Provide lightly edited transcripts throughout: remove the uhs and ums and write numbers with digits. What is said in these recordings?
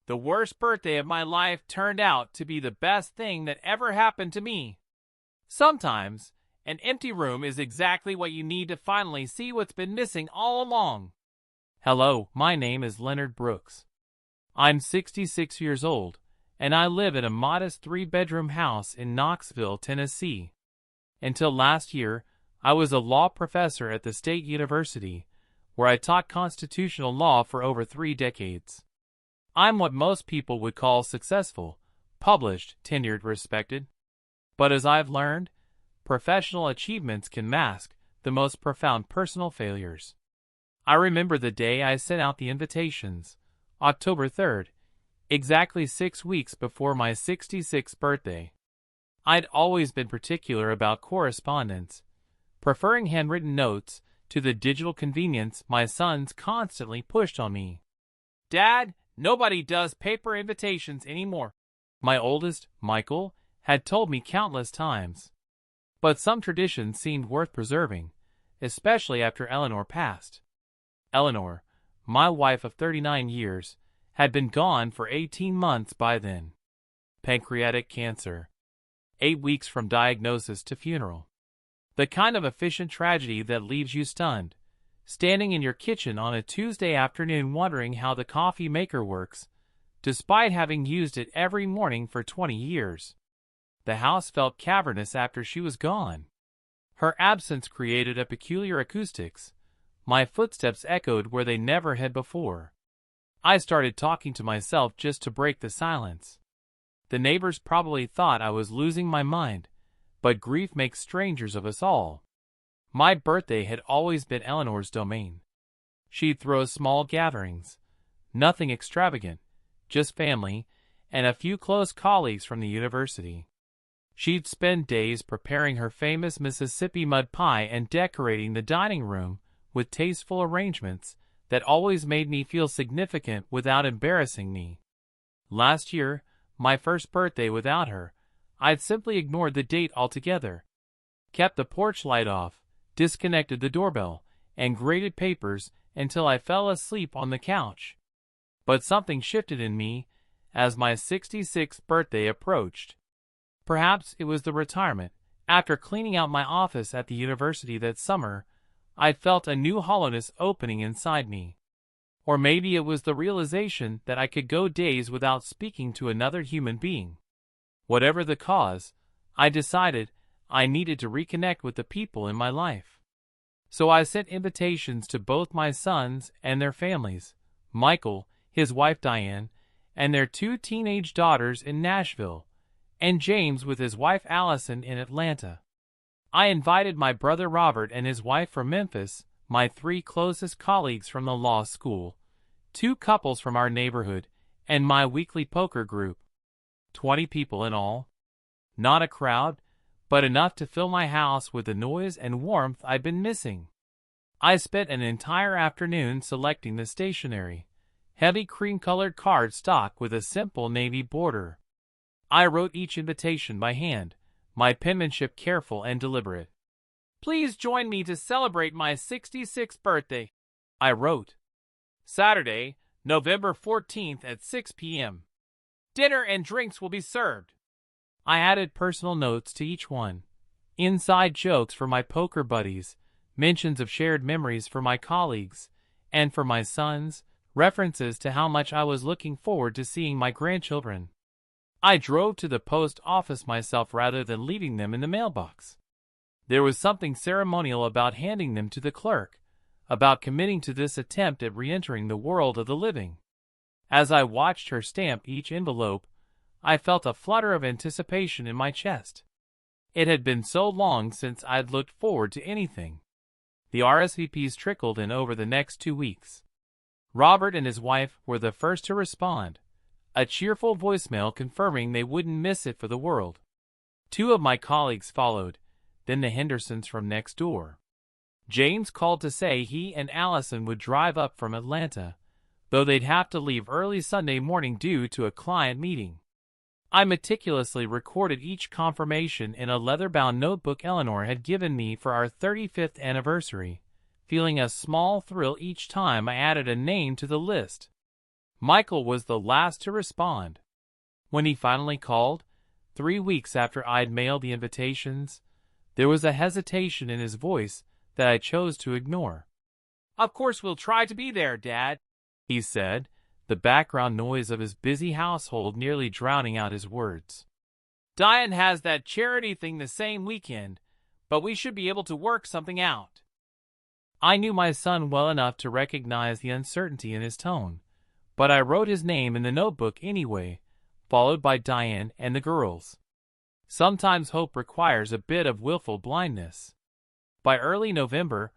The worst birthday of my life turned out to be the best thing that ever happened to me. Sometimes, an empty room is exactly what you need to finally see what's been missing all along. Hello, my name is Leonard Brooks. I'm 66 years old, and I live in a modest 3-bedroom house in Knoxville, Tennessee. Until last year, I was a law professor at the State University, where I taught constitutional law for over 3 decades. I'm what most people would call successful, published, tenured, respected. But as I've learned, professional achievements can mask the most profound personal failures. I remember the day I sent out the invitations, October 3rd, exactly 6 weeks before my 66th birthday. I'd always been particular about correspondence, preferring handwritten notes to the digital convenience my sons constantly pushed on me. "Dad, nobody does paper invitations anymore," my oldest, Michael, had told me countless times. But some traditions seemed worth preserving, especially after Eleanor passed. Eleanor, my wife of 39 years, had been gone for 18 months by then. Pancreatic cancer. 8 weeks from diagnosis to funeral. The kind of efficient tragedy that leaves you stunned, standing in your kitchen on a Tuesday afternoon wondering how the coffee maker works, despite having used it every morning for 20 years. The house felt cavernous after she was gone. Her absence created a peculiar acoustics. My footsteps echoed where they never had before. I started talking to myself just to break the silence. The neighbors probably thought I was losing my mind, but grief makes strangers of us all. My birthday had always been Eleanor's domain. She'd throw small gatherings, nothing extravagant, just family and a few close colleagues from the university. She'd spend days preparing her famous Mississippi mud pie and decorating the dining room with tasteful arrangements that always made me feel significant without embarrassing me. Last year, my first birthday without her, I'd simply ignored the date altogether, kept the porch light off, disconnected the doorbell, and graded papers until I fell asleep on the couch. But something shifted in me as my 66th birthday approached. Perhaps it was the retirement. After cleaning out my office at the university that summer, I felt a new hollowness opening inside me. Or maybe it was the realization that I could go days without speaking to another human being. Whatever the cause, I decided I needed to reconnect with the people in my life. So I sent invitations to both my sons and their families, Michael, his wife Diane, and their 2 teenage daughters in Nashville, and James with his wife Allison in Atlanta. I invited my brother Robert and his wife from Memphis, my 3 closest colleagues from the law school, 2 couples from our neighborhood, and my weekly poker group. 20 people in all. Not a crowd, but enough to fill my house with the noise and warmth I'd been missing. I spent an entire afternoon selecting the stationery, heavy cream-colored card stock with a simple navy border. I wrote each invitation by hand, my penmanship careful and deliberate. "Please join me to celebrate my 66th birthday," I wrote. "Saturday, November 14th at 6 p.m. Dinner and drinks will be served." I added personal notes to each one. Inside jokes for my poker buddies, mentions of shared memories for my colleagues, and for my sons, references to how much I was looking forward to seeing my grandchildren. I drove to the post office myself rather than leaving them in the mailbox. There was something ceremonial about handing them to the clerk, about committing to this attempt at re-entering the world of the living. As I watched her stamp each envelope, I felt a flutter of anticipation in my chest. It had been so long since I'd looked forward to anything. The RSVPs trickled in over the next 2 weeks. Robert and his wife were the first to respond, a cheerful voicemail confirming they wouldn't miss it for the world. 2 of my colleagues followed, then the Hendersons from next door. James called to say he and Allison would drive up from Atlanta, though they'd have to leave early Sunday morning due to a client meeting. I meticulously recorded each confirmation in a leather-bound notebook Eleanor had given me for our 35th anniversary, feeling a small thrill each time I added a name to the list. Michael was the last to respond. When he finally called, 3 weeks after I'd mailed the invitations, there was a hesitation in his voice that I chose to ignore. "Of course we'll try to be there, Dad," he said, the background noise of his busy household nearly drowning out his words. "Diane has that charity thing the same weekend, but we should be able to work something out." I knew my son well enough to recognize the uncertainty in his tone, but I wrote his name in the notebook anyway, followed by Diane and the girls. Sometimes hope requires a bit of willful blindness. By early November,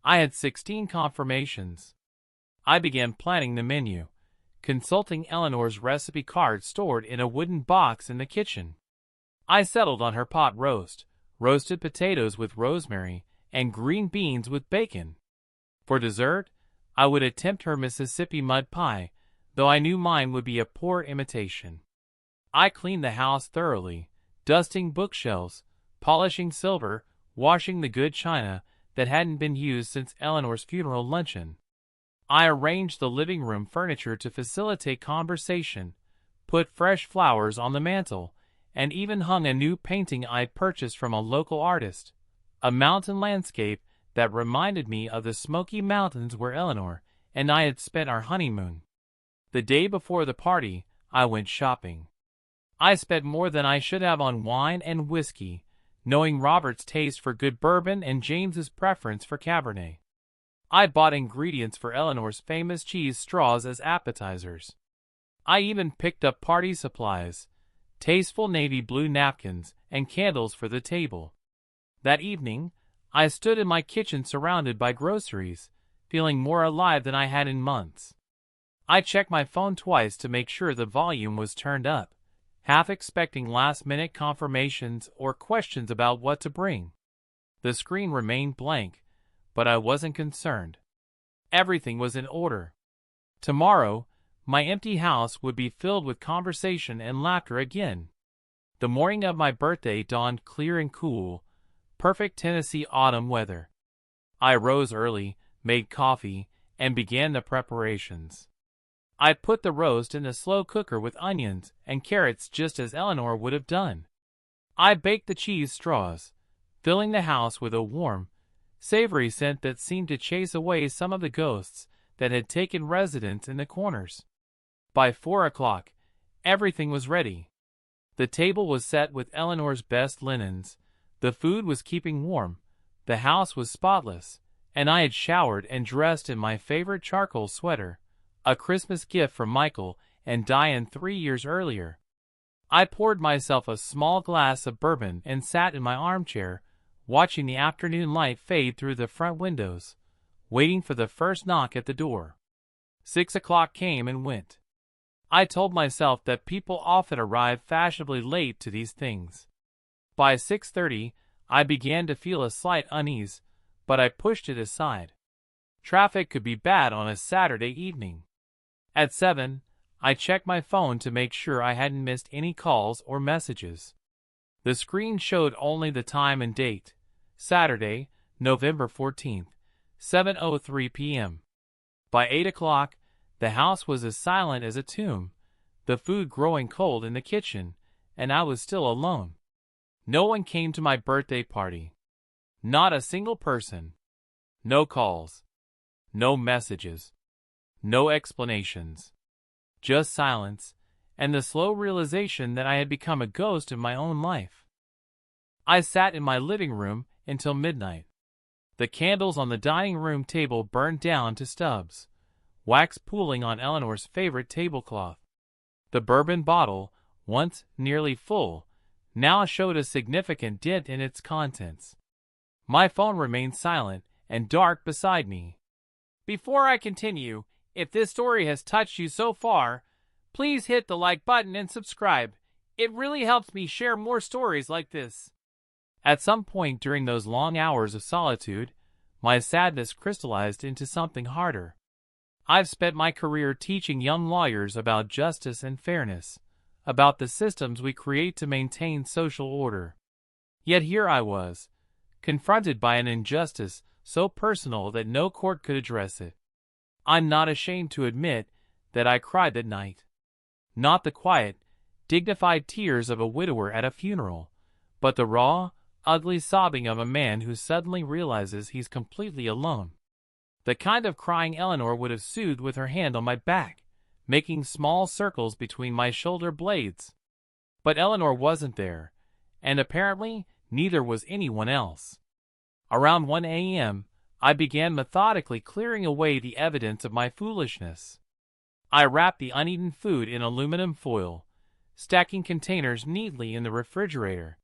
I had 16 confirmations. I began planning the menu, consulting Eleanor's recipe card stored in a wooden box in the kitchen. I settled on her pot roast, roasted potatoes with rosemary, and green beans with bacon. For dessert, I would attempt her Mississippi mud pie, though I knew mine would be a poor imitation. I cleaned the house thoroughly, dusting bookshelves, polishing silver, washing the good china that hadn't been used since Eleanor's funeral luncheon. I arranged the living room furniture to facilitate conversation, put fresh flowers on the mantel, and even hung a new painting I'd purchased from a local artist, a mountain landscape that reminded me of the Smoky Mountains where Eleanor and I had spent our honeymoon. The day before the party, I went shopping. I spent more than I should have on wine and whiskey, knowing Robert's taste for good bourbon and James's preference for Cabernet. I bought ingredients for Eleanor's famous cheese straws as appetizers. I even picked up party supplies, tasteful navy blue napkins, and candles for the table. That evening, I stood in my kitchen surrounded by groceries, feeling more alive than I had in months. I checked my phone twice to make sure the volume was turned up, half expecting last-minute confirmations or questions about what to bring. The screen remained blank, but I wasn't concerned. Everything was in order. Tomorrow, my empty house would be filled with conversation and laughter again. The morning of my birthday dawned clear and cool, perfect Tennessee autumn weather. I rose early, made coffee, and began the preparations. I put the roast in a slow cooker with onions and carrots just as Eleanor would have done. I baked the cheese straws, filling the house with a warm, savory scent that seemed to chase away some of the ghosts that had taken residence in the corners. By 4 o'clock, everything was ready. The table was set with Eleanor's best linens, the food was keeping warm, the house was spotless, and I had showered and dressed in my favorite charcoal sweater, a Christmas gift from Michael and Diane 3 years earlier. I poured myself a small glass of bourbon and sat in my armchair, watching the afternoon light fade through the front windows, waiting for the first knock at the door. 6 o'clock came and went. I told myself that people often arrive fashionably late to these things. By 6:30, I began to feel a slight unease, but I pushed it aside. Traffic could be bad on a Saturday evening. At 7, I checked my phone to make sure I hadn't missed any calls or messages. The screen showed only the time and date, Saturday, November 14th, 7:03 p.m. By 8 o'clock, the house was as silent as a tomb, the food growing cold in the kitchen, and I was still alone. No one came to my birthday party. Not a single person. No calls. No messages. No explanations. Just silence, and the slow realization that I had become a ghost in my own life. I sat in my living room until midnight. The candles on the dining room table burned down to stubs, wax pooling on Eleanor's favorite tablecloth. The bourbon bottle, once nearly full, now showed a significant dent in its contents. My phone remained silent and dark beside me. Before I continue, if this story has touched you so far, please hit the like button and subscribe. It really helps me share more stories like this. At some point during those long hours of solitude, my sadness crystallized into something harder. I've spent my career teaching young lawyers about justice and fairness, about the systems we create to maintain social order. Yet here I was, confronted by an injustice so personal that no court could address it. I'm not ashamed to admit that I cried that night. Not the quiet, dignified tears of a widower at a funeral, but the raw, ugly sobbing of a man who suddenly realizes he's completely alone. The kind of crying Eleanor would have soothed with her hand on my back, making small circles between my shoulder blades. But Eleanor wasn't there, and apparently neither was anyone else. Around 1 a.m., I began methodically clearing away the evidence of my foolishness. I wrapped the uneaten food in aluminum foil, stacking containers neatly in the refrigerator.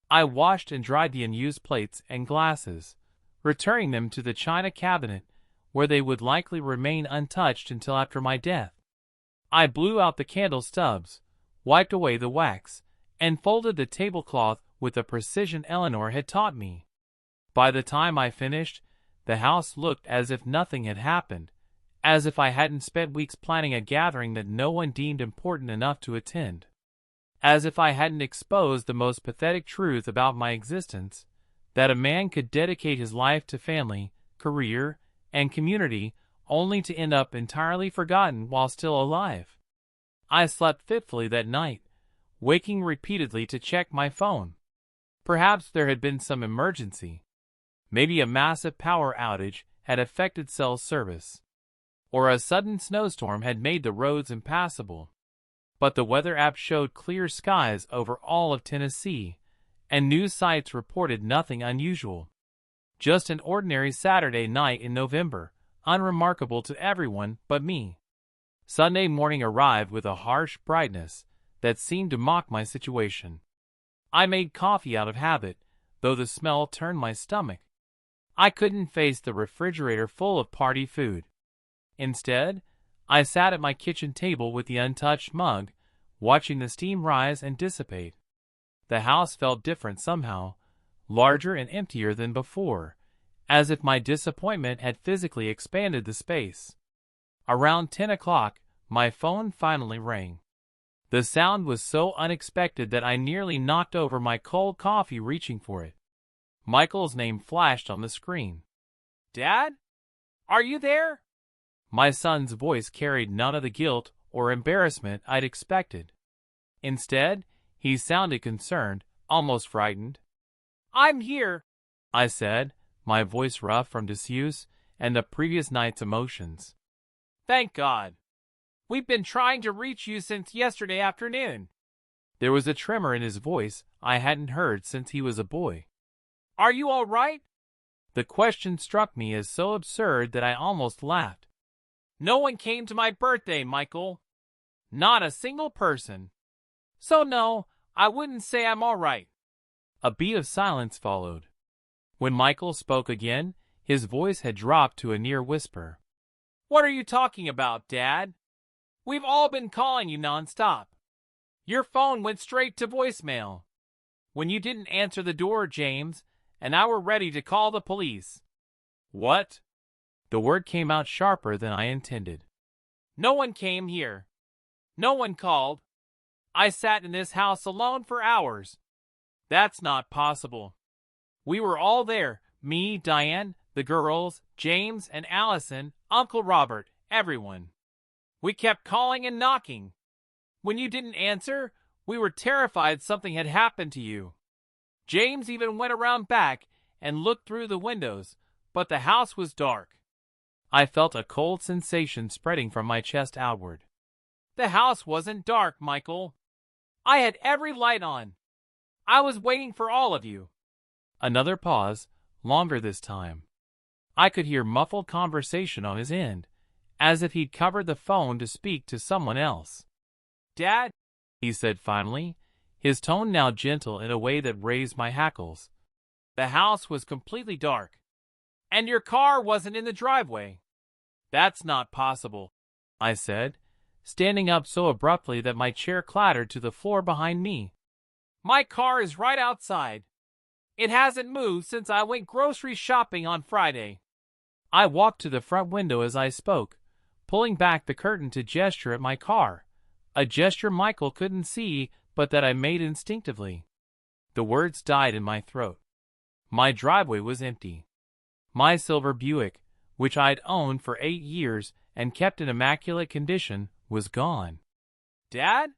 I washed and dried the unused plates and glasses, returning them to the china cabinet, where they would likely remain untouched until after my death. I blew out the candle stubs, wiped away the wax, and folded the tablecloth with the precision Eleanor had taught me. By the time I finished, the house looked as if nothing had happened, as if I hadn't spent weeks planning a gathering that no one deemed important enough to attend. As if I hadn't exposed the most pathetic truth about my existence, that a man could dedicate his life to family, career, and community only to end up entirely forgotten while still alive. I slept fitfully that night, waking repeatedly to check my phone. Perhaps there had been some emergency. Maybe a massive power outage had affected cell service, or a sudden snowstorm had made the roads impassable. But the weather app showed clear skies over all of Tennessee, and news sites reported nothing unusual. Just an ordinary Saturday night in November, unremarkable to everyone but me. Sunday morning arrived with a harsh brightness that seemed to mock my situation. I made coffee out of habit, though the smell turned my stomach. I couldn't face the refrigerator full of party food. Instead, I sat at my kitchen table with the untouched mug, watching the steam rise and dissipate. The house felt different somehow, larger and emptier than before, as if my disappointment had physically expanded the space. Around 10 o'clock, my phone finally rang. The sound was so unexpected that I nearly knocked over my cold coffee reaching for it. Michael's name flashed on the screen. "Dad? Are you there?" My son's voice carried none of the guilt or embarrassment I'd expected. Instead, he sounded concerned, almost frightened. "I'm here," I said, my voice rough from disuse and the previous night's emotions. "Thank God. We've been trying to reach you since yesterday afternoon." There was a tremor in his voice I hadn't heard since he was a boy. "Are you all right?" The question struck me as so absurd that I almost laughed. "No one came to my birthday, Michael. Not a single person. So no, I wouldn't say I'm all right." A beat of silence followed. When Michael spoke again, his voice had dropped to a near whisper. "What are you talking about, Dad? We've all been calling you nonstop. Your phone went straight to voicemail. When you didn't answer the door, James and I were ready to call the police." "What?" The word came out sharper than I intended. "No one came here. No one called. I sat in this house alone for hours." "That's not possible. We were all there, me, Diane, the girls, James and Allison, Uncle Robert, everyone. We kept calling and knocking. When you didn't answer, we were terrified something had happened to you. James even went around back and looked through the windows, but the house was dark." I felt a cold sensation spreading from my chest outward. "The house wasn't dark, Michael. I had every light on. I was waiting for all of you." Another pause, longer this time. I could hear muffled conversation on his end, as if he'd covered the phone to speak to someone else. "Dad," he said finally, his tone now gentle in a way that raised my hackles. "The house was completely dark. And your car wasn't in the driveway." "That's not possible," I said, standing up so abruptly that my chair clattered to the floor behind me. "My car is right outside. It hasn't moved since I went grocery shopping on Friday." I walked to the front window as I spoke, pulling back the curtain to gesture at my car, a gesture Michael couldn't see but that I made instinctively. The words died in my throat. My driveway was empty. My silver Buick, which I'd owned for 8 years and kept in immaculate condition, was gone. "Dad?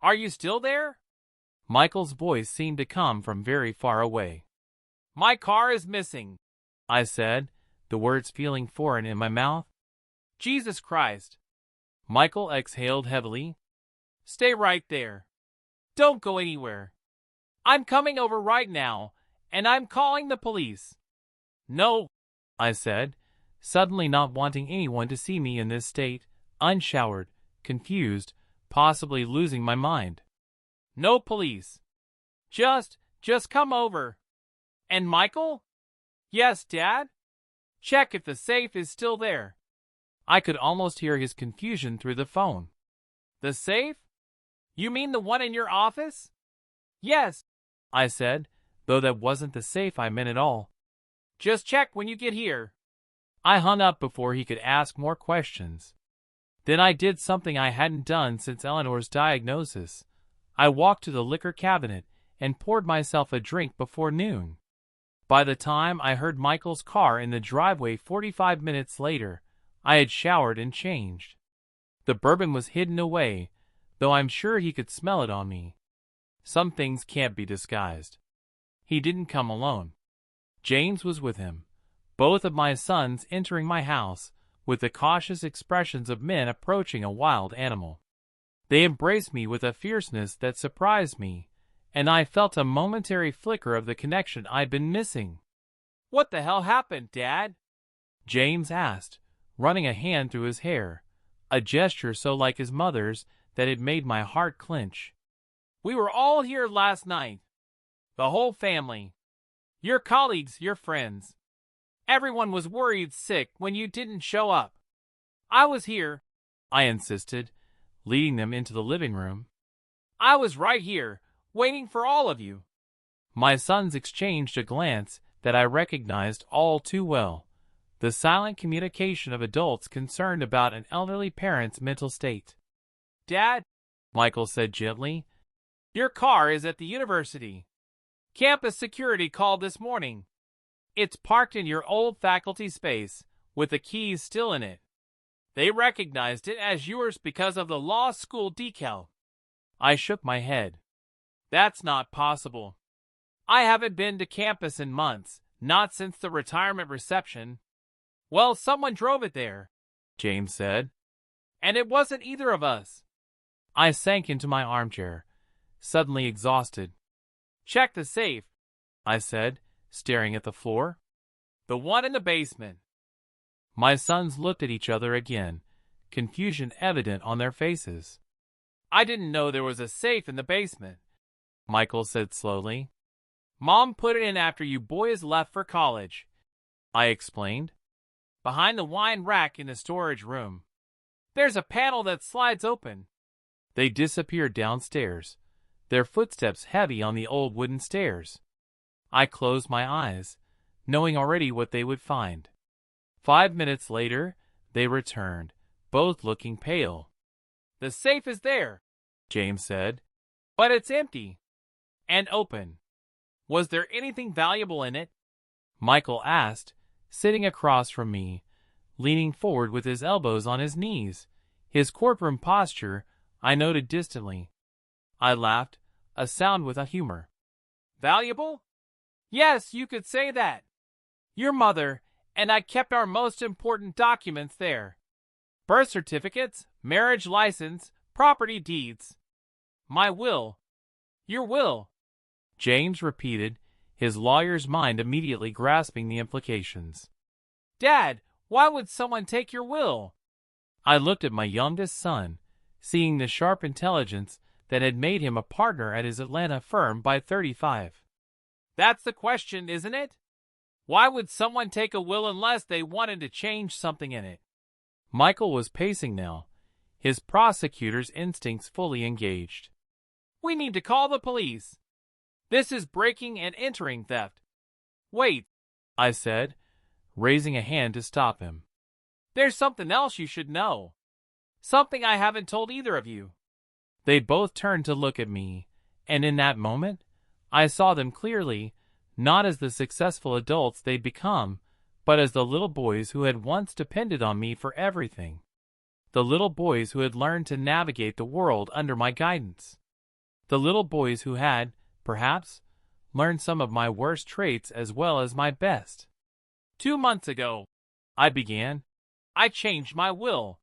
Are you still there?" Michael's voice seemed to come from very far away. "My car is missing," I said, the words feeling foreign in my mouth. "Jesus Christ." Michael exhaled heavily. "Stay right there. Don't go anywhere. I'm coming over right now, and I'm calling the police." "No," I said, suddenly not wanting anyone to see me in this state, unshowered, confused, possibly losing my mind. "No police. Just come over." "And Michael?" "Yes, Dad. Check if the safe is still there." I could almost hear his confusion through the phone. "The safe? You mean the one in your office?" "Yes," I said, though that wasn't the safe I meant at all. "Just check when you get here." I hung up before he could ask more questions. Then I did something I hadn't done since Eleanor's diagnosis. I walked to the liquor cabinet and poured myself a drink before noon. By the time I heard Michael's car in the driveway 45 minutes later, I had showered and changed. The bourbon was hidden away, though I'm sure he could smell it on me. Some things can't be disguised. He didn't come alone. James was with him, both of my sons entering my house with the cautious expressions of men approaching a wild animal. They embraced me with a fierceness that surprised me, and I felt a momentary flicker of the connection I'd been missing. "What the hell happened, Dad?" James asked, running a hand through his hair, a gesture so like his mother's that it made my heart clench. "We were all here last night. The whole family. Your colleagues, your friends. Everyone was worried sick when you didn't show up. I was here," I insisted, leading them into the living room. "I was right here, waiting for all of you." My sons exchanged a glance that I recognized all too well. The silent communication of adults concerned about an elderly parent's mental state. "Dad," Michael said gently, "your car is at the university. Campus security called this morning. It's parked in your old faculty space, with the keys still in it. They recognized it as yours because of the law school decal." I shook my head. "That's not possible. I haven't been to campus in months, not since the retirement reception." "Well, someone drove it there," James said. "And it wasn't either of us." I sank into my armchair, suddenly exhausted. "Check the safe," I said, staring at the floor. "The one in the basement." My sons looked at each other again, confusion evident on their faces. "I didn't know there was a safe in the basement," Michael said slowly. "Mom put it in after you boys left for college," I explained. "Behind the wine rack in the storage room. There's a panel that slides open." They disappeared downstairs, their footsteps heavy on the old wooden stairs. I closed my eyes, knowing already what they would find. 5 minutes later, they returned, both looking pale. "The safe is there," James said, "but it's empty. And open." "Was there anything valuable in it?" Michael asked, sitting across from me, leaning forward with his elbows on his knees, his courtroom posture I noted distantly. I laughed, a sound with a humor. "Valuable? Yes, you could say that. Your mother and I kept our most important documents there. Birth certificates, marriage license, property deeds. My will. Your will," James repeated, his lawyer's mind immediately grasping the implications. "Dad, why would someone take your will?" I looked at my youngest son, seeing the sharp intelligence that had made him a partner at his Atlanta firm by 35. "That's the question, isn't it? Why would someone take a will unless they wanted to change something in it?" Michael was pacing now, his prosecutor's instincts fully engaged. "We need to call the police. This is breaking and entering theft." "Wait," I said, raising a hand to stop him. "There's something else you should know. Something I haven't told either of you." They both turned to look at me, and in that moment, I saw them clearly, not as the successful adults they'd become, but as the little boys who had once depended on me for everything. The little boys who had learned to navigate the world under my guidance. The little boys who had, perhaps, learned some of my worst traits as well as my best. 2 months ago, I began, I changed my will.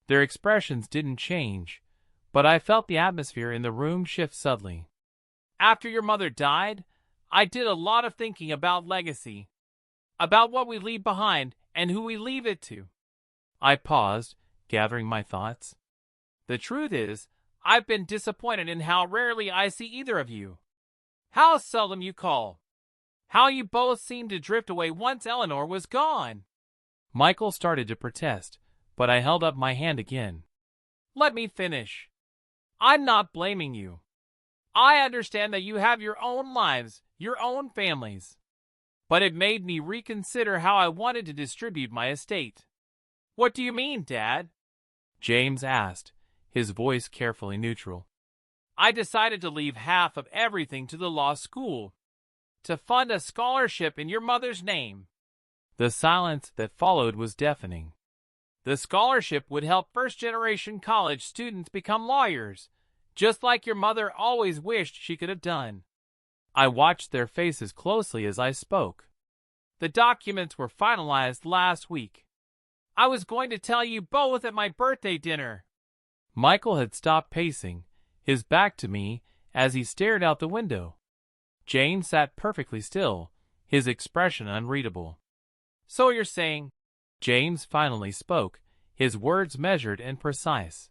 Their expressions didn't change, but I felt the atmosphere in the room shift subtly. After your mother died, I did a lot of thinking about legacy, about what we leave behind and who we leave it to. I paused, gathering my thoughts. The truth is, I've been disappointed in how rarely I see either of you. How seldom you call. How you both seemed to drift away once Eleanor was gone. Michael started to protest, but I held up my hand again. Let me finish. I'm not blaming you. I understand that you have your own lives, your own families. But it made me reconsider how I wanted to distribute my estate. What do you mean, Dad? James asked, his voice carefully neutral. I decided to leave half of everything to the law school, to fund a scholarship in your mother's name. The silence that followed was deafening. The scholarship would help first-generation college students become lawyers, just like your mother always wished she could have done. I watched their faces closely as I spoke. The documents were finalized last week. I was going to tell you both at my birthday dinner. Michael had stopped pacing, his back to me, as he stared out the window. Jane sat perfectly still, his expression unreadable. So you're saying, James finally spoke, his words measured and precise,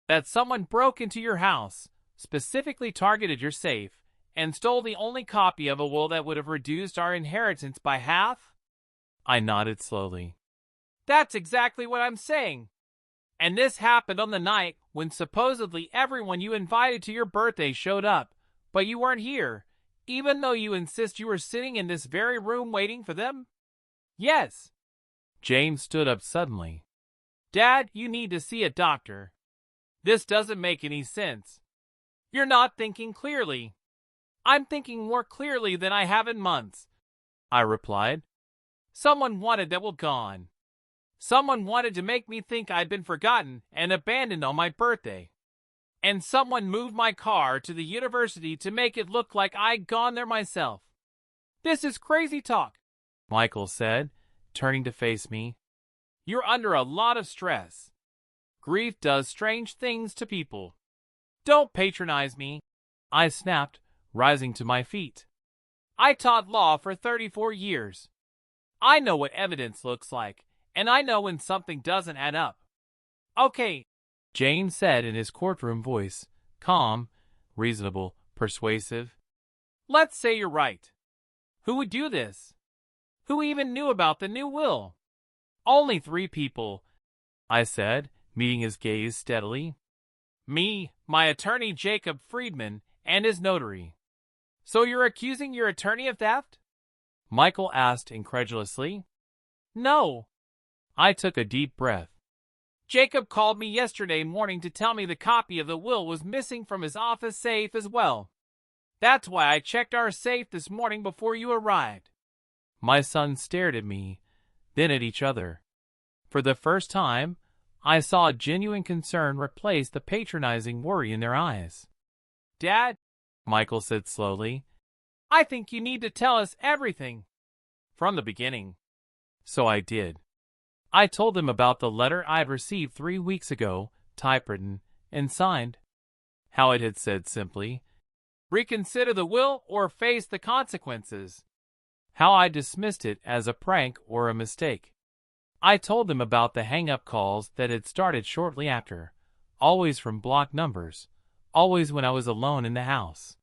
that someone broke into your house, specifically targeted your safe, and stole the only copy of a will that would have reduced our inheritance by half? I nodded slowly. That's exactly what I'm saying. And this happened on the night when supposedly everyone you invited to your birthday showed up, but you weren't here, even though you insist you were sitting in this very room waiting for them? Yes. James stood up suddenly. Dad, you need to see a doctor. This doesn't make any sense. You're not thinking clearly. I'm thinking more clearly than I have in months, I replied. Someone wanted that will gone. Someone wanted to make me think I'd been forgotten and abandoned on my birthday. And someone moved my car to the university to make it look like I'd gone there myself. This is crazy talk, Michael said, turning to face me. You're under a lot of stress. Grief does strange things to people. Don't patronize me, I snapped, rising to my feet. I taught law for 34 years. I know what evidence looks like, and I know when something doesn't add up. Okay, Jane said in his courtroom voice, calm, reasonable, persuasive. Let's say you're right. Who would do this? Who even knew about the new will? Only 3 people, I said, meeting his gaze steadily. Me, my attorney Jacob Friedman, and his notary. So you're accusing your attorney of theft? Michael asked incredulously. No. I took a deep breath. Jacob called me yesterday morning to tell me the copy of the will was missing from his office safe as well. That's why I checked our safe this morning before you arrived. My sons stared at me, then at each other. For the first time, I saw a genuine concern replace the patronizing worry in their eyes. Dad, Michael said slowly, I think you need to tell us everything. From the beginning. So I did. I told them about the letter I had received 3 weeks ago, typewritten and signed. How it had said simply, reconsider the will or face the consequences. How I dismissed it as a prank or a mistake. I told them about the hang-up calls that had started shortly after, always from blocked numbers, always when I was alone in the house.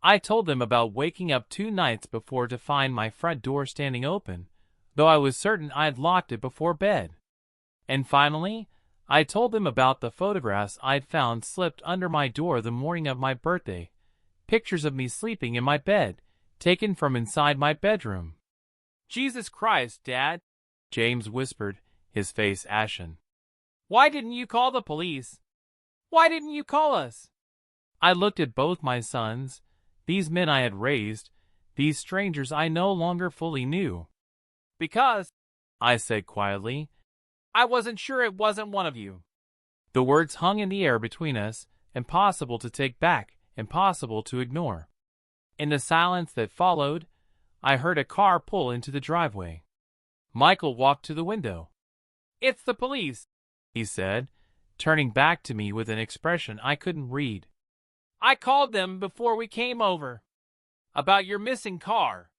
I told them about waking up 2 nights before to find my front door standing open, though I was certain I'd locked it before bed. And finally, I told them about the photographs I'd found slipped under my door the morning of my birthday, pictures of me sleeping in my bed, taken from inside my bedroom. Jesus Christ, Dad, James whispered, his face ashen. Why didn't you call the police? Why didn't you call us? I looked at both my sons, these men I had raised, these strangers I no longer fully knew. Because, I said quietly, I wasn't sure it wasn't one of you. The words hung in the air between us, impossible to take back, impossible to ignore. In the silence that followed, I heard a car pull into the driveway. Michael walked to the window. "It's the police," he said, turning back to me with an expression I couldn't read. "I called them before we came over. About your missing car."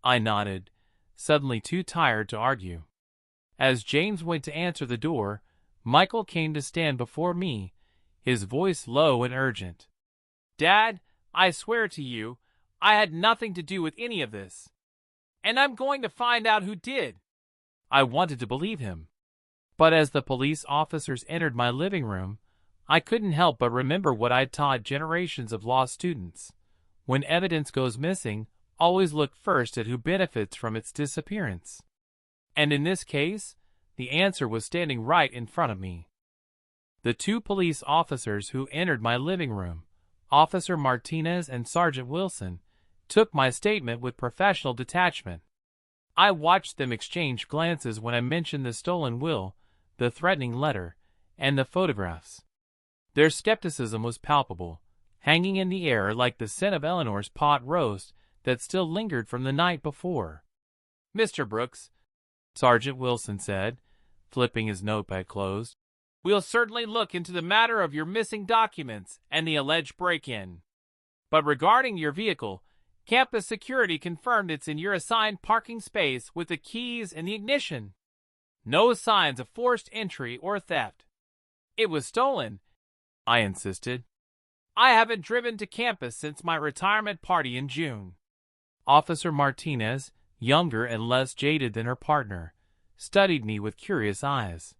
I nodded, suddenly too tired to argue. As James went to answer the door, Michael came to stand before me, his voice low and urgent. "Dad, I swear to you, I had nothing to do with any of this. And I'm going to find out who did." I wanted to believe him. But as the police officers entered my living room, I couldn't help but remember what I'd taught generations of law students. When evidence goes missing, always look first at who benefits from its disappearance. And in this case, the answer was standing right in front of me. The two police officers who entered my living room, Officer Martinez and Sergeant Wilson, took my statement with professional detachment. I watched them exchange glances when I mentioned the stolen will, the threatening letter, and the photographs. Their skepticism was palpable, hanging in the air like the scent of Eleanor's pot roast that still lingered from the night before. "Mr. Brooks," Sergeant Wilson said, flipping his notepad closed, "we'll certainly look into the matter of your missing documents and the alleged break-in. But regarding your vehicle, campus security confirmed it's in your assigned parking space with the keys and the ignition. No signs of forced entry or theft." "It was stolen," I insisted. "I haven't driven to campus since my retirement party in June." Officer Martinez, younger and less jaded than her partner, studied me with curious eyes.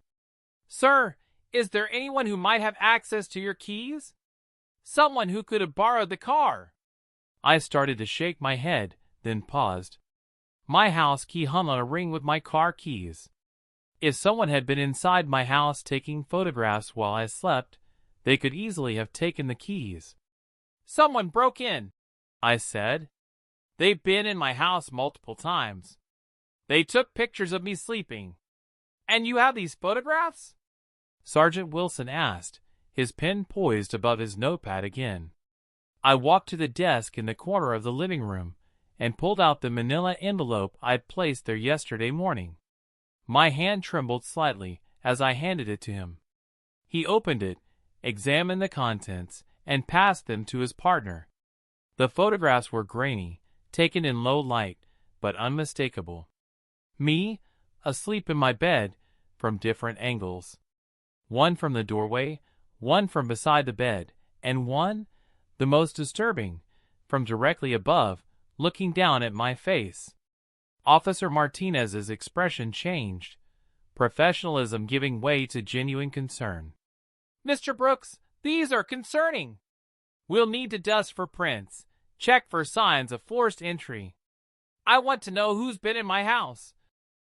"Sir, is there anyone who might have access to your keys? Someone who could have borrowed the car?" I started to shake my head, then paused. My house key hung on a ring with my car keys. If someone had been inside my house taking photographs while I slept, they could easily have taken the keys. "Someone broke in," I said. "They've been in my house multiple times. They took pictures of me sleeping." "And you have these photographs?" Sergeant Wilson asked, his pen poised above his notepad again. I walked to the desk in the corner of the living room and pulled out the manila envelope I'd placed there yesterday morning. My hand trembled slightly as I handed it to him. He opened it, examined the contents, and passed them to his partner. The photographs were grainy, taken in low light, but unmistakable. Me, asleep in my bed, from different angles. One from the doorway, one from beside the bed, and one, the most disturbing, from directly above, looking down at my face. Officer Martinez's expression changed, professionalism giving way to genuine concern. "Mr. Brooks, these are concerning. We'll need to dust for prints, check for signs of forced entry. I want to know who's been in my house,"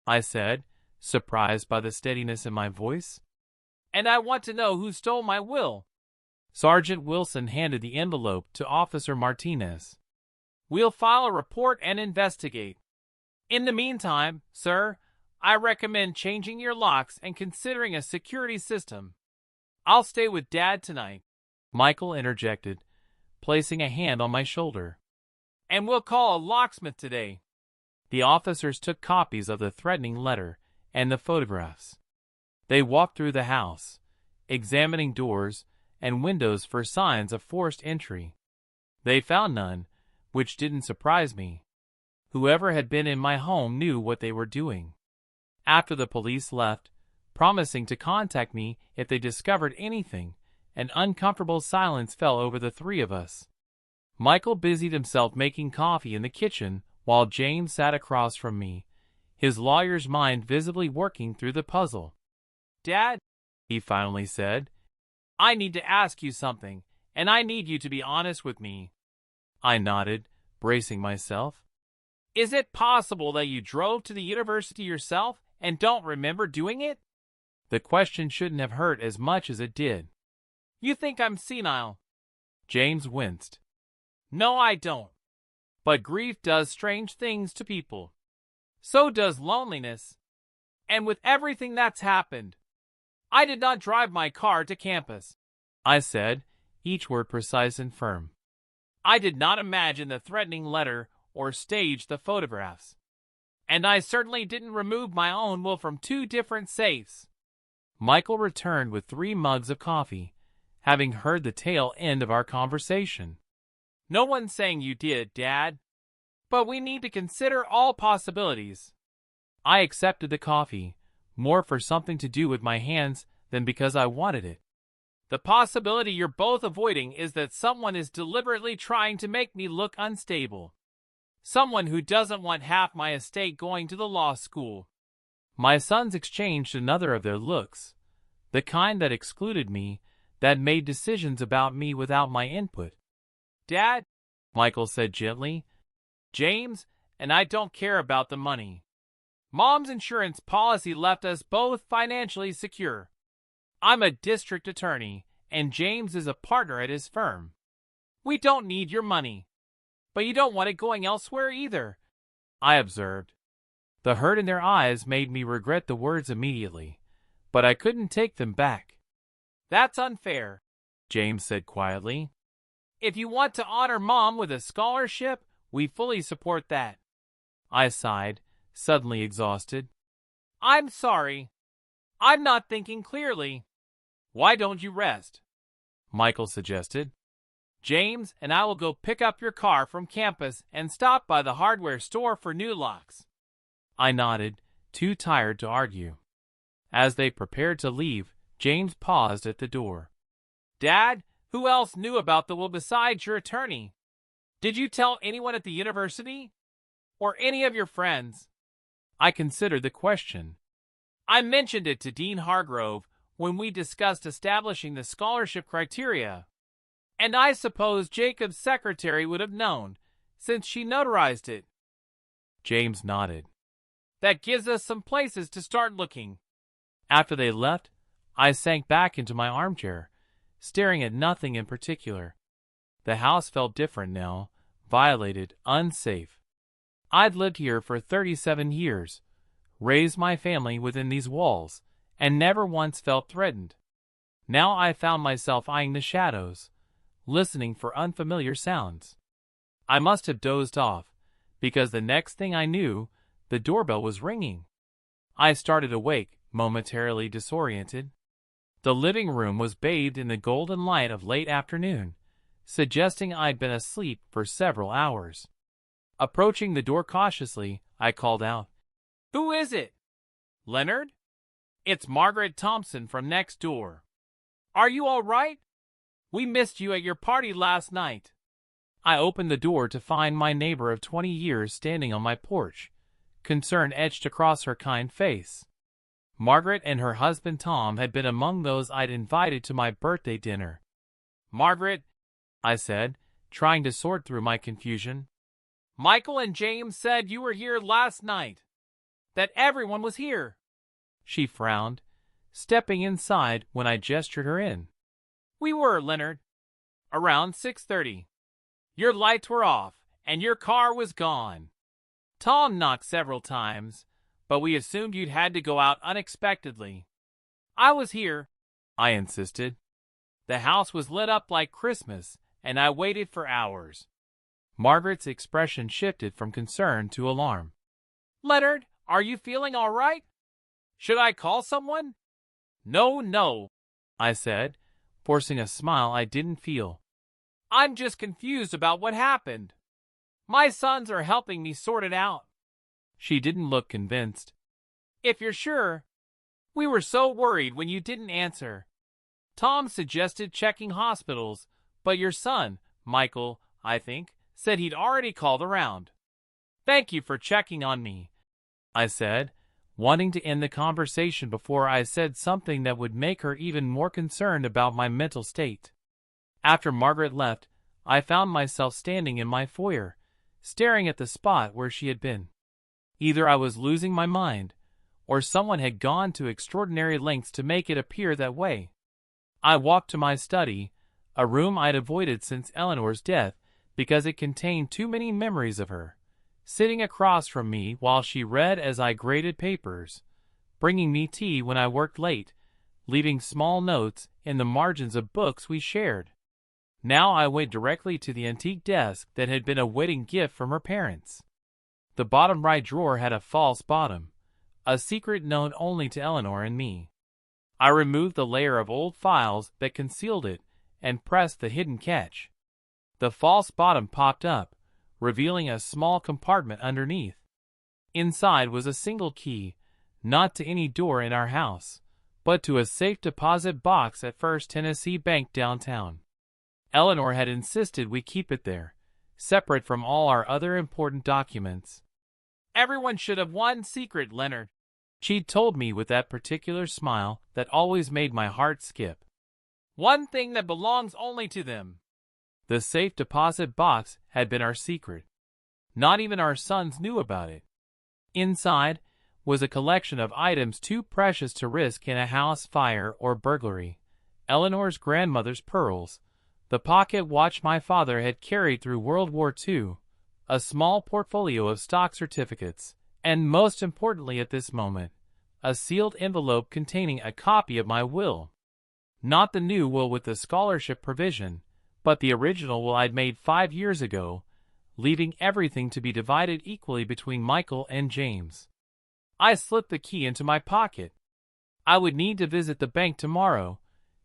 I said, surprised by the steadiness in my voice. "And I want to know who stole my will." Sergeant Wilson handed the envelope to Officer Martinez. "We'll file a report and investigate. In the meantime, sir, I recommend changing your locks and considering a security system. I'll stay with Dad tonight," Michael interjected, placing a hand on my shoulder. "And we'll call a locksmith today." The officers took copies of the threatening letter and the photographs. They walked through the house, examining doors and windows for signs of forced entry. They found none, which didn't surprise me. Whoever had been in my home knew what they were doing. After the police left, promising to contact me if they discovered anything, an uncomfortable silence fell over the three of us. Michael busied himself making coffee in the kitchen while James sat across from me, his lawyer's mind visibly working through the puzzle. "Dad," he finally said, "I need to ask you something, and I need you to be honest with me." I nodded, bracing myself. "Is it possible that you drove to the university yourself and don't remember doing it?" The question shouldn't have hurt as much as it did. "You think I'm senile?" James winced. "No, I don't. But grief does strange things to people. So does loneliness. And with everything that's happened, I did not drive my car to campus, I said, each word precise and firm. I did not imagine the threatening letter or stage the photographs. And I certainly didn't remove my own will from 2 different safes. Michael returned with 3 mugs of coffee, having heard the tail end of our conversation. No one's saying you did, Dad, but we need to consider all possibilities. I accepted the coffee, more for something to do with my hands than because I wanted it. The possibility you're both avoiding is that someone is deliberately trying to make me look unstable. Someone who doesn't want half my estate going to the law school. My sons exchanged another of their looks, the kind that excluded me, that made decisions about me without my input. Dad, Michael said gently, James and I don't care about the money. Mom's insurance policy left us both financially secure. I'm a district attorney, and James is a partner at his firm. We don't need your money. But you don't want it going elsewhere either, I observed. The hurt in their eyes made me regret the words immediately, but I couldn't take them back. That's unfair, James said quietly. If you want to honor Mom with a scholarship, we fully support that. I sighed, suddenly exhausted. I'm sorry. I'm not thinking clearly. Why don't you rest? Michael suggested. James and I will go pick up your car from campus and stop by the hardware store for new locks. I nodded, too tired to argue. As they prepared to leave, James paused at the door. Dad, who else knew about the will besides your attorney? Did you tell anyone at the university? Or any of your friends? I considered the question. I mentioned it to Dean Hargrove when we discussed establishing the scholarship criteria. And I suppose Jacob's secretary would have known, since she notarized it. James nodded. That gives us some places to start looking. After they left, I sank back into my armchair, staring at nothing in particular. The house felt different now, violated, unsafe. I'd lived here for 37 years, raised my family within these walls, and never once felt threatened. Now I found myself eyeing the shadows, listening for unfamiliar sounds. I must have dozed off, because the next thing I knew, the doorbell was ringing. I started awake, momentarily disoriented. The living room was bathed in the golden light of late afternoon, suggesting I'd been asleep for several hours. Approaching the door cautiously, I called out, Who is it? Leonard? It's Margaret Thompson from next door. Are you all right? We missed you at your party last night. I opened the door to find my neighbor of 20 years standing on my porch, concern etched across her kind face. Margaret and her husband Tom had been among those I'd invited to my birthday dinner. Margaret, I said, trying to sort through my confusion. Michael and James said you were here last night. That everyone was here. She frowned, stepping inside when I gestured her in. We were, Leonard. Around 6:30. Your lights were off, and your car was gone. Tom knocked several times, but we assumed you'd had to go out unexpectedly. I was here, I insisted. The house was lit up like Christmas, and I waited for hours. Margaret's expression shifted from concern to alarm. Leonard, are you feeling all right? Should I call someone? No, I said, forcing a smile I didn't feel. I'm just confused about what happened. My sons are helping me sort it out. She didn't look convinced. If you're sure. We were so worried when you didn't answer. Tom suggested checking hospitals, but your son, Michael, I think, said he'd already called around. Thank you for checking on me, I said, wanting to end the conversation before I said something that would make her even more concerned about my mental state. After Margaret left, I found myself standing in my foyer, staring at the spot where she had been. Either I was losing my mind, or someone had gone to extraordinary lengths to make it appear that way. I walked to my study, a room I'd avoided since Eleanor's death because it contained too many memories of her, sitting across from me while she read as I graded papers, bringing me tea when I worked late, leaving small notes in the margins of books we shared. Now I went directly to the antique desk that had been a wedding gift from her parents. The bottom right drawer had a false bottom, a secret known only to Eleanor and me. I removed the layer of old files that concealed it and pressed the hidden catch. The false bottom popped up, revealing a small compartment underneath. Inside was a single key, not to any door in our house, but to a safe deposit box at First Tennessee Bank downtown. Eleanor had insisted we keep it there, separate from all our other important documents. "Everyone should have one secret, Leonard," she'd told me with that particular smile that always made my heart skip. "One thing that belongs only to them." The safe deposit box had been our secret. Not even our sons knew about it. Inside was a collection of items too precious to risk in a house fire or burglary. Eleanor's grandmother's pearls, the pocket watch my father had carried through World War II, a small portfolio of stock certificates, and most importantly at this moment, a sealed envelope containing a copy of my will. Not the new will with the scholarship provision, but the original will I'd made 5 years ago, leaving everything to be divided equally between Michael and James. I slipped the key into my pocket. I would need to visit the bank tomorrow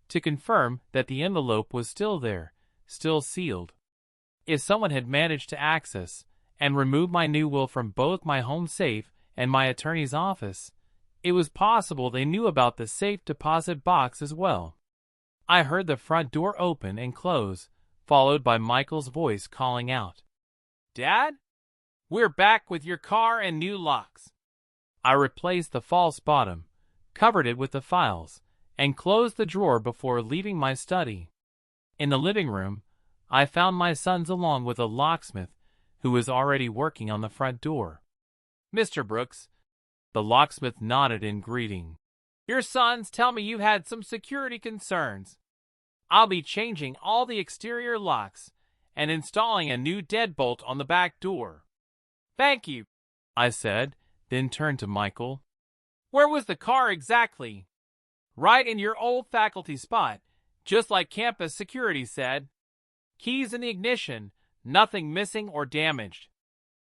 to confirm that the envelope was still there, still sealed. If someone had managed to access and remove my new will from both my home safe and my attorney's office, it was possible they knew about the safe deposit box as well. I heard the front door open and close, followed by Michael's voice calling out, "Dad, we're back with your car and new locks." I replaced the false bottom, covered it with the files, and closed the drawer before leaving my study. In the living room, I found my sons along with a locksmith who was already working on the front door. "Mr. Brooks," the locksmith nodded in greeting, "your sons tell me you've had some security concerns. I'll be changing all the exterior locks and installing a new deadbolt on the back door." "Thank you," I said, then turned to Michael. "Where was the car exactly?" "Right in your old faculty spot, just like campus security said. Keys in the ignition, nothing missing or damaged."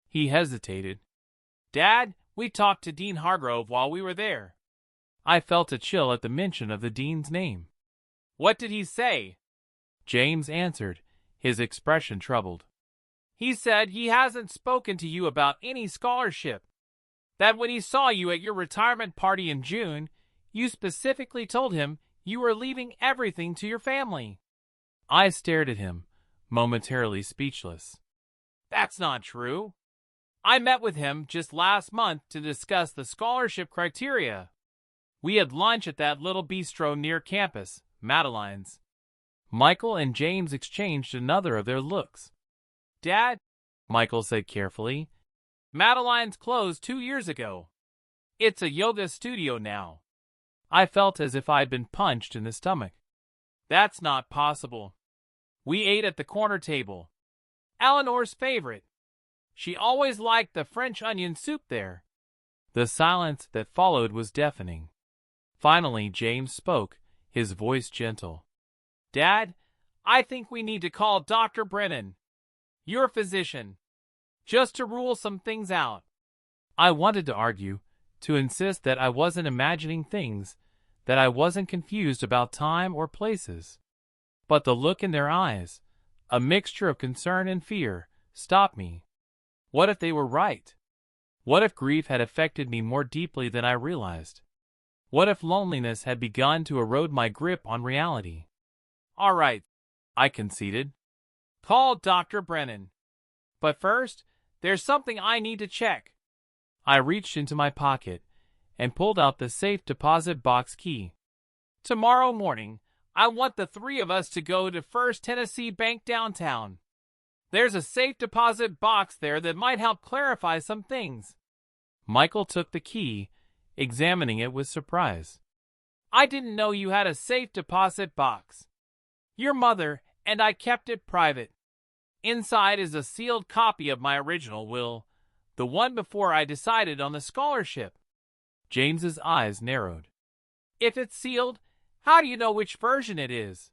He hesitated. "Dad, we talked to Dean Hargrove while we were there." I felt a chill at the mention of the dean's name. "What did he say?" James answered, his expression troubled. "He said he hasn't spoken to you about any scholarship. That when he saw you at your retirement party in June, you specifically told him you were leaving everything to your family." I stared at him, momentarily speechless. "That's not true. I met with him just last month to discuss the scholarship criteria. We had lunch at that little bistro near campus, Madeline's." Michael and James exchanged another of their looks. "Dad," Michael said carefully, "Madeline's closed 2 years ago. It's a yoga studio now." I felt as if I'd been punched in the stomach. "That's not possible. We ate at the corner table. Eleanor's favorite. She always liked the French onion soup there." The silence that followed was deafening. Finally, James spoke, his voice gentle. "Dad, I think we need to call Dr. Brennan, your physician, just to rule some things out." I wanted to argue, to insist that I wasn't imagining things, that I wasn't confused about time or places. But the look in their eyes, a mixture of concern and fear, stopped me. What if they were right? What if grief had affected me more deeply than I realized? What if loneliness had begun to erode my grip on reality? "All right," I conceded. "Call Dr. Brennan. But first, there's something I need to check." I reached into my pocket and pulled out the safe deposit box key. "Tomorrow morning, I want the 3 of us to go to First Tennessee Bank downtown. There's a safe deposit box there that might help clarify some things." Michael took the key, examining it with surprise. "I didn't know you had a safe deposit box. Your mother and I kept it private. Inside is a sealed copy of my original will, The one before I decided on the scholarship. James's eyes narrowed. If it's sealed, how do you know which version it is?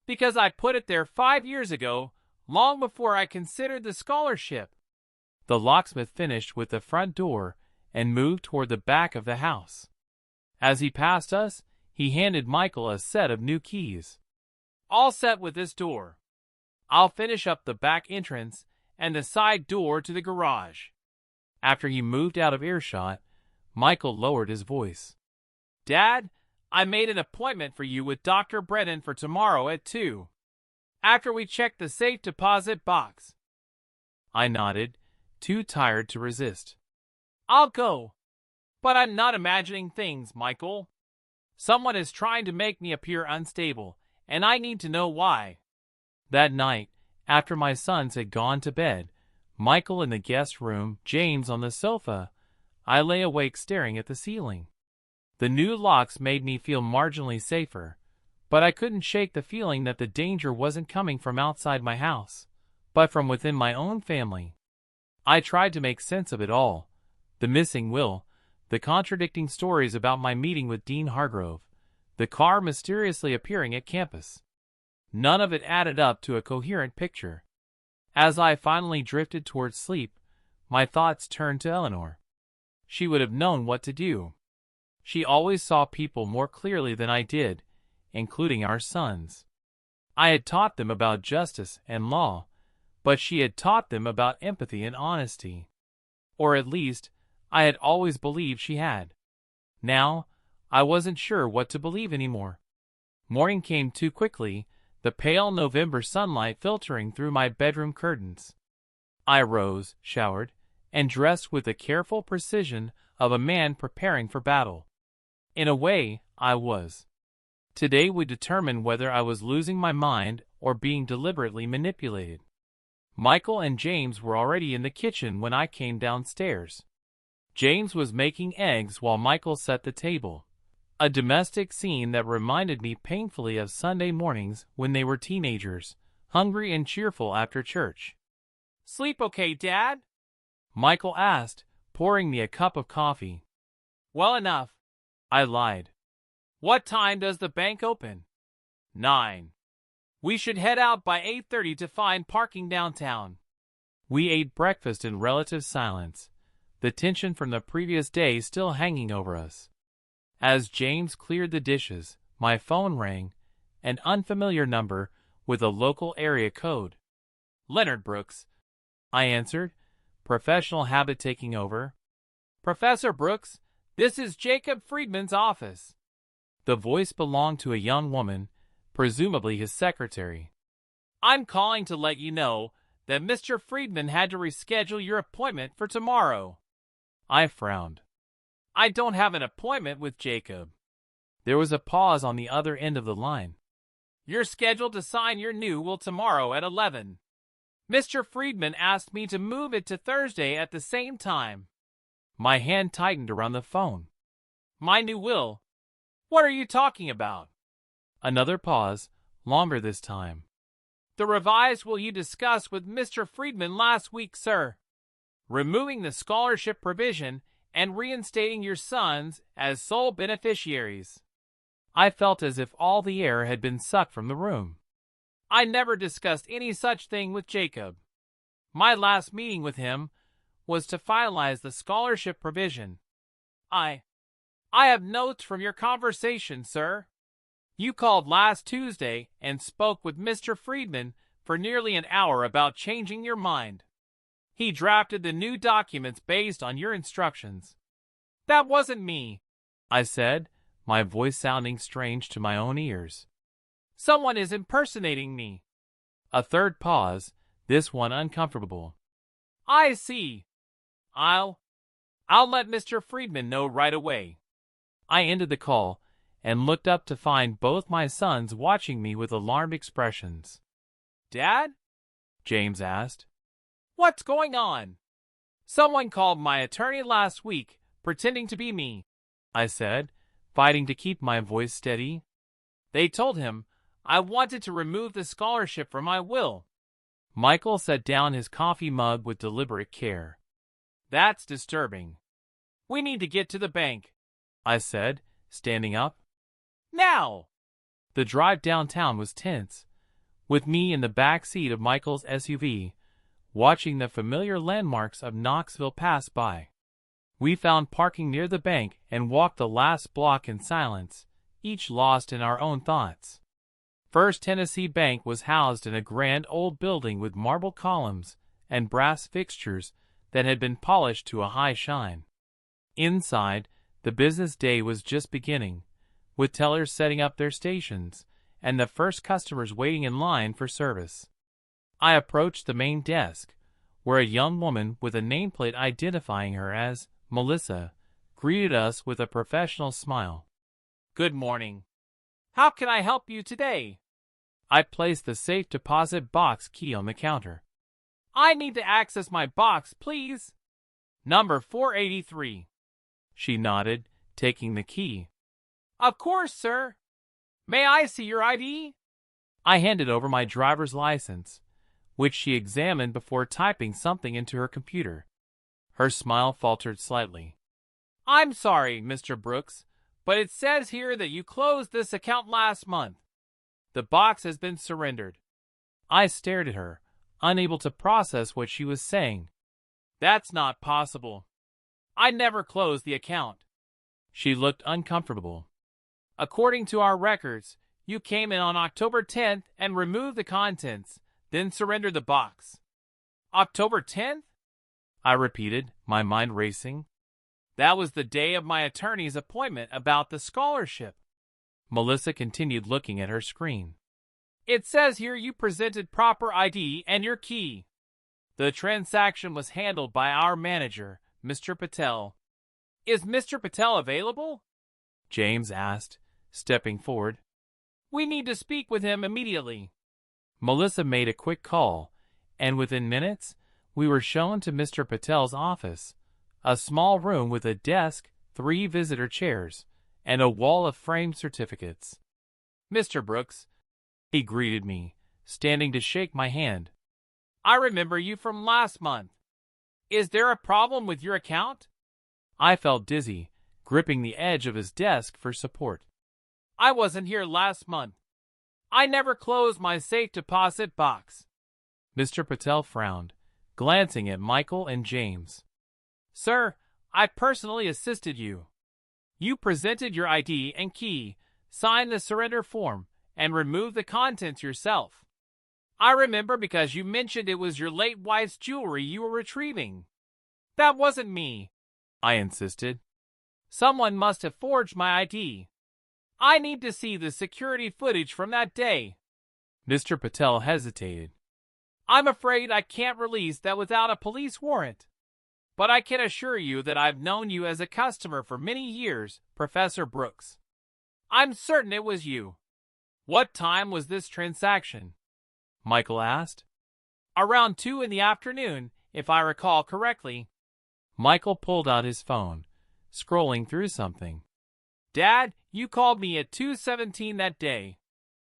Because I put it there 5 years ago, long before I considered the scholarship. The locksmith finished with the front door and moved toward the back of the house. As he passed us, he handed Michael a set of new keys. All set with this door. I'll finish up the back entrance and the side door to the garage. After he moved out of earshot, Michael lowered his voice. Dad, I made an appointment for you with Dr. Brennan for tomorrow at 2. After we check the safe deposit box. I nodded, too tired to resist. I'll go. But I'm not imagining things, Michael. Someone is trying to make me appear unstable, and I need to know why. That night, after my sons had gone to bed, Michael in the guest room, James on the sofa, I lay awake staring at the ceiling. The new locks made me feel marginally safer, but I couldn't shake the feeling that the danger wasn't coming from outside my house, but from within my own family. I tried to make sense of it all. The missing will, the contradicting stories about my meeting with Dean Hargrove, the car mysteriously appearing at campus. None of it added up to a coherent picture. As I finally drifted towards sleep, my thoughts turned to Eleanor. She would have known what to do. She always saw people more clearly than I did, including our sons. I had taught them about justice and law, but she had taught them about empathy and honesty. Or at least, I had always believed she had. Now, I wasn't sure what to believe anymore. Morning came too quickly, the pale November sunlight filtering through my bedroom curtains. I rose, showered, and dressed with the careful precision of a man preparing for battle. In a way, I was. Today would determine whether I was losing my mind or being deliberately manipulated. Michael and James were already in the kitchen when I came downstairs. James was making eggs while Michael set the table. A domestic scene that reminded me painfully of Sunday mornings when they were teenagers, hungry and cheerful after church. "Sleep okay, Dad?" Michael asked, pouring me a cup of coffee. "Well enough," I lied. "What time does the bank open?" 9. "We should head out by 8:30 to find parking downtown." We ate breakfast in relative silence, the tension from the previous day still hanging over us. As James cleared the dishes, my phone rang, an unfamiliar number with a local area code. "Leonard Brooks," I answered, professional habit taking over. "Professor Brooks, this is Jacob Friedman's office." The voice belonged to a young woman, presumably his secretary. "I'm calling to let you know that Mr. Friedman had to reschedule your appointment for tomorrow." I frowned. "I don't have an appointment with Jacob." There was a pause on the other end of the line. "You're scheduled to sign your new will tomorrow at 11. Mr. Friedman asked me to move it to Thursday at the same time." My hand tightened around the phone. "My new will? What are you talking about?" Another pause, longer this time. "The revised will you discussed with Mr. Friedman last week, sir. Removing the scholarship provision and reinstating your sons as sole beneficiaries." I felt as if all the air had been sucked from the room. "I never discussed any such thing with Jacob. My last meeting with him was to finalize the scholarship provision. I have notes from your conversation, sir. You called last Tuesday and spoke with Mr. Friedman for nearly an hour about changing your mind. He drafted the new documents based on your instructions." "That wasn't me," I said, my voice sounding strange to my own ears. "Someone is impersonating me." A third pause, this one uncomfortable. "I see. I'll let Mr. Friedman know right away." I ended the call and looked up to find both my sons watching me with alarmed expressions. "Dad?" James asked. "What's going on?" "Someone called my attorney last week, pretending to be me," I said, fighting to keep my voice steady. "They told him I wanted to remove the scholarship from my will." Michael set down his coffee mug with deliberate care. That's disturbing. We need to get to the bank, I said, standing up. Now! The drive downtown was tense, with me in the back seat of Michael's SUV, watching the familiar landmarks of Knoxville pass by. We found parking near the bank and walked the last block in silence, each lost in our own thoughts. First Tennessee Bank was housed in a grand old building with marble columns and brass fixtures that had been polished to a high shine. Inside, the business day was just beginning, with tellers setting up their stations and the first customers waiting in line for service. I approached the main desk, where a young woman with a nameplate identifying her as Melissa greeted us with a professional smile. Good morning. How can I help you today? I placed the safe deposit box key on the counter. I need to access my box, please. Number 483. She nodded, taking the key. Of course, sir. May I see your ID? I handed over my driver's license, which she examined before typing something into her computer. Her smile faltered slightly. I'm sorry, Mr. Brooks, but it says here that you closed this account last month. The box has been surrendered. I stared at her, unable to process what she was saying. That's not possible. I never closed the account. She looked uncomfortable. According to our records, you came in on October 10th and removed the contents, then surrendered the box. October 10th? I repeated, my mind racing. That was the day of my attorney's appointment about the scholarship. Melissa continued looking at her screen. It says here you presented proper ID and your key. The transaction was handled by our manager, Mr. Patel. Is Mr. Patel available? James asked, stepping forward. We need to speak with him immediately. Melissa made a quick call, and within minutes, we were shown to Mr. Patel's office, a small room with a desk, 3 visitor chairs, and a wall of framed certificates. Mr. Brooks, he greeted me, standing to shake my hand. I remember you from last month. Is there a problem with your account? I felt dizzy, gripping the edge of his desk for support. I wasn't here last month. I never closed my safe deposit box. Mr. Patel frowned, glancing at Michael and James. Sir, I personally assisted you. You presented your ID and key, signed the surrender form, and removed the contents yourself. I remember because you mentioned it was your late wife's jewelry you were retrieving. That wasn't me, I insisted. Someone must have forged my ID. I need to see the security footage from that day. Mr. Patel hesitated. I'm afraid I can't release that without a police warrant. But I can assure you that I've known you as a customer for many years, Professor Brooks. I'm certain it was you. What time was this transaction? Michael asked. Around 2 in the afternoon, if I recall correctly. Michael pulled out his phone, scrolling through something. Dad, you called me at 2:17 that day.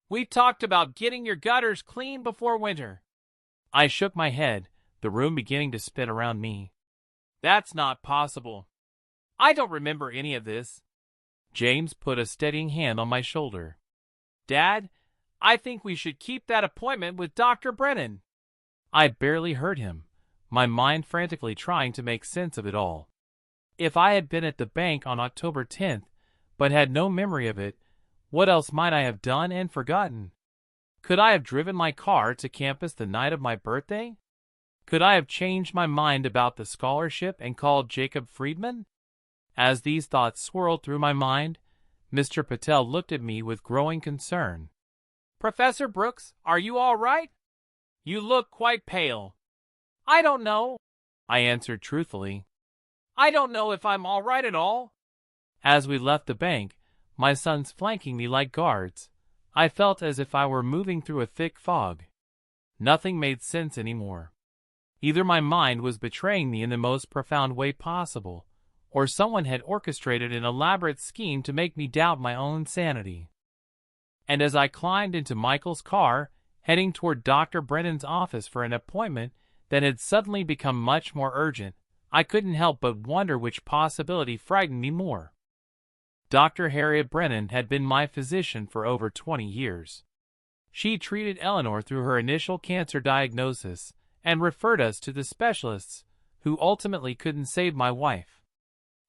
We talked about getting your gutters clean before winter. I shook my head, the room beginning to spin around me. That's not possible. I don't remember any of this. James put a steadying hand on my shoulder. Dad, I think we should keep that appointment with Dr. Brennan. I barely heard him, my mind frantically trying to make sense of it all. If I had been at the bank on October 10th, but had no memory of it, what else might I have done and forgotten? Could I have driven my car to campus the night of my birthday? Could I have changed my mind about the scholarship and called Jacob Friedman? As these thoughts swirled through my mind, Mr. Patel looked at me with growing concern. Professor Brooks, are you all right? You look quite pale. I don't know, I answered truthfully. I don't know if I'm all right at all. As we left the bank, my sons flanking me like guards, I felt as if I were moving through a thick fog. Nothing made sense anymore. Either my mind was betraying me in the most profound way possible, or someone had orchestrated an elaborate scheme to make me doubt my own sanity. And as I climbed into Michael's car, heading toward Dr. Brennan's office for an appointment that had suddenly become much more urgent, I couldn't help but wonder which possibility frightened me more. Dr. Harriet Brennan had been my physician for over 20 years. She treated Eleanor through her initial cancer diagnosis and referred us to the specialists who ultimately couldn't save my wife.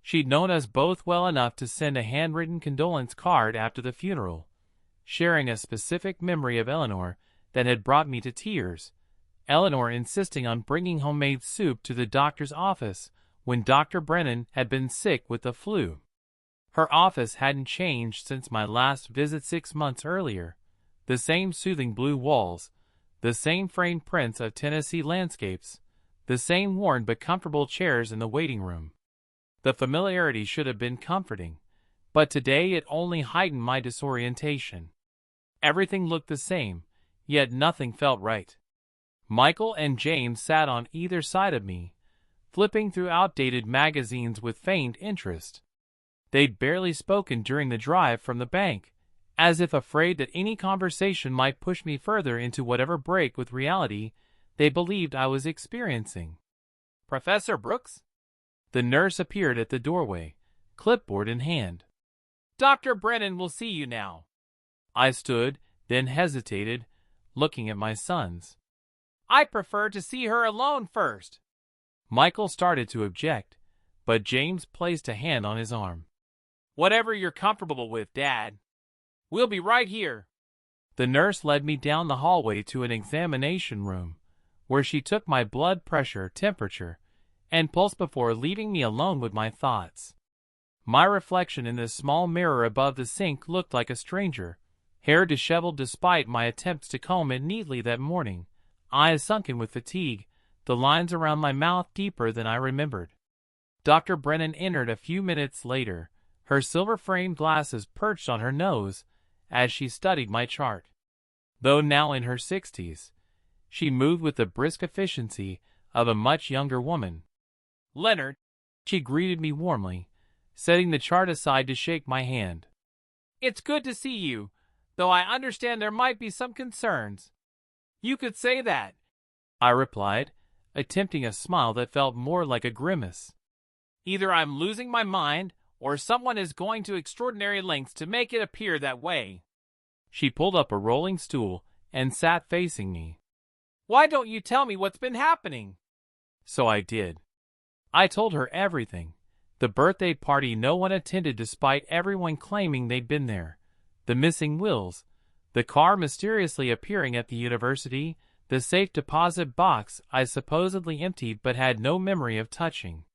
She'd known us both well enough to send a handwritten condolence card after the funeral, sharing a specific memory of Eleanor that had brought me to tears. Eleanor insisting on bringing homemade soup to the doctor's office when Dr. Brennan had been sick with the flu. Her office hadn't changed since my last visit 6 months earlier. The same soothing blue walls, the same framed prints of Tennessee landscapes, the same worn but comfortable chairs in the waiting room. The familiarity should have been comforting, but today it only heightened my disorientation. Everything looked the same, yet nothing felt right. Michael and James sat on either side of me, flipping through outdated magazines with feigned interest. They'd barely spoken during the drive from the bank, as if afraid that any conversation might push me further into whatever break with reality they believed I was experiencing. "Professor Brooks?" The nurse appeared at the doorway, clipboard in hand. "Dr. Brennan will see you now." I stood, then hesitated, looking at my sons. "I prefer to see her alone first." Michael started to object, but James placed a hand on his arm. "Whatever you're comfortable with, Dad. We'll be right here." The nurse led me down the hallway to an examination room, where she took my blood pressure, temperature, and pulse before leaving me alone with my thoughts. My reflection in the small mirror above the sink looked like a stranger, hair disheveled despite my attempts to comb it neatly that morning, eyes sunken with fatigue, the lines around my mouth deeper than I remembered. Dr. Brennan entered a few minutes later, her silver-framed glasses perched on her nose as she studied my chart. Though now in her 60s, she moved with the brisk efficiency of a much younger woman. "Leonard," she greeted me warmly, setting the chart aside to shake my hand. "It's good to see you, though I understand there might be some concerns." "You could say that," I replied, attempting a smile that felt more like a grimace. "Either I'm losing my mind, or someone is going to extraordinary lengths to make it appear that way." She pulled up a rolling stool and sat facing me. "Why don't you tell me what's been happening?" So I did. I told her everything. The birthday party no one attended despite everyone claiming they'd been there. The missing wills. The car mysteriously appearing at the university. The safe deposit box I supposedly emptied but had no memory of touching.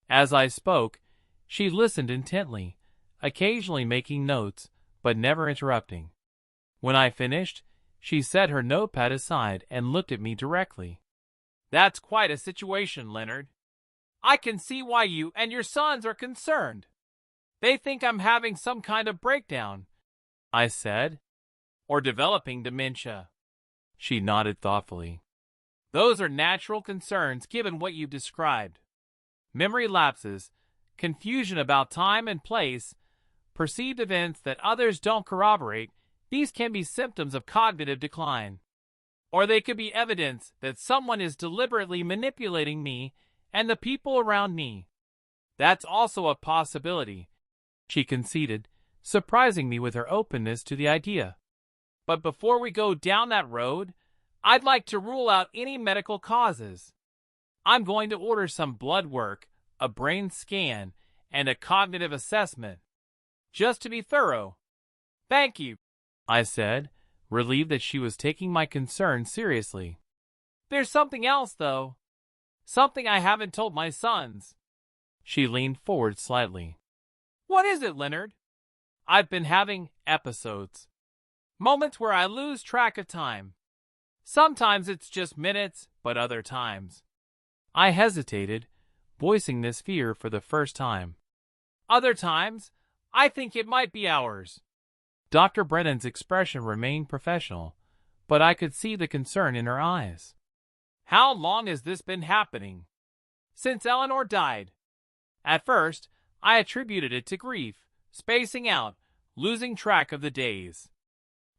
As I spoke, she listened intently, occasionally making notes, but never interrupting. When I finished, she set her notepad aside and looked at me directly. "That's quite a situation, Leonard. I can see why you and your sons are concerned. They think I'm having some kind of breakdown," I said. "Or developing dementia." She nodded thoughtfully. "Those are natural concerns given what you've described. Memory lapses, confusion about time and place, perceived events that others don't corroborate, these can be symptoms of cognitive decline. Or they could be evidence that someone is deliberately manipulating me and the people around me. That's also a possibility," she conceded, surprising me with her openness to the idea. "But before we go down that road, I'd like to rule out any medical causes. I'm going to order some blood work, a brain scan, and a cognitive assessment, just to be thorough." "Thank you," I said, relieved that she was taking my concern seriously. "There's something else, though. Something I haven't told my sons." She leaned forward slightly. "What is it, Leonard?" "I've been having episodes. Moments where I lose track of time. Sometimes it's just minutes, but other times." I hesitated, voicing this fear for the first time. "Other times, I think it might be hours." Dr. Brennan's expression remained professional, but I could see the concern in her eyes. "How long has this been happening?" "Since Eleanor died. At first, I attributed it to grief, spacing out, losing track of the days.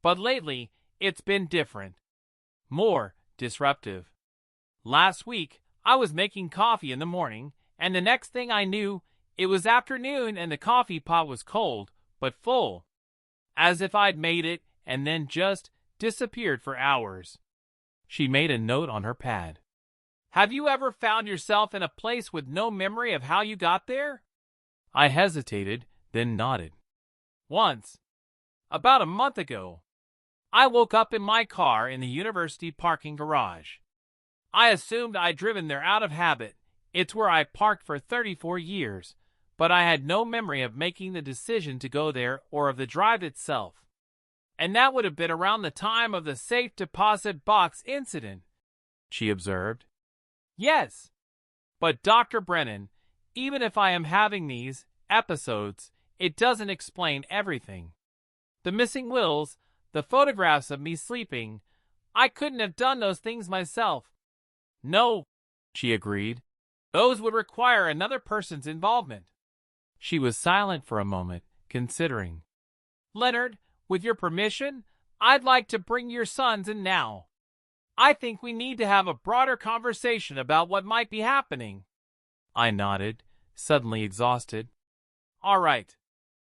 But lately, it's been different. More disruptive. Last week, I was making coffee in the morning, and the next thing I knew, it was afternoon and the coffee pot was cold, but full. As if I'd made it and then just disappeared for hours. She made a note on her pad. Have you ever found yourself in a place with no memory of how you got there? I hesitated, then nodded. Once. About a month ago. I woke up in my car in the university parking garage. I assumed I'd driven there out of habit. It's where I parked for 34 years, but I had no memory of making the decision to go there or of the drive itself. And that would have been around the time of the safe deposit box incident, she observed. Yes. But Dr. Brennan, even if I am having these episodes, it doesn't explain everything. The missing wills, the photographs of me sleeping, I couldn't have done those things myself. No, she agreed. Those would require another person's involvement. She was silent for a moment, considering. Leonard, with your permission, I'd like to bring your sons in now. I think we need to have a broader conversation about what might be happening. I nodded, suddenly exhausted. All right.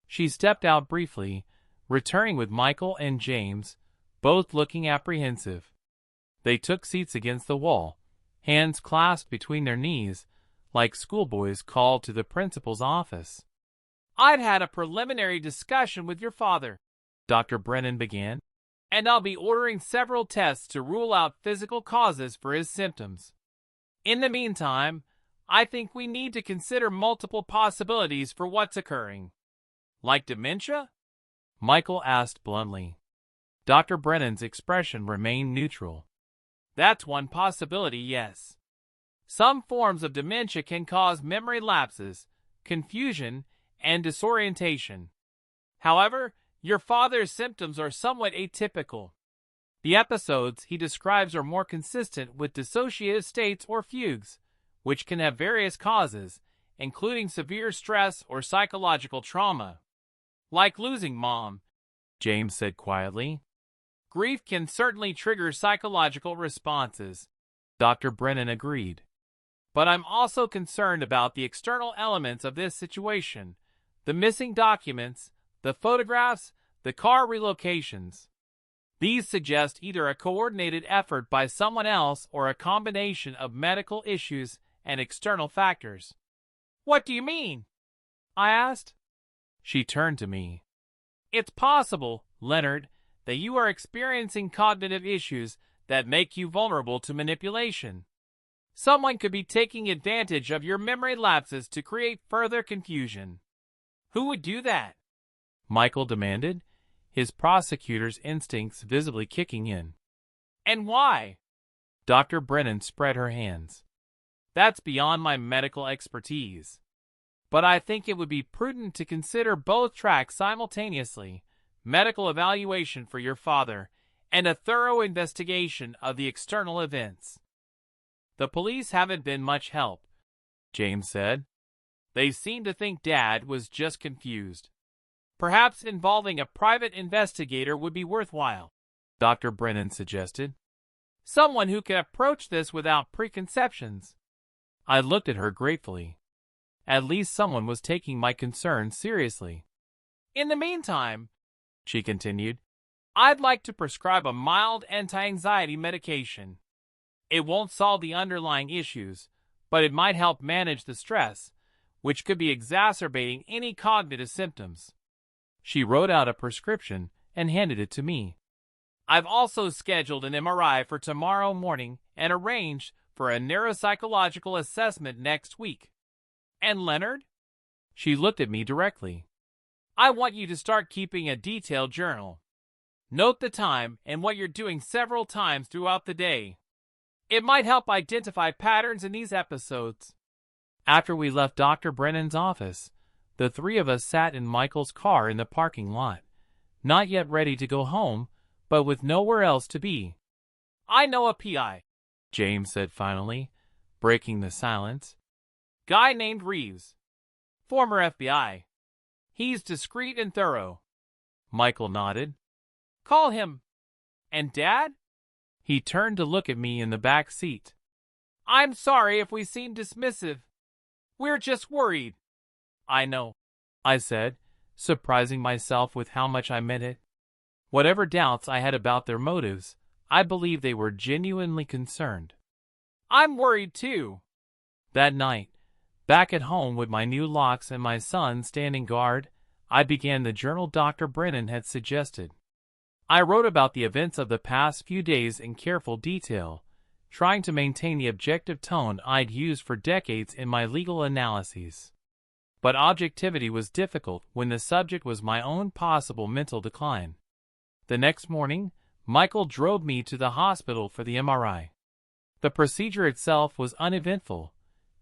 She stepped out briefly, returning with Michael and James, both looking apprehensive. They took seats against the wall, hands clasped between their knees, like schoolboys called to the principal's office. I'd had a preliminary discussion with your father, Dr. Brennan began, and I'll be ordering several tests to rule out physical causes for his symptoms. In the meantime, I think we need to consider multiple possibilities for what's occurring. Like dementia? Michael asked bluntly. Dr. Brennan's expression remained neutral. That's one possibility, yes. Some forms of dementia can cause memory lapses, confusion, and disorientation. However, your father's symptoms are somewhat atypical. The episodes he describes are more consistent with dissociative states or fugues, which can have various causes, including severe stress or psychological trauma. Like losing Mom, James said quietly. Grief can certainly trigger psychological responses, Dr. Brennan agreed. But I'm also concerned about the external elements of this situation, the missing documents, the photographs, the car relocations. These suggest either a coordinated effort by someone else or a combination of medical issues and external factors. What do you mean? I asked. She turned to me. It's possible, Leonard, that you are experiencing cognitive issues that make you vulnerable to manipulation. Someone could be taking advantage of your memory lapses to create further confusion. Who would do that? Michael demanded, his prosecutor's instincts visibly kicking in. And why? Dr. Brennan spread her hands. That's beyond my medical expertise. But I think it would be prudent to consider both tracks simultaneously, medical evaluation for your father and a thorough investigation of the external events. The police haven't been much help, James said. They seem to think Dad was just confused. Perhaps involving a private investigator would be worthwhile, Dr. Brennan suggested. Someone who can approach this without preconceptions. I looked at her gratefully. At least someone was taking my concerns seriously. In the meantime, she continued, I'd like to prescribe a mild anti-anxiety medication. It won't solve the underlying issues, but it might help manage the stress, which could be exacerbating any cognitive symptoms. She wrote out a prescription and handed it to me. I've also scheduled an MRI for tomorrow morning and arranged for a neuropsychological assessment next week. And Leonard? She looked at me directly. I want you to start keeping a detailed journal. Note the time and what you're doing several times throughout the day. It might help identify patterns in these episodes. After we left Dr. Brennan's office, the three of us sat in Michael's car in the parking lot, not yet ready to go home, but with nowhere else to be. I know a PI, James said finally, breaking the silence. Guy named Reeves. Former FBI. He's discreet and thorough. Michael nodded. Call him. And Dad? He turned to look at me in the back seat. I'm sorry if we seem dismissive. We're just worried. I know, I said, surprising myself with how much I meant it. Whatever doubts I had about their motives, I believe they were genuinely concerned. I'm worried too. That night, back at home with my new locks and my son standing guard, I began the journal Dr. Brennan had suggested. I wrote about the events of the past few days in careful detail, trying to maintain the objective tone I'd used for decades in my legal analyses. But objectivity was difficult when the subject was my own possible mental decline. The next morning, Michael drove me to the hospital for the MRI. The procedure itself was uneventful,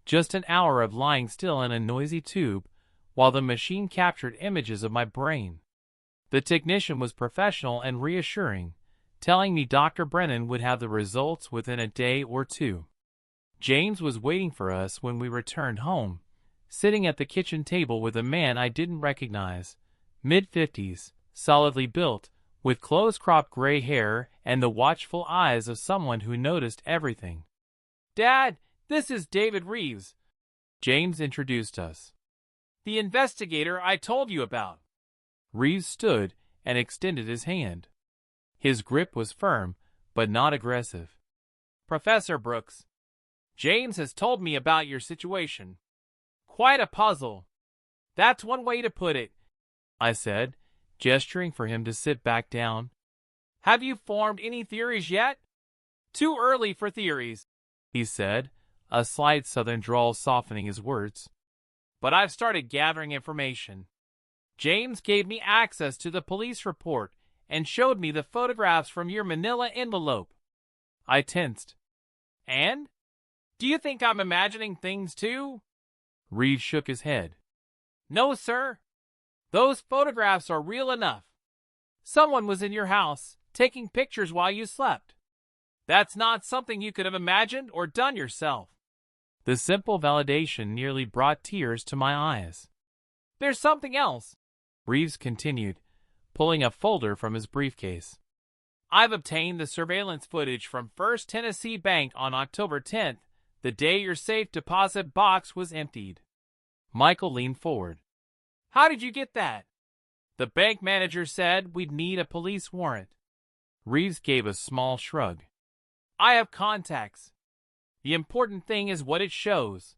just an hour of lying still in a noisy tube while the machine captured images of my brain. The technician was professional and reassuring, telling me Dr. Brennan would have the results within a day or two. James was waiting for us when we returned home, sitting at the kitchen table with a man I didn't recognize, mid-50s, solidly built, with close-cropped gray hair and the watchful eyes of someone who noticed everything. "Dad, this is David Reeves," James introduced us. "The investigator I told you about." Reeves stood and extended his hand. His grip was firm, but not aggressive. "Professor Brooks, James has told me about your situation. Quite a puzzle. That's one way to put it," I said, gesturing for him to sit back down. "Have you formed any theories yet?" "Too early for theories," he said, a slight southern drawl softening his words. "But I've started gathering information. James gave me access to the police report and showed me the photographs from your manila envelope." I tensed. "And? Do you think I'm imagining things too?" Reeves shook his head. "No, sir. Those photographs are real enough. Someone was in your house, taking pictures while you slept. That's not something you could have imagined or done yourself." The simple validation nearly brought tears to my eyes. "There's something else," Reeves continued, pulling a folder from his briefcase. "I've obtained the surveillance footage from First Tennessee Bank on October 10th, the day your safe deposit box was emptied." Michael leaned forward. "How did you get that?" "The bank manager said we'd need a police warrant." Reeves gave a small shrug. "I have contacts. The important thing is what it shows."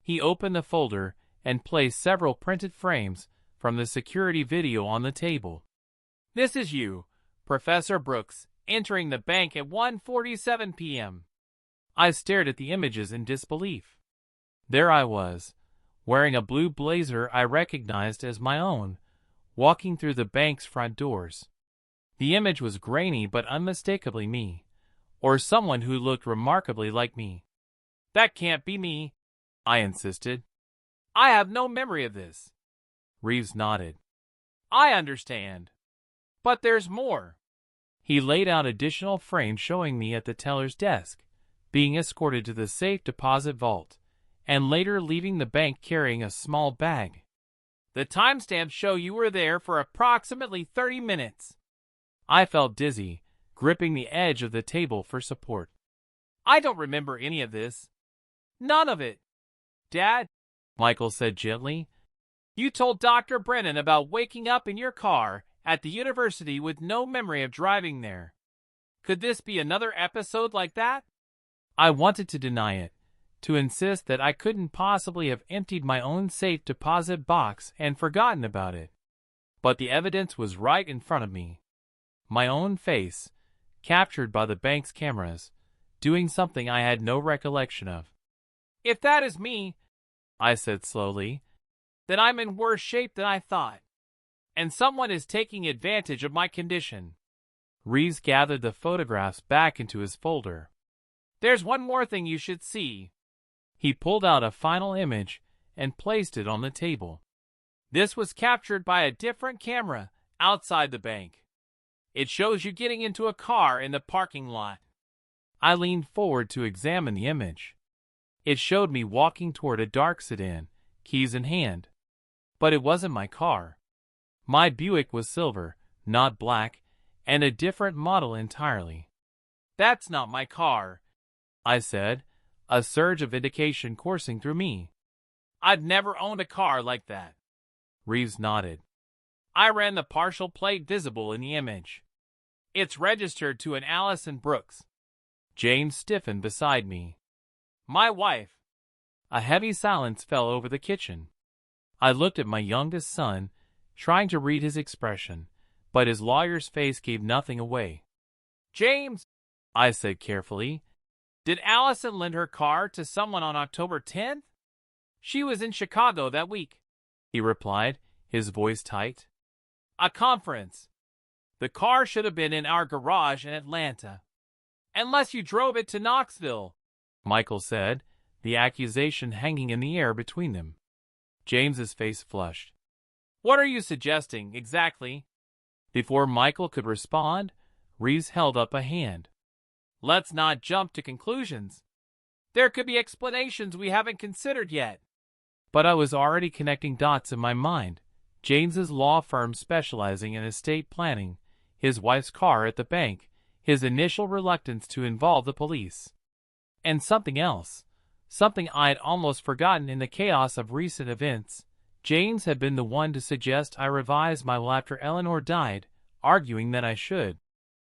He opened the folder and placed several printed frames from the security video on the table. "This is you, Professor Brooks, entering the bank at 1:47 p.m. I stared at the images in disbelief. There I was, wearing a blue blazer I recognized as my own, walking through the bank's front doors. The image was grainy but unmistakably me, or someone who looked remarkably like me. "That can't be me," I insisted. "I have no memory of this." Reeves nodded. "I understand. But there's more." He laid out additional frames showing me at the teller's desk, being escorted to the safe deposit vault, and later leaving the bank carrying a small bag. "The timestamps show you were there for approximately 30 minutes. I felt dizzy, gripping the edge of the table for support. "I don't remember any of this. None of it." "Dad," Michael said gently, "you told Dr. Brennan about waking up in your car at the university with no memory of driving there. Could this be another episode like that?" I wanted to deny it, to insist that I couldn't possibly have emptied my own safe deposit box and forgotten about it. But the evidence was right in front of me. My own face, captured by the bank's cameras, doing something I had no recollection of. "If that is me," I said slowly, "then I'm in worse shape than I thought. And someone is taking advantage of my condition." Reeves gathered the photographs back into his folder. "There's one more thing you should see." He pulled out a final image and placed it on the table. "This was captured by a different camera outside the bank. It shows you getting into a car in the parking lot." I leaned forward to examine the image. It showed me walking toward a dark sedan, keys in hand. But it wasn't my car. My Buick was silver, not black, and a different model entirely. "That's not my car," I said, a surge of indignation coursing through me. I'd never owned a car like that. Reeves nodded. I ran the partial plate visible in the image. It's registered to an Allison Brooks. James stiffened beside me. My wife. A heavy silence fell over the kitchen. I looked at my youngest son, trying to read his expression, but his lawyer's face gave nothing away. James, I said carefully, did Allison lend her car to someone on October 10th? She was in Chicago that week, he replied, his voice tight. A conference. The car should have been in our garage in Atlanta. Unless you drove it to Knoxville, Michael said, the accusation hanging in the air between them. James's face flushed. What are you suggesting, exactly? Before Michael could respond, Reeves held up a hand. Let's not jump to conclusions. There could be explanations we haven't considered yet. But I was already connecting dots in my mind. James's law firm specializing in estate planning, his wife's car at the bank, his initial reluctance to involve the police. And something else, something I'd almost forgotten in the chaos of recent events. James had been the one to suggest I revise my will after Eleanor died, arguing that I should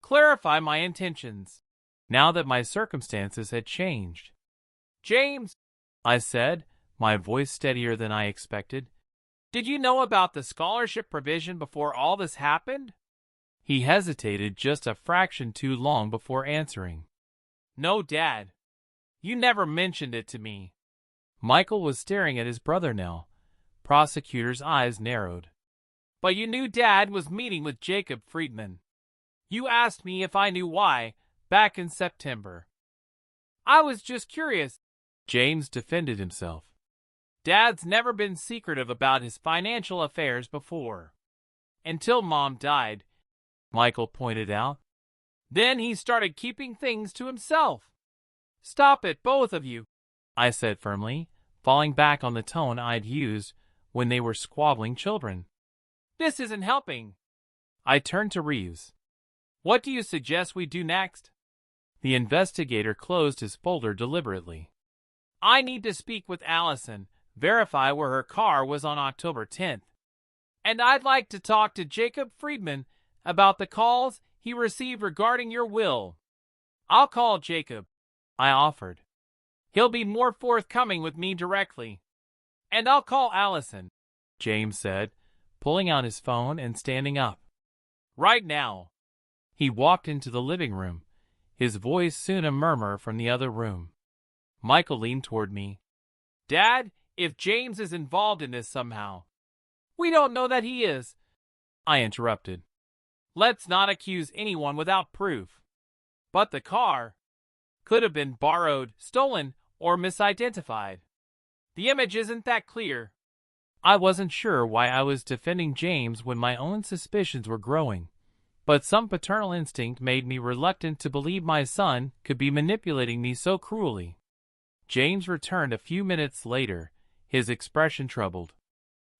clarify my intentions, now that my circumstances had changed. James, I said, my voice steadier than I expected, did you know about the scholarship provision before all this happened? He hesitated just a fraction too long before answering. No, Dad. You never mentioned it to me. Michael was staring at his brother now. Prosecutor's eyes narrowed. But you knew Dad was meeting with Jacob Friedman. You asked me if I knew why, back in September. I was just curious. James defended himself. Dad's never been secretive about his financial affairs before. Until Mom died, Michael pointed out. Then he started keeping things to himself. Stop it, both of you, I said firmly, falling back on the tone I'd used when they were squabbling children. This isn't helping. I turned to Reeves. What do you suggest we do next? The investigator closed his folder deliberately. I need to speak with Allison, verify where her car was on October 10th. And I'd like to talk to Jacob Friedman about the calls he received regarding your will. I'll call Jacob, I offered. He'll be more forthcoming with me directly. And I'll call Allison, James said, pulling out his phone and standing up. Right now. He walked into the living room, his voice soon a murmur from the other room. Michael leaned toward me. Dad, if James is involved in this somehow. We don't know that he is, I interrupted. Let's not accuse anyone without proof. But the car could have been borrowed, stolen, or misidentified. The image isn't that clear. I wasn't sure why I was defending James when my own suspicions were growing, but some paternal instinct made me reluctant to believe my son could be manipulating me so cruelly. James returned a few minutes later, his expression troubled.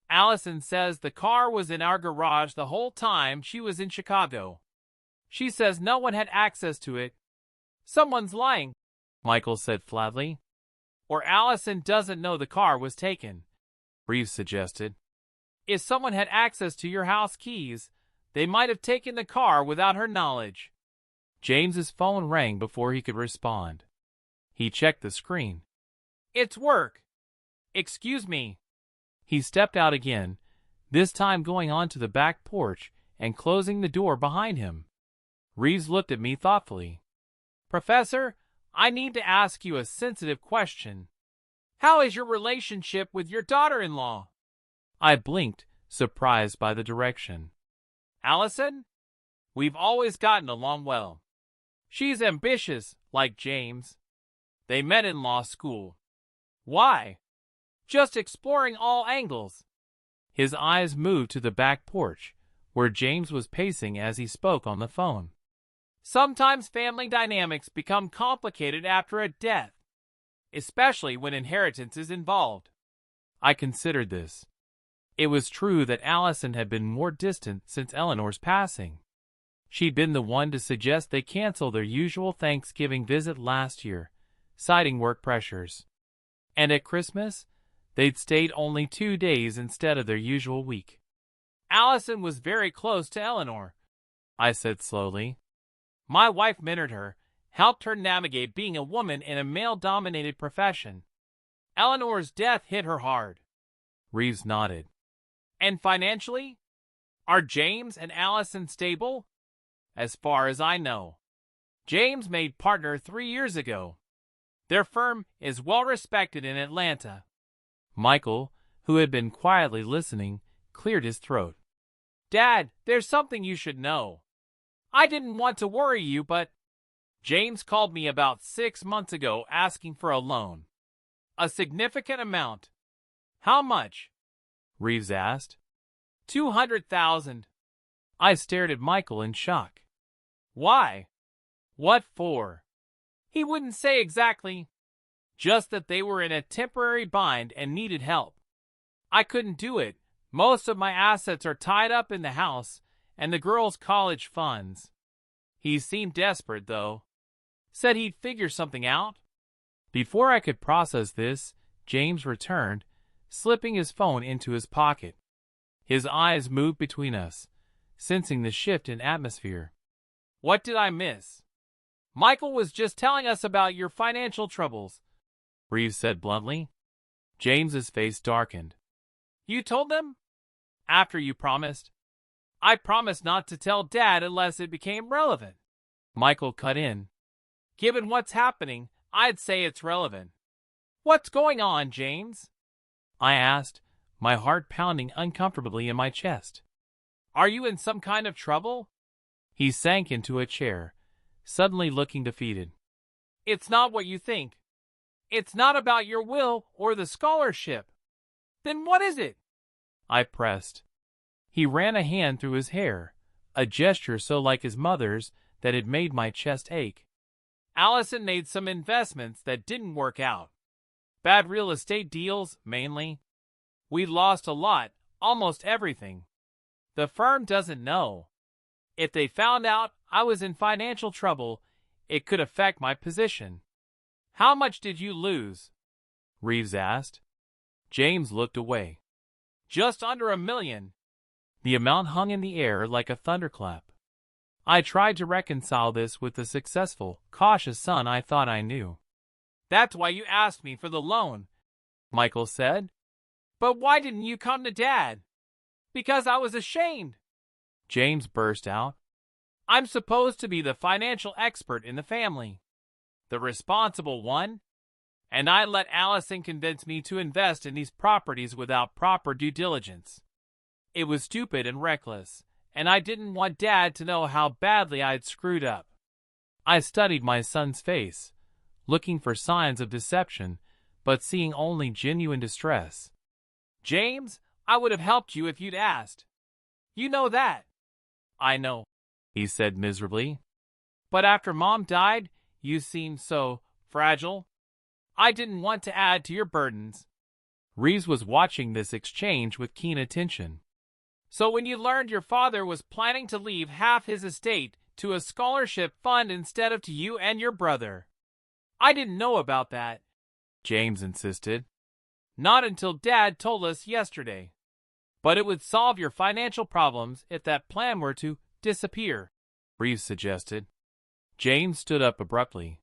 Allison says the car was in our garage the whole time she was in Chicago. She says no one had access to it. Someone's lying, Michael said flatly. Or Allison doesn't know the car was taken, Reeves suggested. If someone had access to your house keys, they might have taken the car without her knowledge. James's phone rang before he could respond. He checked the screen. It's work. Excuse me. He stepped out again, this time going onto the back porch and closing the door behind him. Reeves looked at me thoughtfully. Professor, I need to ask you a sensitive question. How is your relationship with your daughter-in-law? I blinked, surprised by the direction. Allison? We've always gotten along well. She's ambitious, like James. They met in law school. Why? Just exploring all angles. His eyes moved to the back porch, where James was pacing as he spoke on the phone. Sometimes family dynamics become complicated after a death, especially when inheritance is involved. I considered this. It was true that Allison had been more distant since Eleanor's passing. She'd been the one to suggest they cancel their usual Thanksgiving visit last year, citing work pressures. And at Christmas, They'd stayed only 2 days instead of their usual week. Allison was very close to Eleanor, I said slowly. My wife mentored her, helped her navigate being a woman in a male-dominated profession. Eleanor's death hit her hard. Reeves nodded. And financially? Are James and Allison stable? As far as I know. James made partner 3 years ago. Their firm is well respected in Atlanta. Michael, who had been quietly listening, cleared his throat. Dad, there's something you should know. I didn't want to worry you, but James called me about 6 months ago asking for a loan. A significant amount. How much? Reeves asked. 200,000. I stared at Michael in shock. Why? What for? He wouldn't say exactly. Just that they were in a temporary bind and needed help. I couldn't do it. Most of my assets are tied up in the house and the girls' college funds. He seemed desperate, though. Said he'd figure something out. Before I could process this, James returned, slipping his phone into his pocket. His eyes moved between us, sensing the shift in atmosphere. What did I miss? Michael was just telling us about your financial troubles, Reeves said bluntly. James's face darkened. You told them? After you promised? I promised not to tell Dad unless it became relevant. Michael cut in. Given what's happening, I'd say it's relevant. What's going on, James? I asked, my heart pounding uncomfortably in my chest. Are you in some kind of trouble? He sank into a chair, suddenly looking defeated. It's not what you think. It's not about your will or the scholarship. Then what is it? I pressed. He ran a hand through his hair, a gesture so like his mother's that it made my chest ache. Allison made some investments that didn't work out. Bad real estate deals, mainly. We lost a lot, almost everything. The firm doesn't know. If they found out I was in financial trouble, it could affect my position. How much did you lose? Reeves asked. James looked away. Just under $1 million. The amount hung in the air like a thunderclap. I tried to reconcile this with the successful, cautious son I thought I knew. That's why you asked me for the loan, Michael said. But why didn't you come to Dad? Because I was ashamed. James burst out. I'm supposed to be the financial expert in the family. The responsible one. And I let Allison convince me to invest in these properties without proper due diligence. It was stupid and reckless, and I didn't want Dad to know how badly I'd screwed up. I studied my son's face, looking for signs of deception, but seeing only genuine distress. James, I would have helped you if you'd asked. You know that. I know, he said miserably. But after Mom died, you seemed so fragile. I didn't want to add to your burdens. Reeves was watching this exchange with keen attention. So when you learned your father was planning to leave half his estate to a scholarship fund instead of to you and your brother. I didn't know about that, James insisted. Not until Dad told us yesterday. But it would solve your financial problems if that plan were to disappear, Reeves suggested. James stood up abruptly.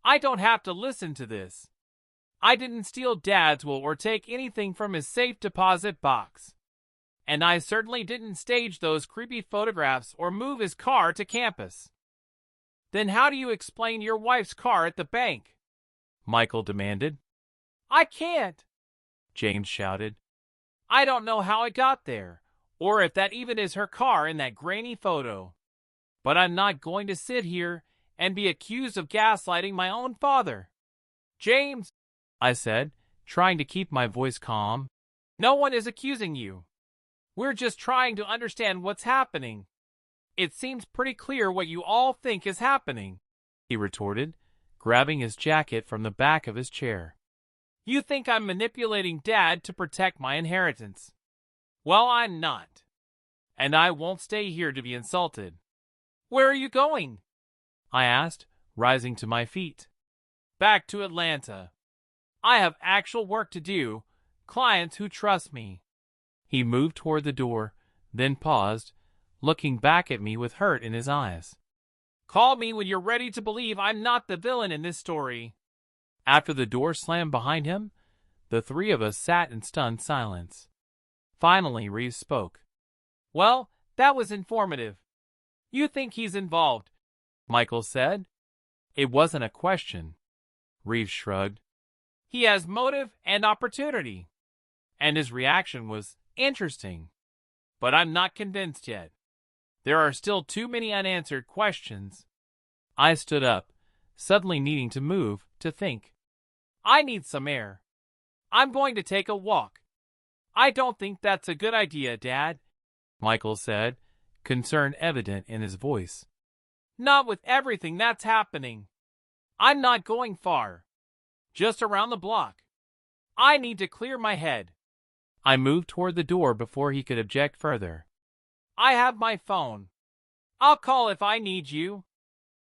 I don't have to listen to this. I didn't steal Dad's will or take anything from his safe deposit box. And I certainly didn't stage those creepy photographs or move his car to campus. Then how do you explain your wife's car at the bank? Michael demanded. I can't, James shouted. I don't know how it got there, or if that even is her car in that grainy photo. But I'm not going to sit here and be accused of gaslighting my own father. James, I said, trying to keep my voice calm, no one is accusing you. We're just trying to understand what's happening. It seems pretty clear what you all think is happening, he retorted, grabbing his jacket from the back of his chair. You think I'm manipulating Dad to protect my inheritance. Well, I'm not. And I won't stay here to be insulted. Where are you going? I asked, rising to my feet. Back to Atlanta. I have actual work to do, clients who trust me." He moved toward the door, then paused, looking back at me with hurt in his eyes. "Call me when you're ready to believe I'm not the villain in this story." After the door slammed behind him, the three of us sat in stunned silence. Finally, Reeves spoke. "Well, that was informative. You think he's involved," Michael said. It wasn't a question. Reeves shrugged. "He has motive and opportunity." And his reaction was interesting. "But I'm not convinced yet. There are still too many unanswered questions." I stood up, suddenly needing to move, to think. "I need some air. I'm going to take a walk." "I don't think that's a good idea, Dad," Michael said, concern evident in his voice. "Not with everything that's happening. I'm not going far. Just around the block. I need to clear my head." I moved toward the door before he could object further. "I have my phone. I'll call if I need you."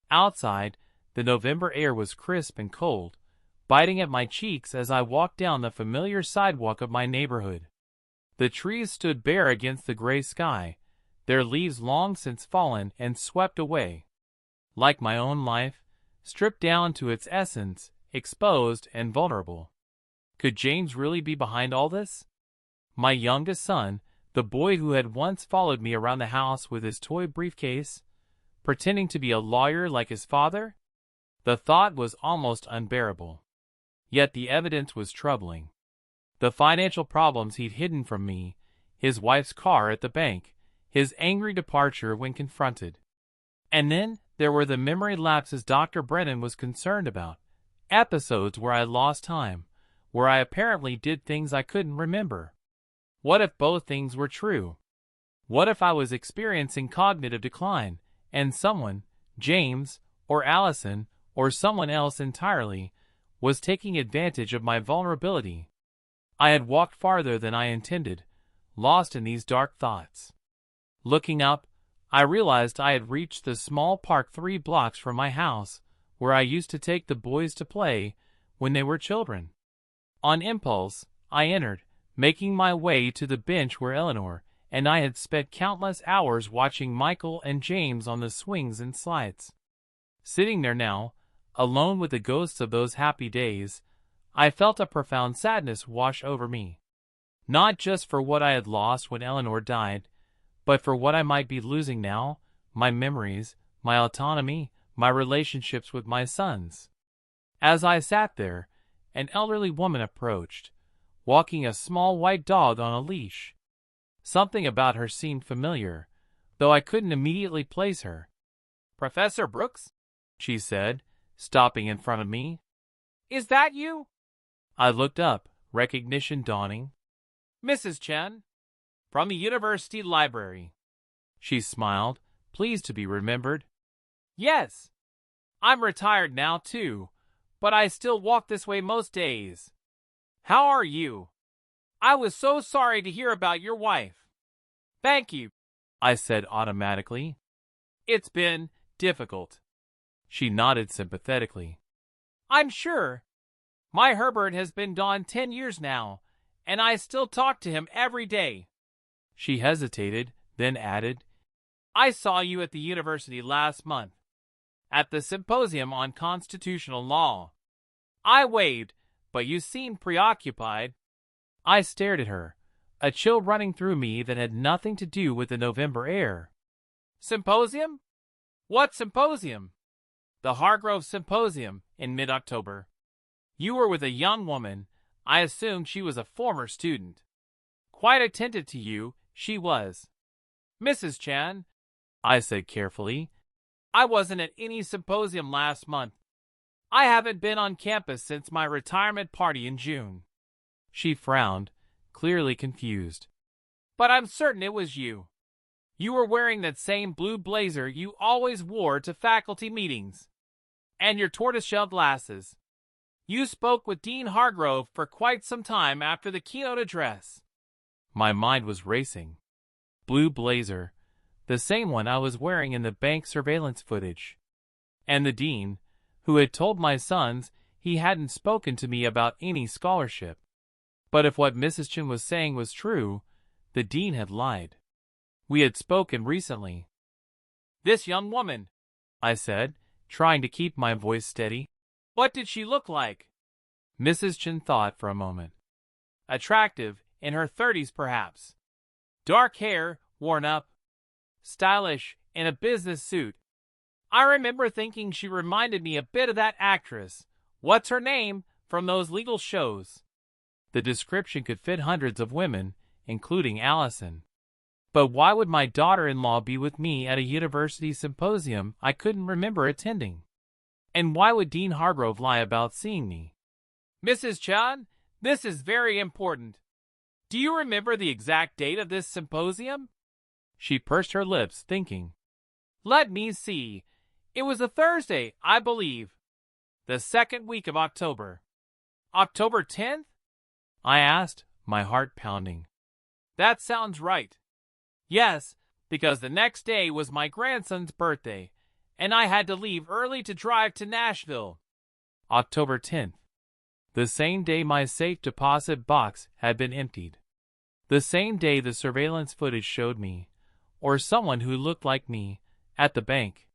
Outside, the November air was crisp and cold, biting at my cheeks as I walked down the familiar sidewalk of my neighborhood. The trees stood bare against the gray sky, their leaves long since fallen and swept away. Like my own life, stripped down to its essence, exposed and vulnerable. Could James really be behind all this? My youngest son, the boy who had once followed me around the house with his toy briefcase, pretending to be a lawyer like his father? The thought was almost unbearable. Yet the evidence was troubling. The financial problems he'd hidden from me, his wife's car at the bank, his angry departure when confronted. And then there were the memory lapses Dr. Brennan was concerned about, episodes where I lost time, where I apparently did things I couldn't remember. What if both things were true? What if I was experiencing cognitive decline, and someone, James, or Allison, or someone else entirely, was taking advantage of my vulnerability? I had walked farther than I intended, lost in these dark thoughts. Looking up, I realized I had reached the small park 3 blocks from my house, where I used to take the boys to play when they were children. On impulse, I entered, making my way to the bench where Eleanor and I had spent countless hours watching Michael and James on the swings and slides. Sitting there now, alone with the ghosts of those happy days, I felt a profound sadness wash over me. Not just for what I had lost when Eleanor died, but for what I might be losing now, my memories, my autonomy, my relationships with my sons. As I sat there, an elderly woman approached, walking a small white dog on a leash. Something about her seemed familiar, though I couldn't immediately place her. "Professor Brooks?" she said, stopping in front of me. "Is that you?" I looked up, recognition dawning. "Mrs. Chen, from the university library." She smiled, pleased to be remembered. "Yes. I'm retired now, too, but I still walk this way most days. How are you? I was so sorry to hear about your wife." "Thank you," I said automatically. "It's been difficult." She nodded sympathetically. "I'm sure. My Herbert has been gone 10 years now, and I still talk to him every day." She hesitated, then added, "I saw you at the university last month, at the symposium on constitutional law. I waved, but you seemed preoccupied." I stared at her, a chill running through me that had nothing to do with the November air. "Symposium? What symposium?" "The Hargrove Symposium in mid-October. You were with a young woman. I assumed she was a former student. Quite attentive to you, she was." "Mrs. Chan," I said carefully, "I wasn't at any symposium last month. I haven't been on campus since my retirement party in June." She frowned, clearly confused. "But I'm certain it was you. You were wearing that same blue blazer you always wore to faculty meetings. And your tortoiseshell glasses. You spoke with Dean Hargrove for quite some time after the keynote address." My mind was racing. Blue blazer, the same one I was wearing in the bank surveillance footage. And the dean, who had told my sons he hadn't spoken to me about any scholarship. But if what Mrs. Chen was saying was true, the dean had lied. We had spoken recently. "This young woman," I said, trying to keep my voice steady. "What did she look like?" Mrs. Chen thought for a moment. "Attractive, in her 30s perhaps. Dark hair, worn up. Stylish, in a business suit. I remember thinking she reminded me a bit of that actress, what's her name, from those legal shows." The description could fit hundreds of women, including Allison. But why would my daughter-in-law be with me at a university symposium I couldn't remember attending? And why would Dean Hargrove lie about seeing me? "Mrs. Chen, this is very important. Do you remember the exact date of this symposium?" She pursed her lips, thinking. "Let me see. It was a Thursday, I believe. The second week of October." "October 10th? I asked, my heart pounding. "That sounds right." "Yes, because the next day was my grandson's birthday, and I had to leave early to drive to Nashville." October 10th. The same day my safe deposit box had been emptied. The same day the surveillance footage showed me, or someone who looked like me, at the bank.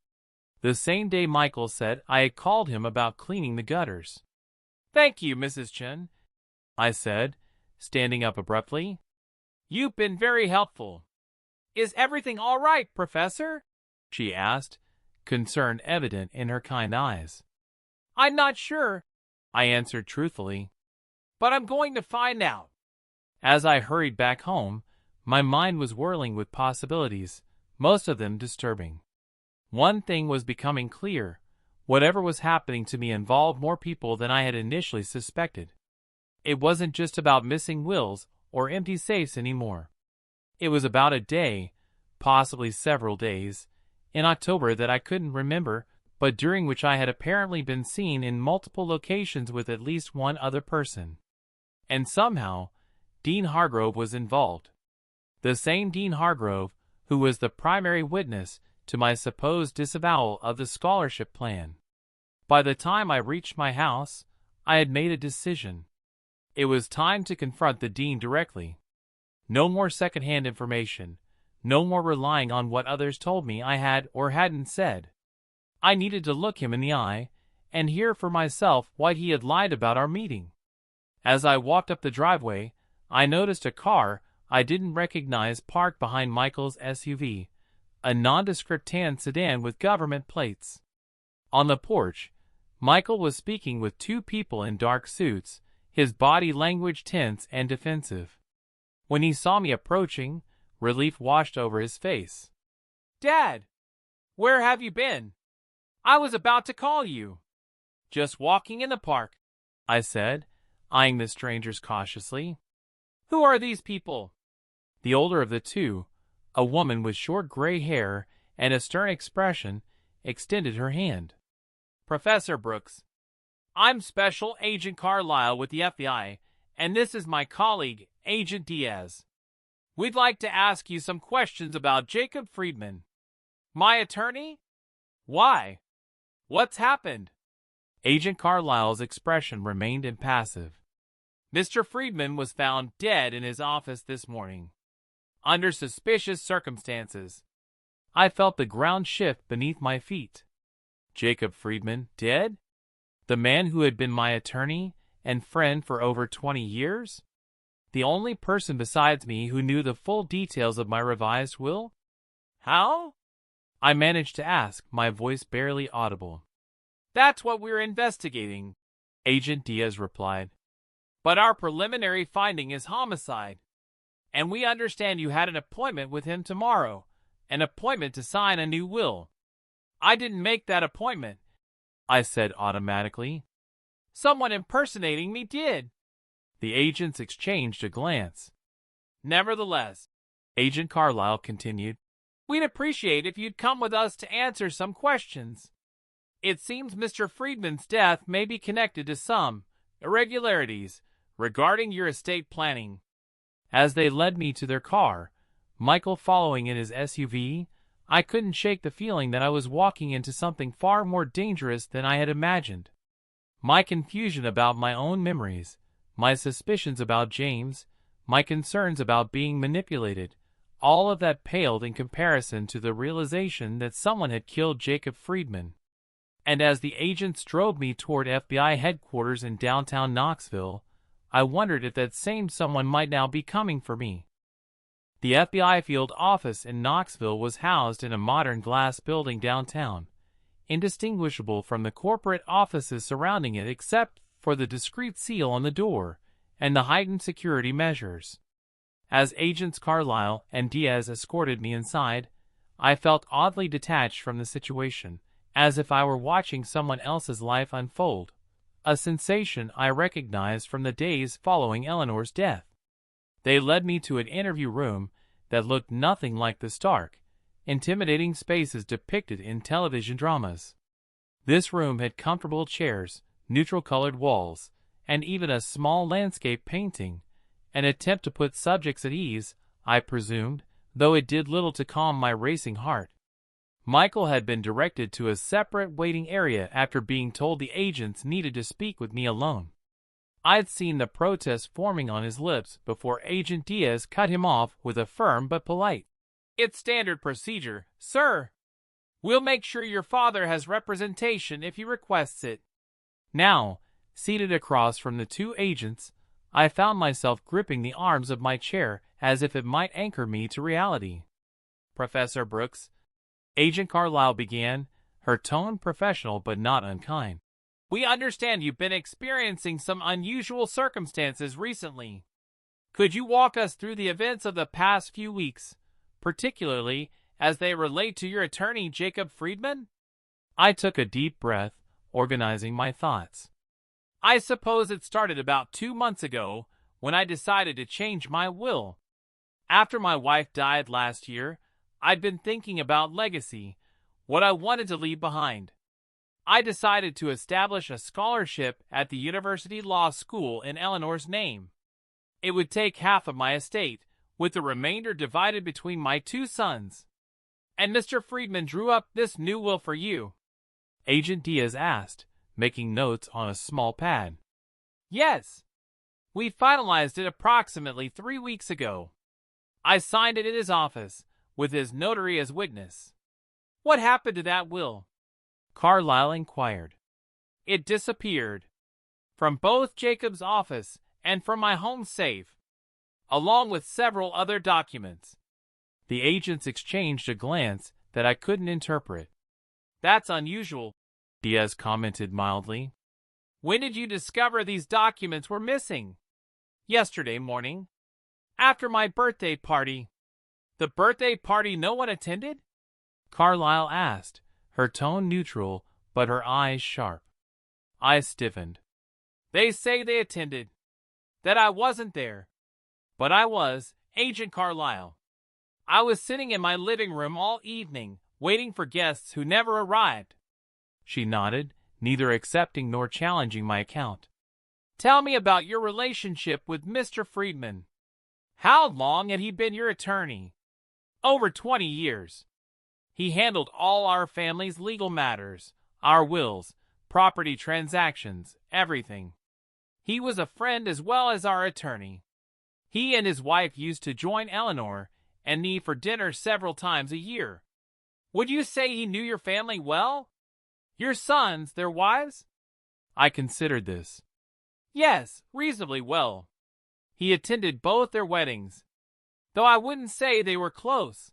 The same day Michael said I had called him about cleaning the gutters. "Thank you, Mrs. Chen," I said, standing up abruptly. "You've been very helpful." "Is everything all right, Professor?" she asked, concern evident in her kind eyes. "I'm not sure," I answered truthfully. "But I'm going to find out." As I hurried back home, my mind was whirling with possibilities, most of them disturbing. One thing was becoming clear. Whatever was happening to me involved more people than I had initially suspected. It wasn't just about missing wills or empty safes anymore. It was about a day, possibly several days, in October that I couldn't remember, but during which I had apparently been seen in multiple locations with at least one other person. And somehow, Dean Hargrove was involved. The same Dean Hargrove who was the primary witness to my supposed disavowal of the scholarship plan. By the time I reached my house, I had made a decision. It was time to confront the dean directly. No more secondhand information, no more relying on what others told me I had or hadn't said. I needed to look him in the eye and hear for myself why he had lied about our meeting. As I walked up the driveway, I noticed a car I didn't recognize parked behind Michael's SUV, a nondescript tan sedan with government plates. On the porch, Michael was speaking with two people in dark suits, his body language tense and defensive. When he saw me approaching, relief washed over his face. "Dad, where have you been? I was about to call you." "Just walking in the park," I said, eyeing the strangers cautiously. "Who are these people?" The older of the two, a woman with short gray hair and a stern expression, extended her hand. "Professor Brooks, I'm Special Agent Carlisle with the FBI, and this is my colleague, Agent Diaz. We'd like to ask you some questions about Jacob Friedman." "My attorney? Why? What's happened?" Agent Carlisle's expression remained impassive. "Mr. Friedman was found dead in his office this morning, under suspicious circumstances." I felt the ground shift beneath my feet. Jacob Friedman, dead? The man who had been my attorney and friend for over 20 years? The only person besides me who knew the full details of my revised will? "How?" I managed to ask, my voice barely audible. "That's what we're investigating," Agent Diaz replied. "But our preliminary finding is homicide. And we understand you had an appointment with him tomorrow, an appointment to sign a new will." "I didn't make that appointment," I said automatically. "Someone impersonating me did." The agents exchanged a glance. "Nevertheless," Agent Carlisle continued, "we'd appreciate if you'd come with us to answer some questions. It seems Mr. Friedman's death may be connected to some irregularities regarding your estate planning." As they led me to their car, Michael following in his SUV, I couldn't shake the feeling that I was walking into something far more dangerous than I had imagined. My confusion about my own memories, my suspicions about James, my concerns about being manipulated, all of that paled in comparison to the realization that someone had killed Jacob Friedman. And as the agents drove me toward FBI headquarters in downtown Knoxville, I wondered if that same someone might now be coming for me. The FBI field office in Knoxville was housed in a modern glass building downtown, indistinguishable from the corporate offices surrounding it except for the discreet seal on the door and the heightened security measures. As Agents Carlisle and Diaz escorted me inside, I felt oddly detached from the situation, as if I were watching someone else's life unfold, a sensation I recognized from the days following Eleanor's death. They led me to an interview room that looked nothing like the stark, intimidating spaces depicted in television dramas. This room had comfortable chairs, neutral-colored walls, and even a small landscape painting, an attempt to put subjects at ease, I presumed, though it did little to calm my racing heart. Michael had been directed to a separate waiting area after being told the agents needed to speak with me alone. I'd seen the protest forming on his lips before Agent Diaz cut him off with a firm but polite, "It's standard procedure, sir. We'll make sure your father has representation if he requests it." Now, seated across from the two agents, I found myself gripping the arms of my chair as if it might anchor me to reality. "Professor Brooks," Agent Carlisle began, her tone professional but not unkind, "we understand you've been experiencing some unusual circumstances recently. Could you walk us through the events of the past few weeks, particularly as they relate to your attorney Jacob Friedman?" I took a deep breath, organizing my thoughts. "I suppose it started about 2 months ago when I decided to change my will. After my wife died last year, I'd been thinking about legacy, what I wanted to leave behind. I decided to establish a scholarship at the University Law School in Eleanor's name. It would take half of my estate, with the remainder divided between my 2 sons. And Mr. Friedman drew up this new will for you?" Agent Diaz asked, making notes on a small pad. "Yes. We finalized it approximately 3 weeks ago. I signed it in his office, with his notary as witness." "What happened to that will?" Carlisle inquired. "It disappeared. From both Jacob's office and from my home safe, along with several other documents." The agents exchanged a glance that I couldn't interpret. "That's unusual," Diaz commented mildly. "When did you discover these documents were missing?" "Yesterday morning, after my birthday party." "The birthday party no one attended?" Carlisle asked, her tone neutral but her eyes sharp. I stiffened. "They say they attended. That I wasn't there. But I was, Agent Carlisle. I was sitting in my living room all evening, waiting for guests who never arrived." She nodded, neither accepting nor challenging my account. "Tell me about your relationship with Mr. Friedman. How long had he been your attorney?" "Over 20 years. He handled all our family's legal matters, our wills, property transactions, everything. He was a friend as well as our attorney. He and his wife used to join Eleanor and me for dinner several times a year." "Would you say he knew your family well? Your sons, their wives?" I considered this. "Yes, reasonably well. He attended both their weddings, though I wouldn't say they were close."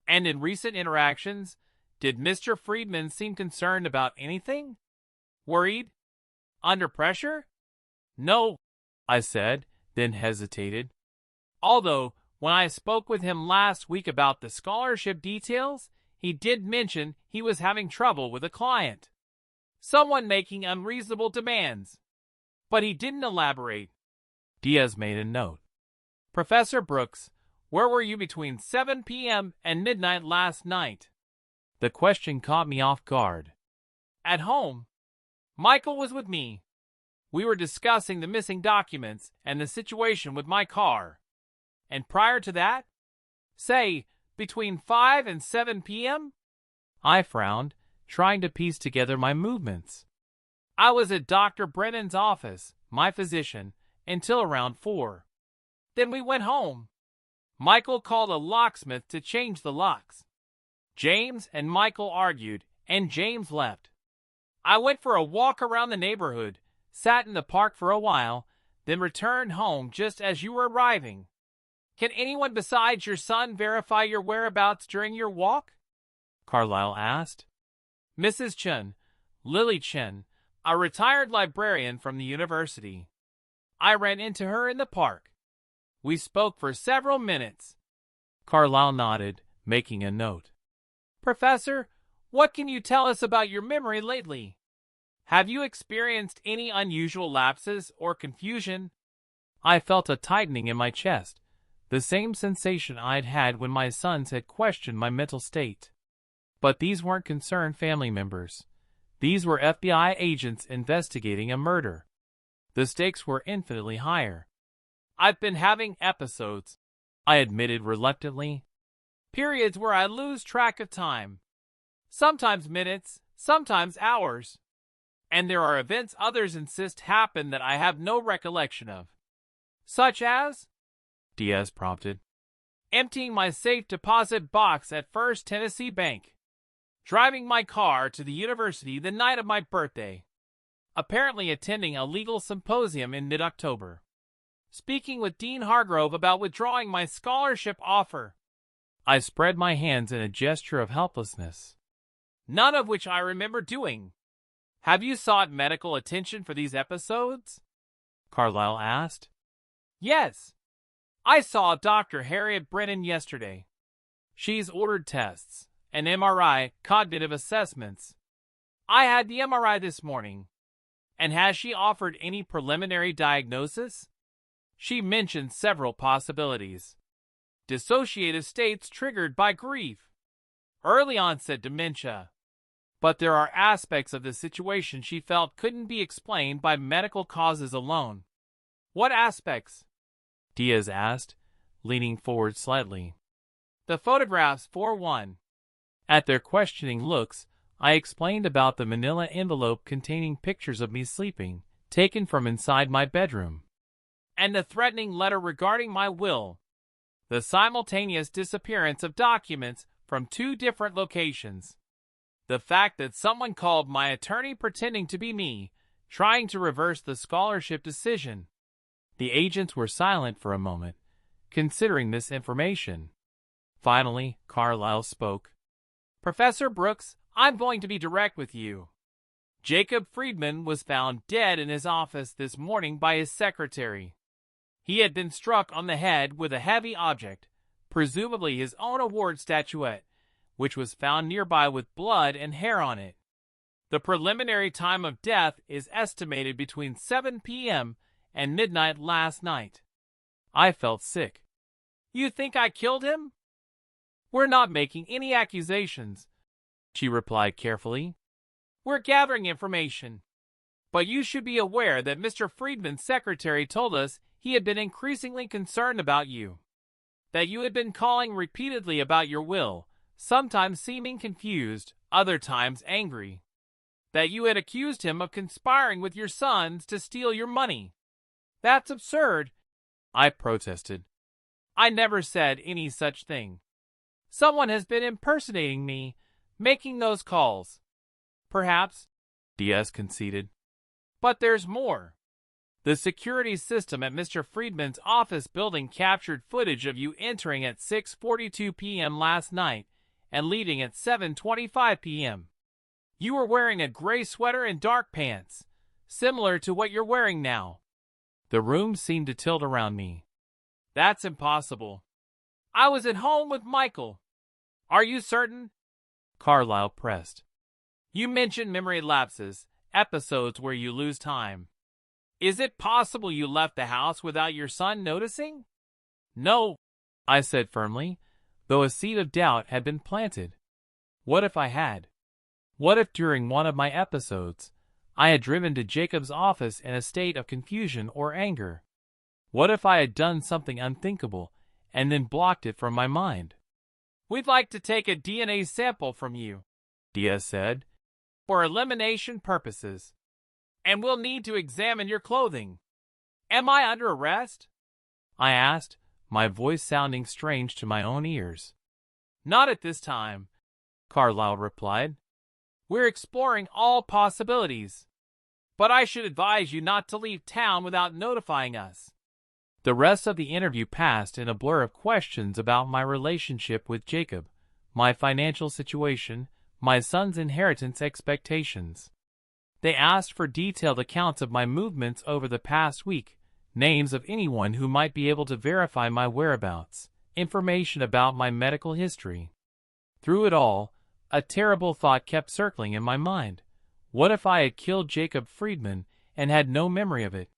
"And in recent interactions, did Mr. Friedman seem concerned about anything? Worried? Under pressure?" "No," I said, then hesitated. "Although, when I spoke with him last week about the scholarship details, he did mention he was having trouble with a client. Someone making unreasonable demands. But he didn't elaborate." Diaz made a note. "Professor Brooks, where were you between 7 p.m. and midnight last night?" The question caught me off guard. "At home. Michael was with me. We were discussing the missing documents and the situation with my car." "And prior to that?" "Say, between 5 and 7 p.m.? I frowned, trying to piece together my movements. "I was at Dr. Brennan's office, my physician, until around 4. Then we went home. Michael called a locksmith to change the locks. James and Michael argued, and James left. I went for a walk around the neighborhood, sat in the park for a while, then returned home just as you were arriving. Can anyone besides your son verify your whereabouts during your walk? Carlyle asked. Mrs. Chen, Lily Chen, a retired librarian from the university. I ran into her in the park. We spoke for several minutes. Carlyle nodded, making a note. Professor, what can you tell us about your memory lately? Have you experienced any unusual lapses or confusion? I felt a tightening in my chest, the same sensation I'd had when my sons had questioned my mental state. But these weren't concerned family members. These were FBI agents investigating a murder. The stakes were infinitely higher. I've been having episodes, I admitted reluctantly. Periods where I lose track of time. Sometimes minutes, sometimes hours. And there are events others insist happen that I have no recollection of. Such as? Diaz prompted. Emptying my safe deposit box at First Tennessee Bank. Driving my car to the university the night of my birthday. Apparently attending a legal symposium in mid-October. Speaking with Dean Hargrove about withdrawing my scholarship offer. I spread my hands in a gesture of helplessness. None of which I remember doing. Have you sought medical attention for these episodes? Carlyle asked. Yes. I saw Dr. Harriet Brennan yesterday. She's ordered tests, an MRI, cognitive assessments. I had the MRI this morning. And has she offered any preliminary diagnosis? She mentioned several possibilities. Dissociative states triggered by grief. Early onset dementia. But there are aspects of the situation she felt couldn't be explained by medical causes alone. What aspects? Diaz asked, leaning forward slightly. The photographs for one. At their questioning looks, I explained about the manila envelope containing pictures of me sleeping, taken from inside my bedroom. And the threatening letter regarding my will. The simultaneous disappearance of documents from 2 different locations. The fact that someone called my attorney pretending to be me, trying to reverse the scholarship decision. The agents were silent for a moment, considering this information. Finally, Carlyle spoke. Professor Brooks, I'm going to be direct with you. Jacob Friedman was found dead in his office this morning by his secretary. He had been struck on the head with a heavy object, presumably his own award statuette, which was found nearby with blood and hair on it. The preliminary time of death is estimated between 7 p.m. and midnight last night. I felt sick. You think I killed him? We're not making any accusations, she replied carefully. We're gathering information. But you should be aware that Mr. Friedman's secretary told us he had been increasingly concerned about you. That you had been calling repeatedly about your will, sometimes seeming confused, other times angry. That you had accused him of conspiring with your sons to steal your money. That's absurd, I protested. I never said any such thing. Someone has been impersonating me, making those calls. Perhaps, Diaz conceded. But there's more. The security system at Mr. Friedman's office building captured footage of you entering at 6:42 p.m. last night and leaving at 7:25 p.m. You were wearing a gray sweater and dark pants, similar to what you're wearing now. The room seemed to tilt around me. That's impossible. I was at home with Michael. Are you certain? Carlyle pressed. You mentioned memory lapses, episodes where you lose time. Is it possible you left the house without your son noticing? No, I said firmly, though a seed of doubt had been planted. What if I had? What if during one of my episodes, I had driven to Jacob's office in a state of confusion or anger? What if I had done something unthinkable and then blocked it from my mind? We'd like to take a DNA sample from you, Diaz said, for elimination purposes. And we'll need to examine your clothing. Am I under arrest? I asked, my voice sounding strange to my own ears. Not at this time, Carlyle replied. We're exploring all possibilities. But I should advise you not to leave town without notifying us. The rest of the interview passed in a blur of questions about my relationship with Jacob, my financial situation, my son's inheritance expectations. They asked for detailed accounts of my movements over the past week, names of anyone who might be able to verify my whereabouts, information about my medical history. Through it all, a terrible thought kept circling in my mind. What if I had killed Jacob Friedman and had no memory of it?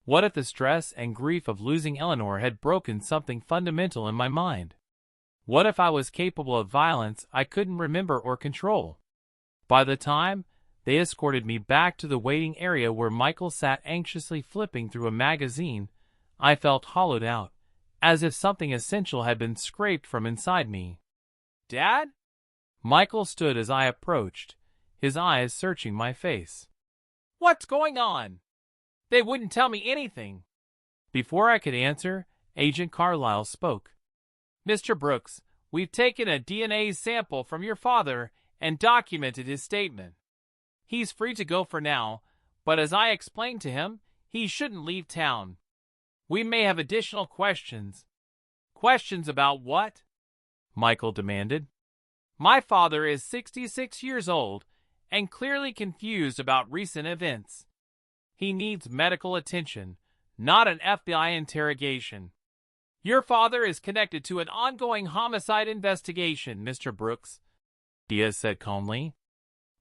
What if the stress and grief of losing Eleanor had broken something fundamental in my mind? What if I was capable of violence I couldn't remember or control? By the time they escorted me back to the waiting area where Michael sat anxiously flipping through a magazine, I felt hollowed out, as if something essential had been scraped from inside me. Dad? Michael stood as I approached, his eyes searching my face. What's going on? They wouldn't tell me anything. Before I could answer, Agent Carlyle spoke. Mr. Brooks, we've taken a DNA sample from your father and documented his statement. He's free to go for now, but as I explained to him, he shouldn't leave town. We may have additional questions. Questions about what? Michael demanded. My father is 66 years old and clearly confused about recent events. He needs medical attention, not an FBI interrogation. Your father is connected to an ongoing homicide investigation, Mr. Brooks, Diaz said calmly.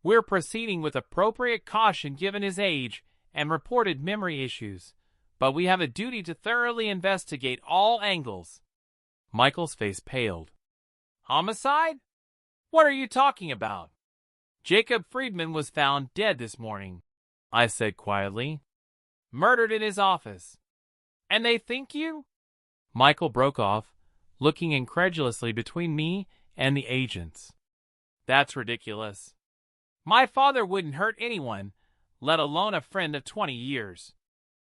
We're proceeding with appropriate caution given his age and reported memory issues, but we have a duty to thoroughly investigate all angles. Michael's face paled. Homicide? What are you talking about? Jacob Friedman was found dead this morning, I said quietly. Murdered in his office. And they think you? Michael broke off, looking incredulously between me and the agents. That's ridiculous. My father wouldn't hurt anyone, let alone a friend of 20 years.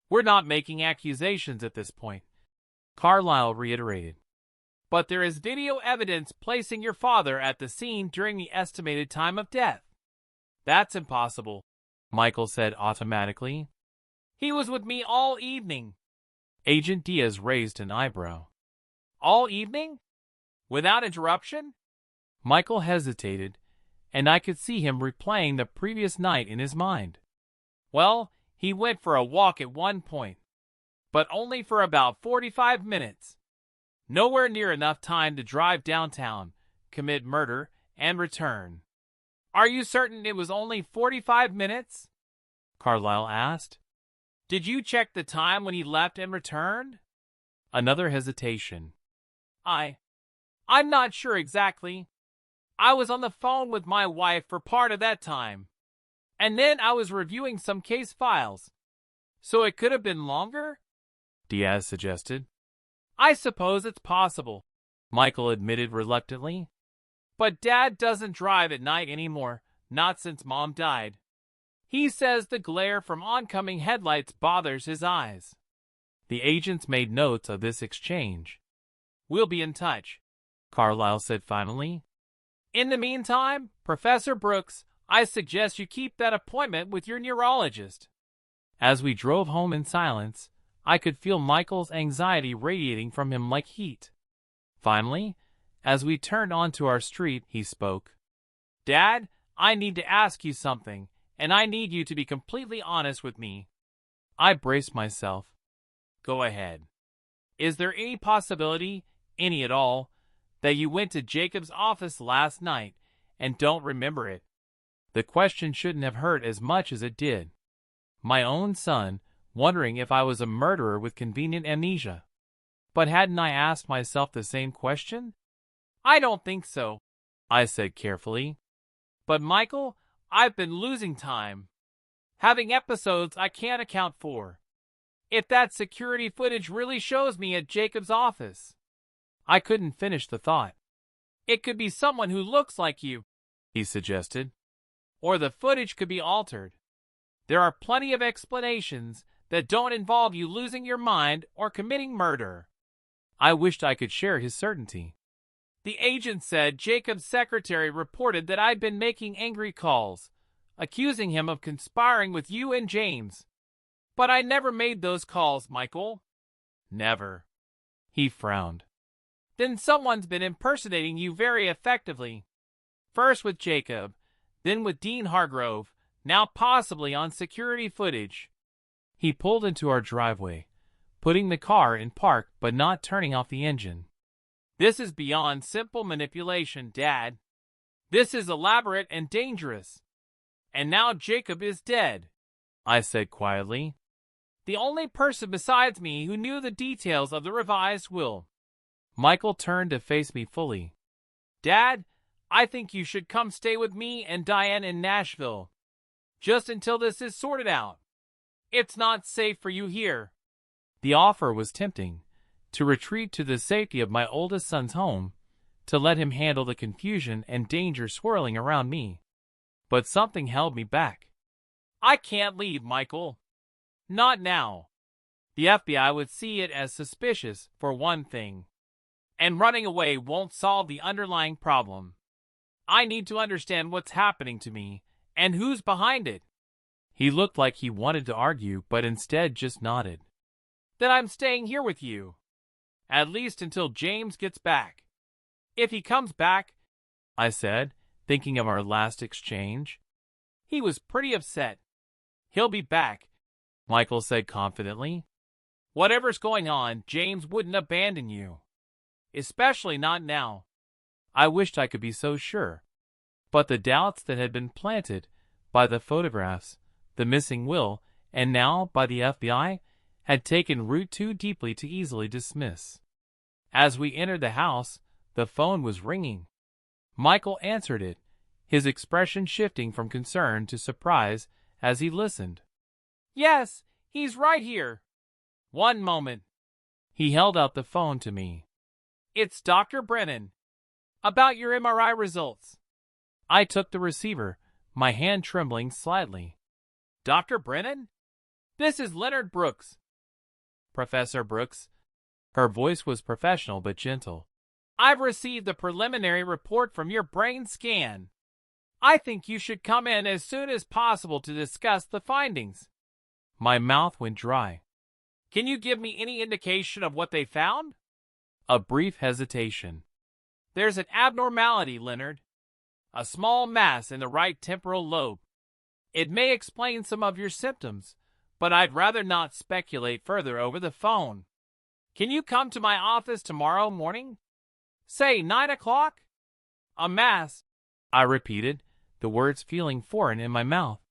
We're not making accusations at this point, Carlyle reiterated. But there is video evidence placing your father at the scene during the estimated time of death. That's impossible, Michael said automatically. He was with me all evening. Agent Diaz raised an eyebrow. All evening? Without interruption? Michael hesitated, and I could see him replaying the previous night in his mind. Well, he went for a walk at one point, but only for about 45 minutes. Nowhere near enough time to drive downtown, commit murder, and return. Are you certain it was only 45 minutes? Carlyle asked. Did you check the time when he left and returned? Another hesitation. I'm not sure exactly. I was on the phone with my wife for part of that time. And then I was reviewing some case files. So it could have been longer? Diaz suggested. I suppose it's possible, Michael admitted reluctantly. But Dad doesn't drive at night anymore, not since Mom died. He says the glare from oncoming headlights bothers his eyes. The agents made notes of this exchange. We'll be in touch, Carlyle said finally. In the meantime, Professor Brooks, I suggest you keep that appointment with your neurologist. As we drove home in silence, I could feel Michael's anxiety radiating from him like heat. Finally, as we turned onto our street, he spoke. Dad, I need to ask you something, and I need you to be completely honest with me. I braced myself. Go ahead. Is there any possibility, any at all, that you went to Jacob's office last night and don't remember it? The question shouldn't have hurt as much as it did. My own son, wondering if I was a murderer with convenient amnesia. But hadn't I asked myself the same question? I don't think so, I said carefully. But Michael, I've been losing time. Having episodes I can't account for. If that security footage really shows me at Jacob's office. I couldn't finish the thought. It could be someone who looks like you, he suggested. Or the footage could be altered. There are plenty of explanations that don't involve you losing your mind or committing murder." I wished I could share his certainty. "The agent said Jacob's secretary reported that I'd been making angry calls, accusing him of conspiring with you and James. But I never made those calls, Michael." "Never." He frowned. "Then someone's been impersonating you very effectively. First with Jacob, then with Dean Hargrove, now possibly on security footage." He pulled into our driveway, putting the car in park but not turning off the engine. "This is beyond simple manipulation, Dad. This is elaborate and dangerous. And now Jacob is dead," I said quietly. "The only person besides me who knew the details of the revised will." Michael turned to face me fully. "Dad, I think you should come stay with me and Diane in Nashville, just until this is sorted out. It's not safe for you here." The offer was tempting, to retreat to the safety of my oldest son's home, to let him handle the confusion and danger swirling around me. But something held me back. "I can't leave, Michael. Not now. The FBI would see it as suspicious, for one thing. And running away won't solve the underlying problem. I need to understand what's happening to me, and who's behind it." He looked like he wanted to argue, but instead just nodded. "Then I'm staying here with you. At least until James gets back." "If he comes back," I said, thinking of our last exchange. "He was pretty upset." "He'll be back," Michael said confidently. "Whatever's going on, James wouldn't abandon you. Especially not now." I wished I could be so sure. But the doubts that had been planted by the photographs, the missing will, and now by the FBI, had taken root too deeply to easily dismiss. As we entered the house, the phone was ringing. Michael answered it, his expression shifting from concern to surprise as he listened. "Yes, he's right here." "One moment." He held out the phone to me. "It's Dr. Brennan. About your MRI results." I took the receiver, my hand trembling slightly. "Dr. Brennan? This is Leonard Brooks." "Professor Brooks." Her voice was professional but gentle. "I've received the preliminary report from your brain scan. I think you should come in as soon as possible to discuss the findings." My mouth went dry. "Can you give me any indication of what they found?" A brief hesitation. "There's an abnormality, Leonard. A small mass in the right temporal lobe. It may explain some of your symptoms, but I'd rather not speculate further over the phone. Can you come to my office tomorrow morning? Say 9 o'clock? A mass," I repeated, the words feeling foreign in my mouth.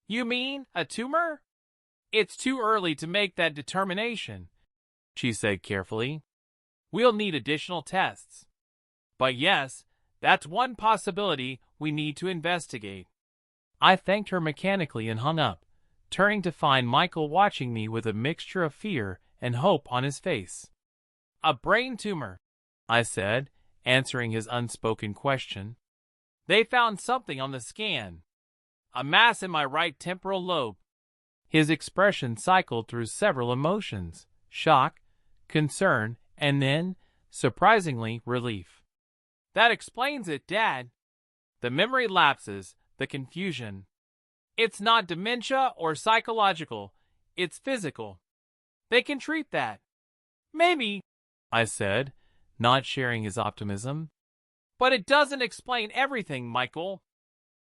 "You mean a tumor?" "It's too early to make that determination," she said carefully. "We'll need additional tests. But yes, that's one possibility we need to investigate." I thanked her mechanically and hung up, turning to find Michael watching me with a mixture of fear and hope on his face. "A brain tumor," I said, answering his unspoken question. "They found something on the scan. A mass in my right temporal lobe." His expression cycled through several emotions: shock, concern, and then, surprisingly, relief. "That explains it, Dad. The memory lapses, the confusion. It's not dementia or psychological, it's physical. They can treat that." "Maybe," I said, not sharing his optimism. "But it doesn't explain everything, Michael.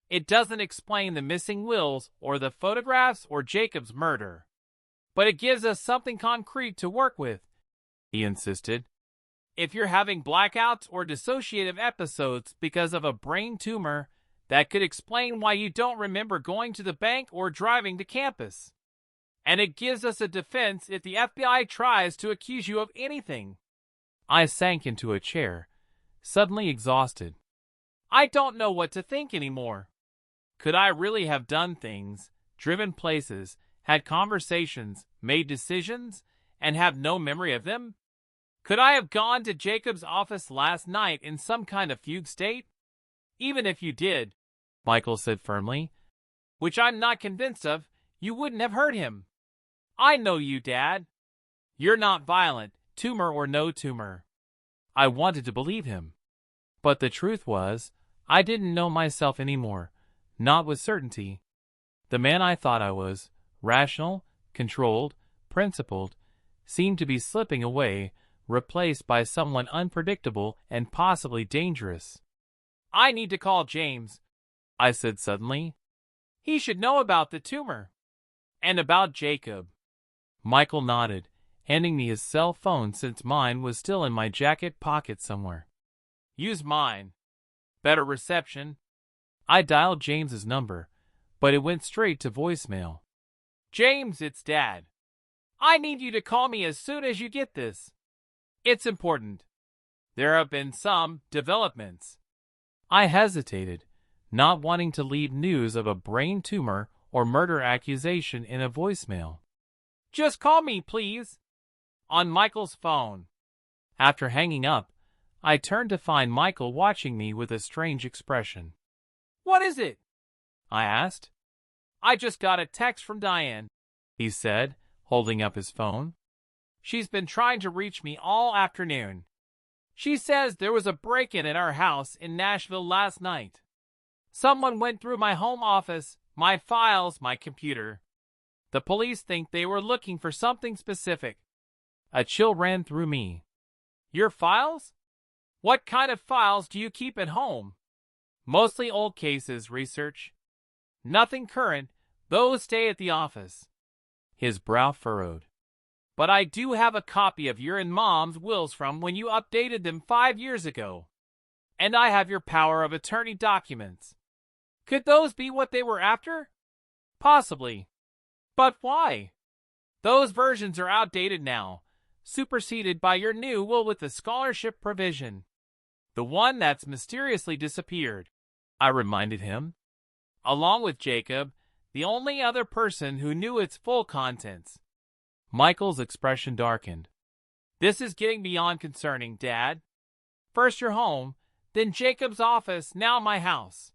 It doesn't explain the missing wills or the photographs or Jacob's murder. But it gives us something concrete to work with," he insisted. "If you're having blackouts or dissociative episodes because of a brain tumor, that could explain why you don't remember going to the bank or driving to campus. And it gives us a defense if the FBI tries to accuse you of anything." I sank into a chair, suddenly exhausted. I don't know what to think anymore. Could I really have done things, driven places, had conversations, made decisions, and have no memory of them? Could I have gone to Jacob's office last night in some kind of fugue state? "Even if you did," Michael said firmly, "which I'm not convinced of, you wouldn't have hurt him." I know you, Dad. You're not violent, tumor or no tumor. I wanted to believe him. But the truth was, I didn't know myself anymore, not with certainty. The man I thought I was, rational, controlled, principled, seemed to be slipping away, replaced by someone unpredictable and possibly dangerous. I need to call James, I said suddenly. He should know about the tumor. And about Jacob. Michael nodded, handing me his cell phone since mine was still in my jacket pocket somewhere. Use mine. Better reception. I dialed James's number, but it went straight to voicemail. James, it's Dad. I need you to call me as soon as you get this. It's important. There have been some developments. I hesitated, not wanting to leave news of a brain tumor or murder accusation in a voicemail. Just call me, please. On Michael's phone. After hanging up, I turned to find Michael watching me with a strange expression. What is it? I asked. I just got a text from Diane, he said, holding up his phone. She's been trying to reach me all afternoon. She says there was a break-in at our house in Nashville last night. Someone went through my home office, my files, my computer. The police think they were looking for something specific. A chill ran through me. Your files? What kind of files do you keep at home? Mostly old cases, research. Nothing current, those stay at the office. His brow furrowed. But I do have a copy of your and Mom's wills from when you updated them 5 years ago. And I have your power of attorney documents. Could those be what they were after? Possibly. But why? Those versions are outdated now, superseded by your new will with the scholarship provision. The one that's mysteriously disappeared, I reminded him. Along with Jacob, the only other person who knew its full contents. Michael's expression darkened. This is getting beyond concerning, Dad. First your home, then Jacob's office, now my house.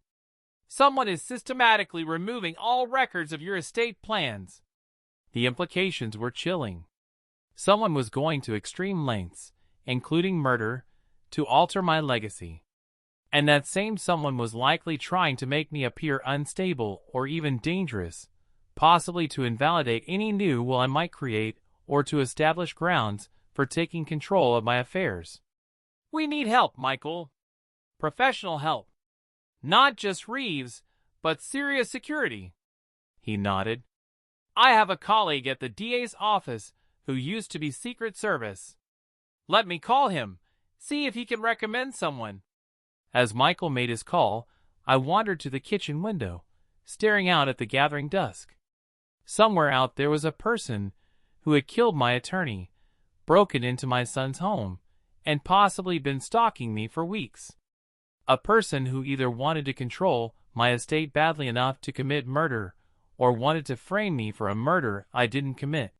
Someone is systematically removing all records of your estate plans. The implications were chilling. Someone was going to extreme lengths, including murder, to alter my legacy. And that same someone was likely trying to make me appear unstable or even dangerous, possibly to invalidate any new will I might create or to establish grounds for taking control of my affairs. We need help, Michael. Professional help. Not just Reeves, but serious security. He nodded. I have a colleague at the DA's office who used to be Secret Service. Let me call him, see if he can recommend someone. As Michael made his call, I wandered to the kitchen window, staring out at the gathering dusk. Somewhere out there was a person who had killed my attorney, broken into my son's home, and possibly been stalking me for weeks. A person who either wanted to control my estate badly enough to commit murder or wanted to frame me for a murder I didn't commit.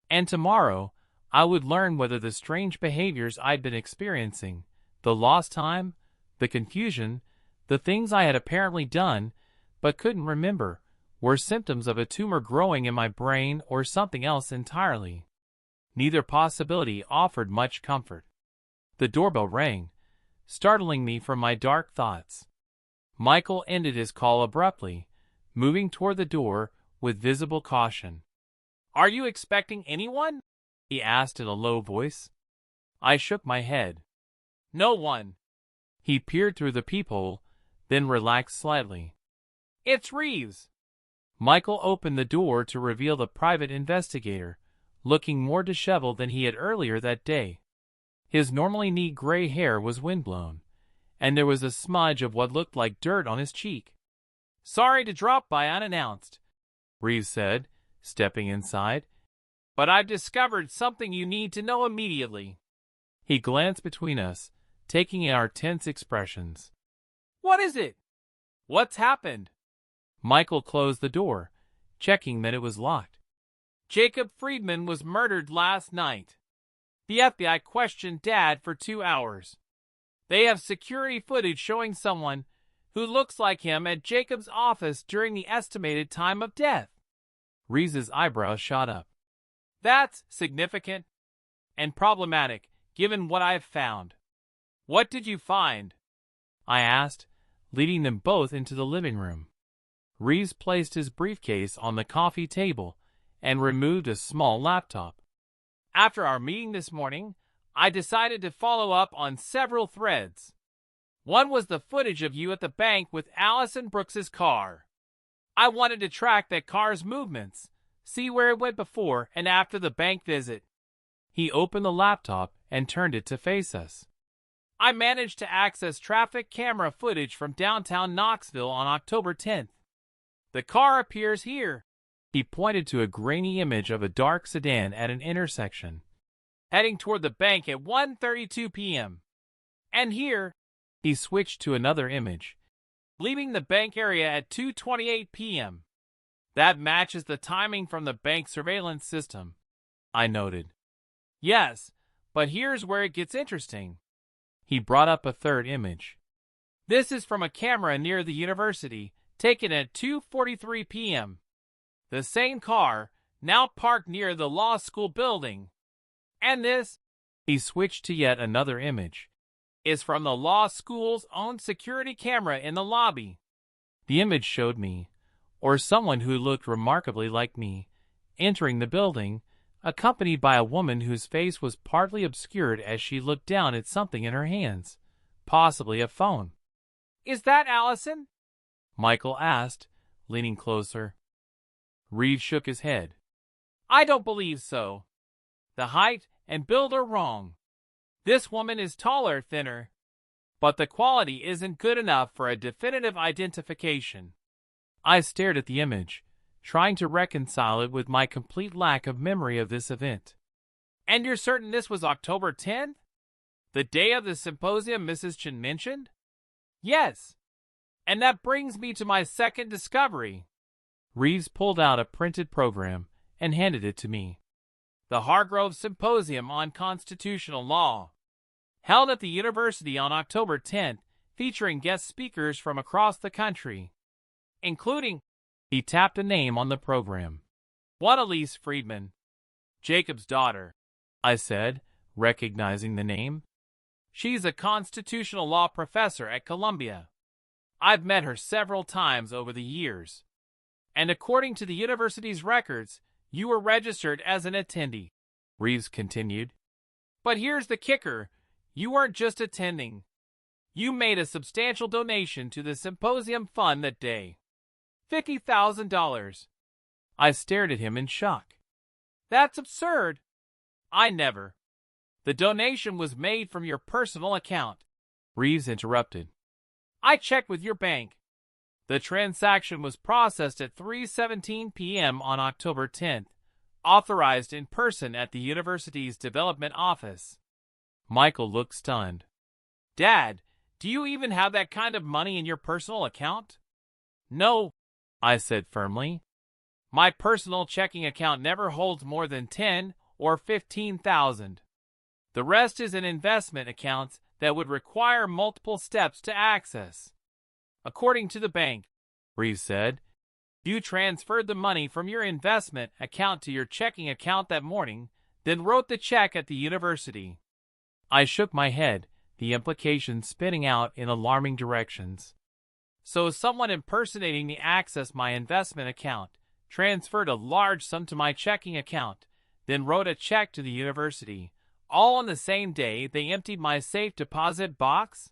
And tomorrow, I would learn whether the strange behaviors I'd been experiencing, the lost time, the confusion, the things I had apparently done but couldn't remember, were symptoms of a tumor growing in my brain or something else entirely. Neither possibility offered much comfort. The doorbell rang, startling me from my dark thoughts. Michael ended his call abruptly, moving toward the door with visible caution. Are you expecting anyone? He asked in a low voice. I shook my head. No one. He peered through the peephole, then relaxed slightly. It's Reeves. Michael opened the door to reveal the private investigator, looking more disheveled than he had earlier that day. His normally neat gray hair was windblown, and there was a smudge of what looked like dirt on his cheek. Sorry to drop by unannounced, Reeves said, stepping inside, but I've discovered something you need to know immediately. He glanced between us, taking in our tense expressions. What is it? What's happened? Michael closed the door, checking that it was locked. Jacob Friedman was murdered last night. The FBI questioned Dad for 2 hours. They have security footage showing someone who looks like him at Jacob's office during the estimated time of death. Reeves' eyebrows shot up. That's significant and problematic, given what I've found. What did you find? I asked, leading them both into the living room. Reeves placed his briefcase on the coffee table and removed a small laptop. After our meeting this morning, I decided to follow up on several threads. One was the footage of you at the bank with Allison Brooks's car. I wanted to track that car's movements, see where it went before and after the bank visit. He opened the laptop and turned it to face us. I managed to access traffic camera footage from downtown Knoxville on October 10th. The car appears here. He pointed to a grainy image of a dark sedan at an intersection, heading toward the bank at 1:32 p.m. And here, he switched to another image, leaving the bank area at 2:28 p.m. That matches the timing from the bank surveillance system, I noted. Yes, but here's where it gets interesting. He brought up a third image. This is from a camera near the university, taken at 2:43 p.m. The same car, now parked near the law school building. And this, he switched to yet another image, is from the law school's own security camera in the lobby. The image showed me, or someone who looked remarkably like me, entering the building, accompanied by a woman whose face was partly obscured as she looked down at something in her hands, possibly a phone. Is that Allison? Michael asked, leaning closer. Reeves shook his head. I don't believe so. The height and build are wrong. This woman is taller, thinner, but the quality isn't good enough for a definitive identification. I stared at the image, trying to reconcile it with my complete lack of memory of this event. And you're certain this was October 10th? The day of the symposium Mrs. Chen mentioned? Yes. And that brings me to my second discovery. Reeves pulled out a printed program and handed it to me. The Hargrove Symposium on Constitutional Law, held at the university on October 10th, featuring guest speakers from across the country, including, he tapped a name on the program. Elise Friedman, Jacob's daughter, I said, recognizing the name. She's a constitutional law professor at Columbia. I've met her several times over the years. And according to the university's records, you were registered as an attendee, Reeves continued. But here's the kicker. You weren't just attending. You made a substantial donation to the symposium fund that day. $50,000. I stared at him in shock. That's absurd. I never. The donation was made from your personal account, Reeves interrupted. I checked with your bank. The transaction was processed at 3:17 p.m. on October 10th, authorized in person at the university's development office. Michael looked stunned. Dad, do you even have that kind of money in your personal account? No, I said firmly. My personal checking account never holds more than 10 or 15,000. The rest is in investment accounts that would require multiple steps to access. According to the bank, Reeves said, you transferred the money from your investment account to your checking account that morning, then wrote the check at the university. I shook my head, the implications spinning out in alarming directions. So someone impersonating me accessed my investment account, transferred a large sum to my checking account, then wrote a check to the university, all on the same day they emptied my safe deposit box?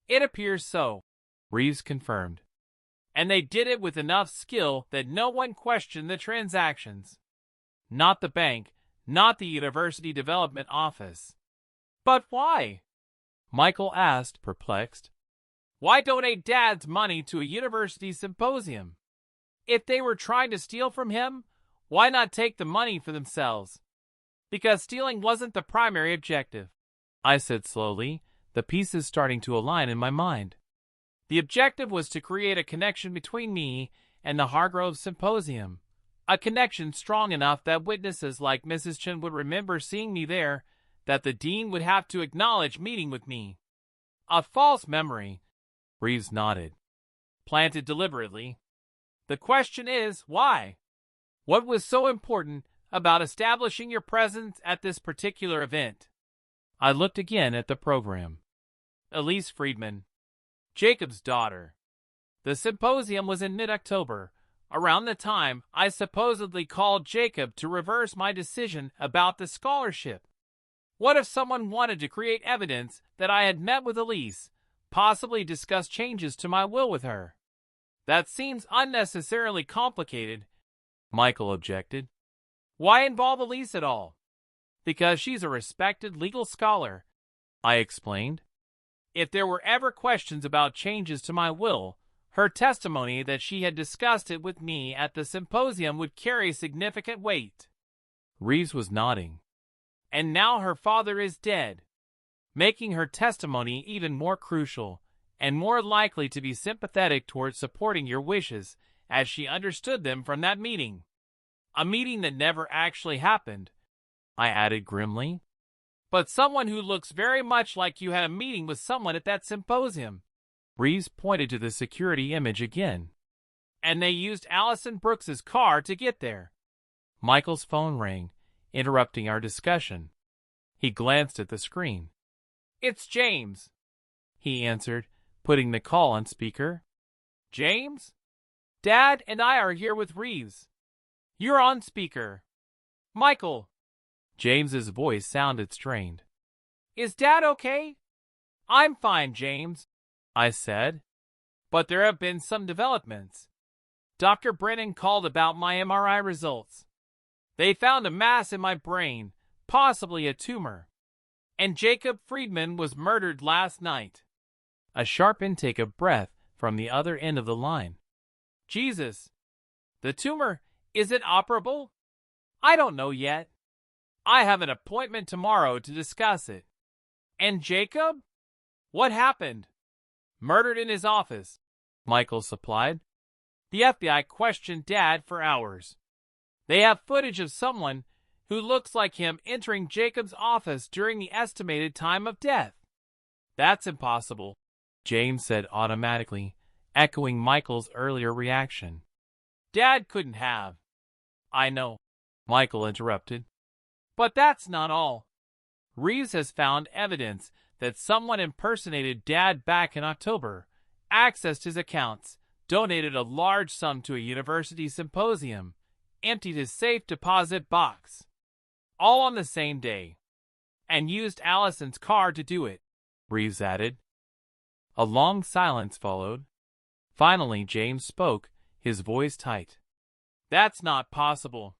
It appears so, Reeves confirmed. And they did it with enough skill that no one questioned the transactions. Not the bank, not the university development office. But why? Michael asked, perplexed. Why donate Dad's money to a university symposium? If they were trying to steal from him, why not take the money for themselves? Because stealing wasn't the primary objective, I said slowly, the pieces starting to align in my mind. The objective was to create a connection between me and the Hargrove Symposium, a connection strong enough that witnesses like Mrs. Chen would remember seeing me there, that the dean would have to acknowledge meeting with me. A false memory, Reeves nodded. Planted deliberately. The question is, why? What was so important about establishing your presence at this particular event. I looked again at the program. Elise Friedman, Jacob's daughter. The symposium was in mid-October, around the time I supposedly called Jacob to reverse my decision about the scholarship. What if someone wanted to create evidence that I had met with Elise, possibly discuss changes to my will with her? That seems unnecessarily complicated, Michael objected. Why involve Elise at all? Because she's a respected legal scholar, I explained. If there were ever questions about changes to my will, her testimony that she had discussed it with me at the symposium would carry significant weight. Reeves was nodding. And now her father is dead, making her testimony even more crucial and more likely to be sympathetic towards supporting your wishes as she understood them from that meeting. A meeting that never actually happened, I added grimly. But someone who looks very much like you had a meeting with someone at that symposium. Reeves pointed to the security image again. And they used Allison Brooks's car to get there. Michael's phone rang, interrupting our discussion. He glanced at the screen. It's James, he answered, putting the call on speaker. James? Dad and I are here with Reeves. You're on speaker. Michael. James's voice sounded strained. Is Dad okay? I'm fine, James, I said. But there have been some developments. Dr. Brennan called about my MRI results. They found a mass in my brain, possibly a tumor. And Jacob Friedman was murdered last night. A sharp intake of breath from the other end of the line. Jesus. The tumor, is it operable? I don't know yet. I have an appointment tomorrow to discuss it. And Jacob? What happened? Murdered in his office, Michael supplied. The FBI questioned Dad for hours. They have footage of someone who looks like him entering Jacob's office during the estimated time of death. That's impossible, James said automatically, echoing Michael's earlier reaction. Dad couldn't have. I know, Michael interrupted. But that's not all. Reeves has found evidence that someone impersonated Dad back in October, accessed his accounts, donated a large sum to a university symposium, emptied his safe deposit box. All on the same day. And used Allison's car to do it, Reeves added. A long silence followed. Finally, James spoke, his voice tight. That's not possible.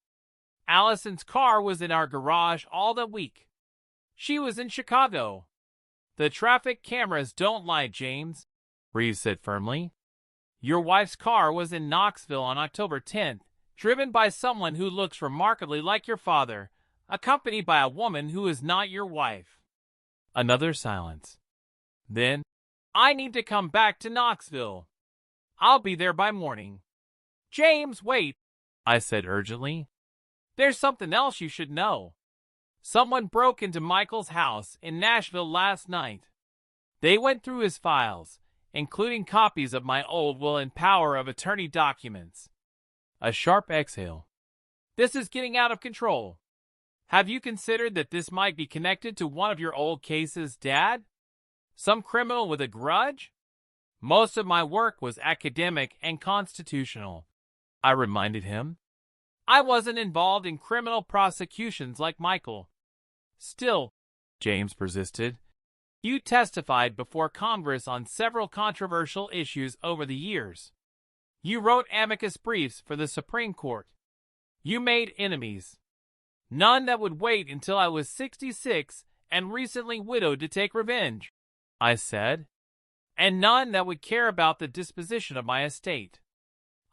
Allison's car was in our garage all the week. She was in Chicago. The traffic cameras don't lie, James, Reeves said firmly. Your wife's car was in Knoxville on October 10th, driven by someone who looks remarkably like your father, accompanied by a woman who is not your wife. Another silence. Then, I need to come back to Knoxville. I'll be there by morning. James, wait, I said urgently. There's something else you should know. Someone broke into Michael's house in Nashville last night. They went through his files, including copies of my old will and power of attorney documents. A sharp exhale. This is getting out of control. Have you considered that this might be connected to one of your old cases, Dad? Some criminal with a grudge? Most of my work was academic and constitutional, I reminded him. I wasn't involved in criminal prosecutions like Michael. Still, James persisted, you testified before Congress on several controversial issues over the years. You wrote amicus briefs for the Supreme Court. You made enemies. None that would wait until I was 66 and recently widowed to take revenge, I said. And none that would care about the disposition of my estate.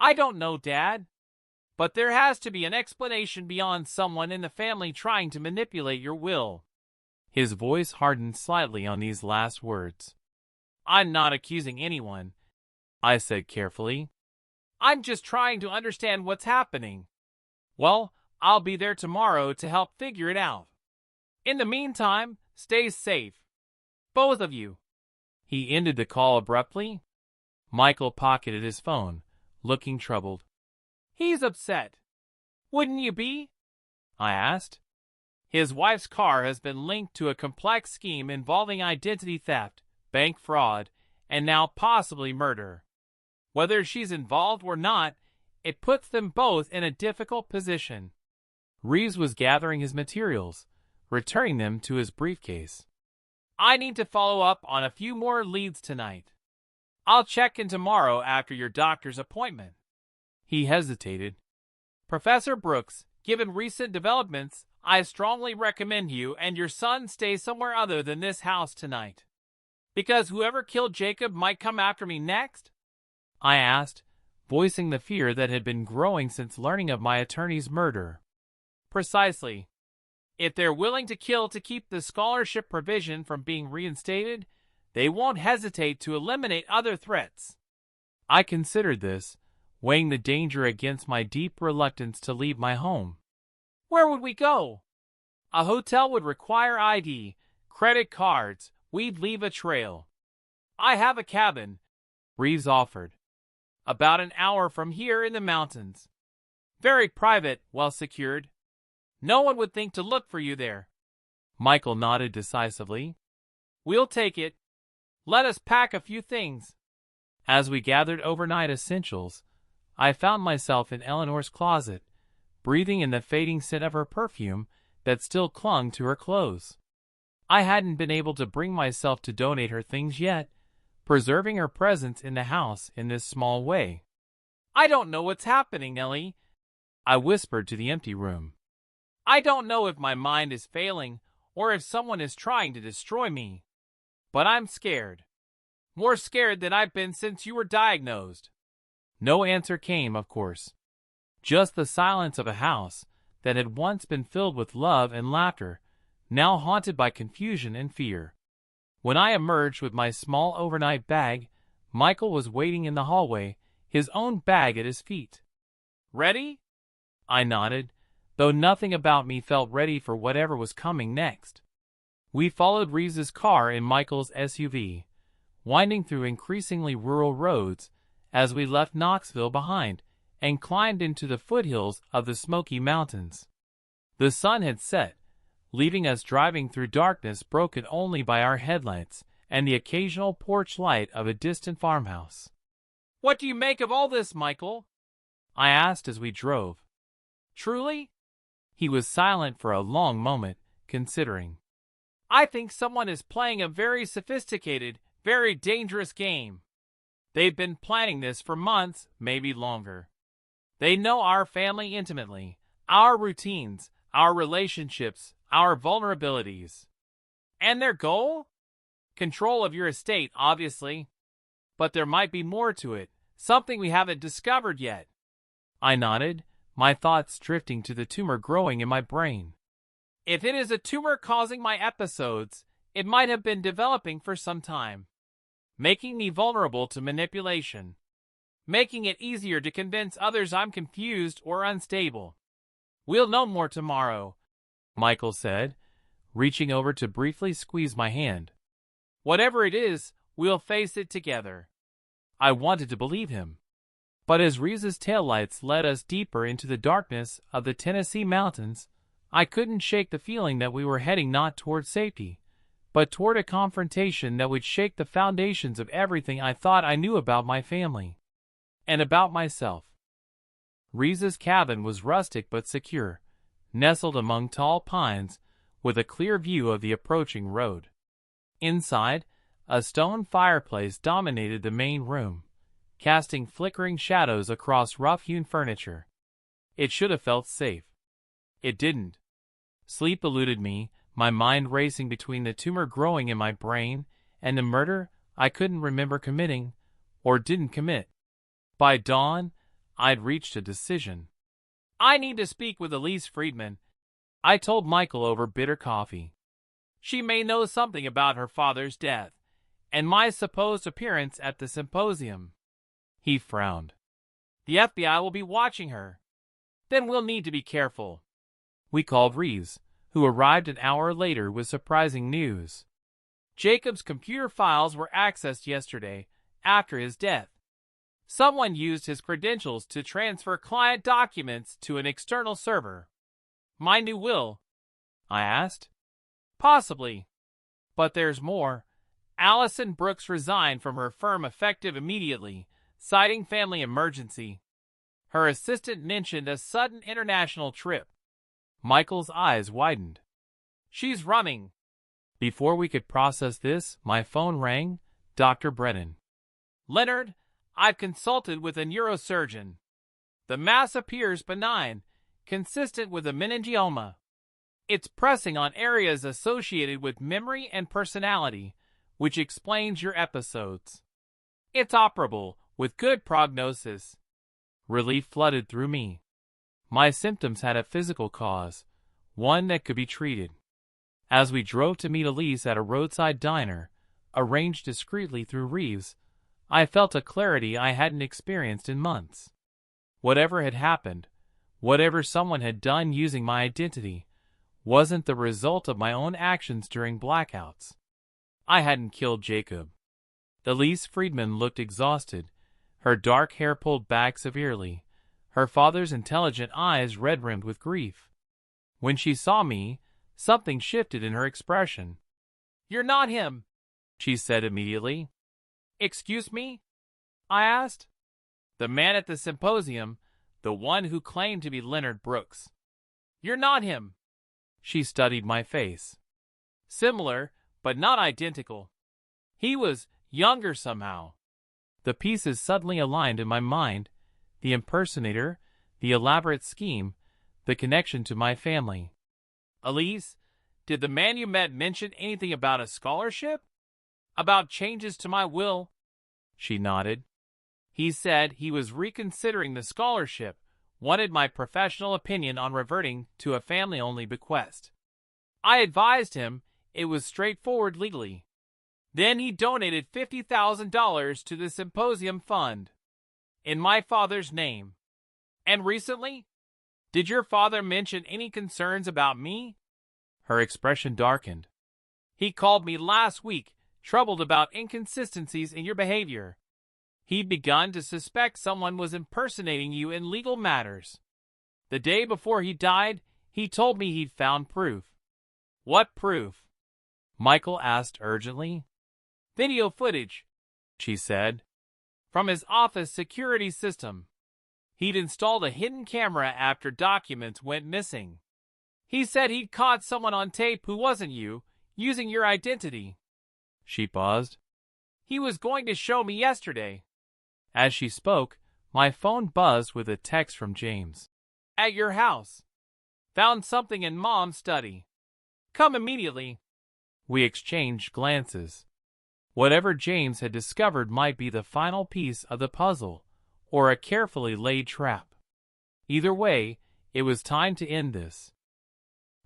I don't know, Dad. But there has to be an explanation beyond someone in the family trying to manipulate your will. His voice hardened slightly on these last words. I'm not accusing anyone, I said carefully. I'm just trying to understand what's happening. Well, I'll be there tomorrow to help figure it out. In the meantime, stay safe. Both of you. He ended the call abruptly. Michael pocketed his phone, looking troubled. He's upset. Wouldn't you be? I asked. His wife's car has been linked to a complex scheme involving identity theft, bank fraud, and now possibly murder. Whether she's involved or not, it puts them both in a difficult position. Reeves was gathering his materials, returning them to his briefcase. I need to follow up on a few more leads tonight. I'll check in tomorrow after your doctor's appointment. He hesitated. Professor Brooks, given recent developments, I strongly recommend you and your son stay somewhere other than this house tonight. Because whoever killed Jacob might come after me next? I asked, voicing the fear that had been growing since learning of my attorney's murder. Precisely. If they're willing to kill to keep the scholarship provision from being reinstated, they won't hesitate to eliminate other threats. I considered this, weighing the danger against my deep reluctance to leave my home. Where would we go? A hotel would require ID, credit cards. We'd leave a trail. I have a cabin, Reeves offered. About an hour from here in the mountains. Very private, well secured. No one would think to look for you there. Michael nodded decisively. We'll take it. Let us pack a few things. As we gathered overnight essentials, I found myself in Eleanor's closet, breathing in the fading scent of her perfume that still clung to her clothes. I hadn't been able to bring myself to donate her things yet, preserving her presence in the house in this small way. I don't know what's happening, Nellie, I whispered to the empty room. I don't know if my mind is failing or if someone is trying to destroy me. But I'm scared. More scared than I've been since you were diagnosed. No answer came, of course. Just the silence of a house that had once been filled with love and laughter, now haunted by confusion and fear. When I emerged with my small overnight bag, Michael was waiting in the hallway, his own bag at his feet. Ready? I nodded, though nothing about me felt ready for whatever was coming next. We followed Reeves's car in Michael's SUV, winding through increasingly rural roads as we left Knoxville behind and climbed into the foothills of the Smoky Mountains. The sun had set, leaving us driving through darkness broken only by our headlights and the occasional porch light of a distant farmhouse. What do you make of all this, Michael? I asked as we drove. Truly? He was silent for a long moment, considering. I think someone is playing a very sophisticated, very dangerous game. They've been planning this for months, maybe longer. They know our family intimately, our routines, our relationships, our vulnerabilities. And their goal? Control of your estate, obviously. But there might be more to it, something we haven't discovered yet. I nodded, my thoughts drifting to the tumor growing in my brain. If it is a tumor causing my episodes, it might have been developing for some time, making me vulnerable to manipulation, making it easier to convince others I'm confused or unstable. We'll know more tomorrow, Michael said, reaching over to briefly squeeze my hand. Whatever it is, we'll face it together. I wanted to believe him. But as Reese's taillights led us deeper into the darkness of the Tennessee mountains, I couldn't shake the feeling that we were heading not toward safety, but toward a confrontation that would shake the foundations of everything I thought I knew about my family and about myself. Reese's cabin was rustic but secure, nestled among tall pines with a clear view of the approaching road. Inside, a stone fireplace dominated the main room, casting flickering shadows across rough-hewn furniture. It should have felt safe. It didn't. Sleep eluded me, my mind racing between the tumor growing in my brain and the murder I couldn't remember committing or didn't commit. By dawn, I'd reached a decision. I need to speak with Elise Friedman, I told Michael over bitter coffee. She may know something about her father's death and my supposed appearance at the symposium. He frowned. The FBI will be watching her. Then we'll need to be careful. We called Reeves, who arrived an hour later with surprising news. Jacob's computer files were accessed yesterday, after his death. Someone used his credentials to transfer client documents to an external server. My new will? I asked. Possibly. But there's more. Allison Brooks resigned from her firm effective immediately, citing family emergency. Her assistant mentioned a sudden international trip. Michael's eyes widened. She's running. Before we could process this, my phone rang. Dr. Brennan. Leonard, I've consulted with a neurosurgeon. The mass appears benign, consistent with a meningioma. It's pressing on areas associated with memory and personality, which explains your episodes. It's operable, with good prognosis. Relief flooded through me. My symptoms had a physical cause, one that could be treated. As we drove to meet Elise at a roadside diner, arranged discreetly through Reeves, I felt a clarity I hadn't experienced in months. Whatever had happened, whatever someone had done using my identity, wasn't the result of my own actions during blackouts. I hadn't killed Jacob. Elise Friedman looked exhausted, her dark hair pulled back severely, her father's intelligent eyes red-rimmed with grief. When she saw me, something shifted in her expression. "You're not him," she said immediately. "Excuse me?" I asked. "The man at the symposium, the one who claimed to be Leonard Brooks." "You're not him." She studied my face. "Similar, but not identical. He was younger somehow." The pieces suddenly aligned in my mind, the impersonator, the elaborate scheme, the connection to my family. "Elise, did the man you met mention anything about a scholarship? About changes to my will?" She nodded. "He said he was reconsidering the scholarship, wanted my professional opinion on reverting to a family-only bequest. I advised him it was straightforward legally. Then he donated $50,000 to the symposium fund, in my father's name. And recently? Did your father mention any concerns about me?" Her expression darkened. "He called me last week, troubled about inconsistencies in your behavior. He'd begun to suspect someone was impersonating you in legal matters. The day before he died, he told me he'd found proof." "What proof?" Michael asked urgently. "Video footage," she said, "from his office security system. He'd installed a hidden camera after documents went missing. He said he'd caught someone on tape who wasn't you, using your identity." She paused. "He was going to show me yesterday." As she spoke, my phone buzzed with a text from James. "At your house. Found something in Mom's study. Come immediately." We exchanged glances. Whatever James had discovered might be the final piece of the puzzle, or a carefully laid trap. Either way, it was time to end this.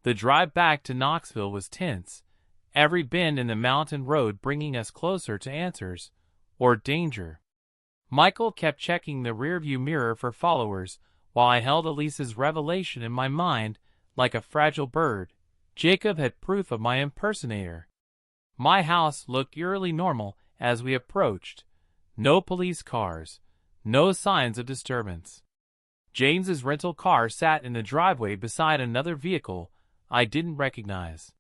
The drive back to Knoxville was tense, every bend in the mountain road bringing us closer to answers, or danger. Michael kept checking the rearview mirror for followers, while I held Elise's revelation in my mind like a fragile bird. Jacob had proof of my impersonator. My house looked eerily normal as we approached. No police cars, no signs of disturbance. James's rental car sat in the driveway beside another vehicle I didn't recognize.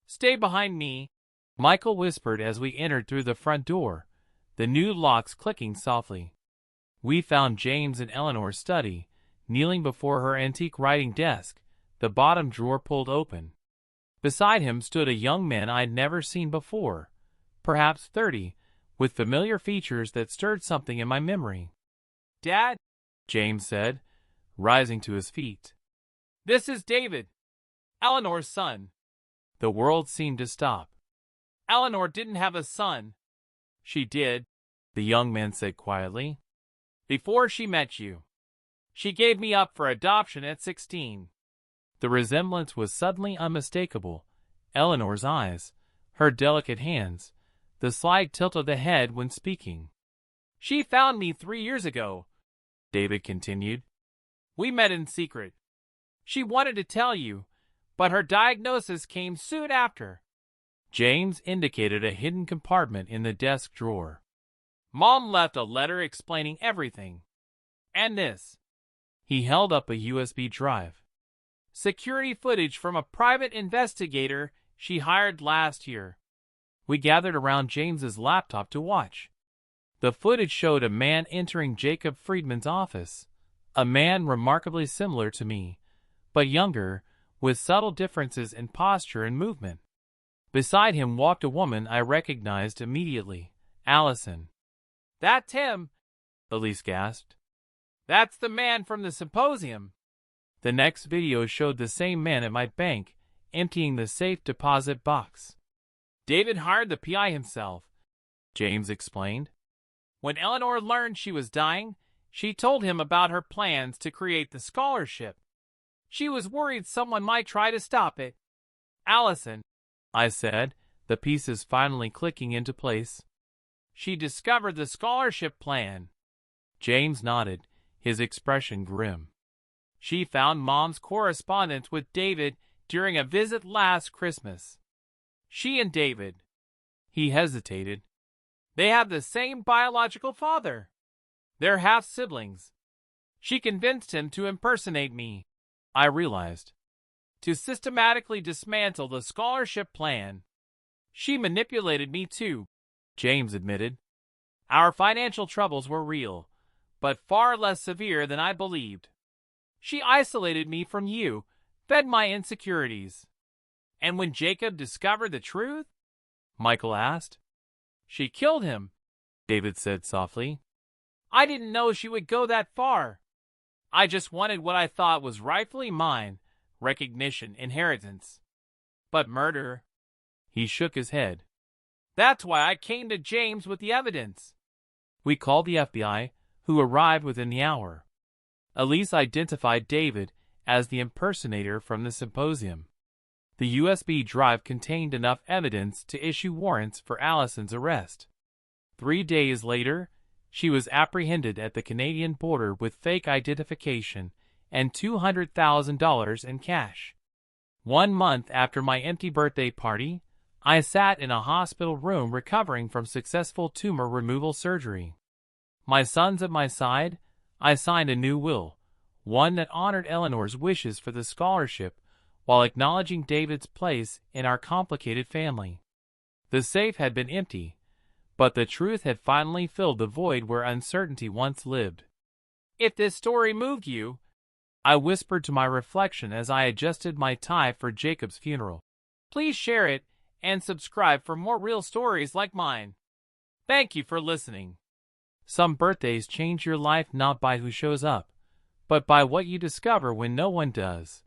"Stay behind me," Michael whispered as we entered through the front door, the new locks clicking softly. We found James in Eleanor's study, kneeling before her antique writing desk, the bottom drawer pulled open. Beside him stood a young man I'd never seen before, perhaps 30, with familiar features that stirred something in my memory. "Dad," James said, rising to his feet. "This is David, Eleanor's son." The world seemed to stop. "Eleanor didn't have a son." "She did," the young man said quietly. "Before she met you. She gave me up for adoption at 16. The resemblance was suddenly unmistakable. Eleanor's eyes, her delicate hands, the slight tilt of the head when speaking. "She found me 3 years ago," David continued. "We met in secret. She wanted to tell you, but her diagnosis came soon after." James indicated a hidden compartment in the desk drawer. "Mom left a letter explaining everything. And this." He held up a USB drive. security footage from a private investigator she hired last year. We gathered around James's laptop to watch. The footage showed a man entering Jacob Friedman's office, a man remarkably similar to me, but younger, with subtle differences in posture and movement. Beside him walked a woman I recognized immediately, Allison. "That's him," Elise gasped. "That's the man from the symposium." The next video showed the same man at my bank, emptying the safe deposit box. "David hired the PI himself," James explained. "When Eleanor learned she was dying, she told him about her plans to create the scholarship. She was worried someone might try to stop it." "Allison," I said, the pieces finally clicking into place. "She discovered the scholarship plan." James nodded, his expression grim. "She found Mom's correspondence with David during a visit last Christmas. She and David," he hesitated, "they have the same biological father. They're half-siblings. She convinced him to impersonate me," I realized, "to systematically dismantle the scholarship plan. She manipulated me too," James admitted. "Our financial troubles were real, but far less severe than I believed. She isolated me from you, fed my insecurities." "And when Jacob discovered the truth?" Michael asked. "She killed him," David said softly. "I didn't know she would go that far. I just wanted what I thought was rightfully mine, recognition, inheritance. But murder—" He shook his head. "That's why I came to James with the evidence." We called the FBI, who arrived within the hour. Elise identified David as the impersonator from the symposium. The USB drive contained enough evidence to issue warrants for Allison's arrest. 3 days later, she was apprehended at the Canadian border with fake identification and $200,000 in cash. 1 month after my empty birthday party, I sat in a hospital room recovering from successful tumor removal surgery. My sons at my side, I signed a new will, one that honored Eleanor's wishes for the scholarship while acknowledging David's place in our complicated family. The safe had been empty, but the truth had finally filled the void where uncertainty once lived. "If this story moved you," I whispered to my reflection as I adjusted my tie for Jacob's funeral, "please share it and subscribe for more real stories like mine." Thank you for listening. Some birthdays change your life not by who shows up, but by what you discover when no one does.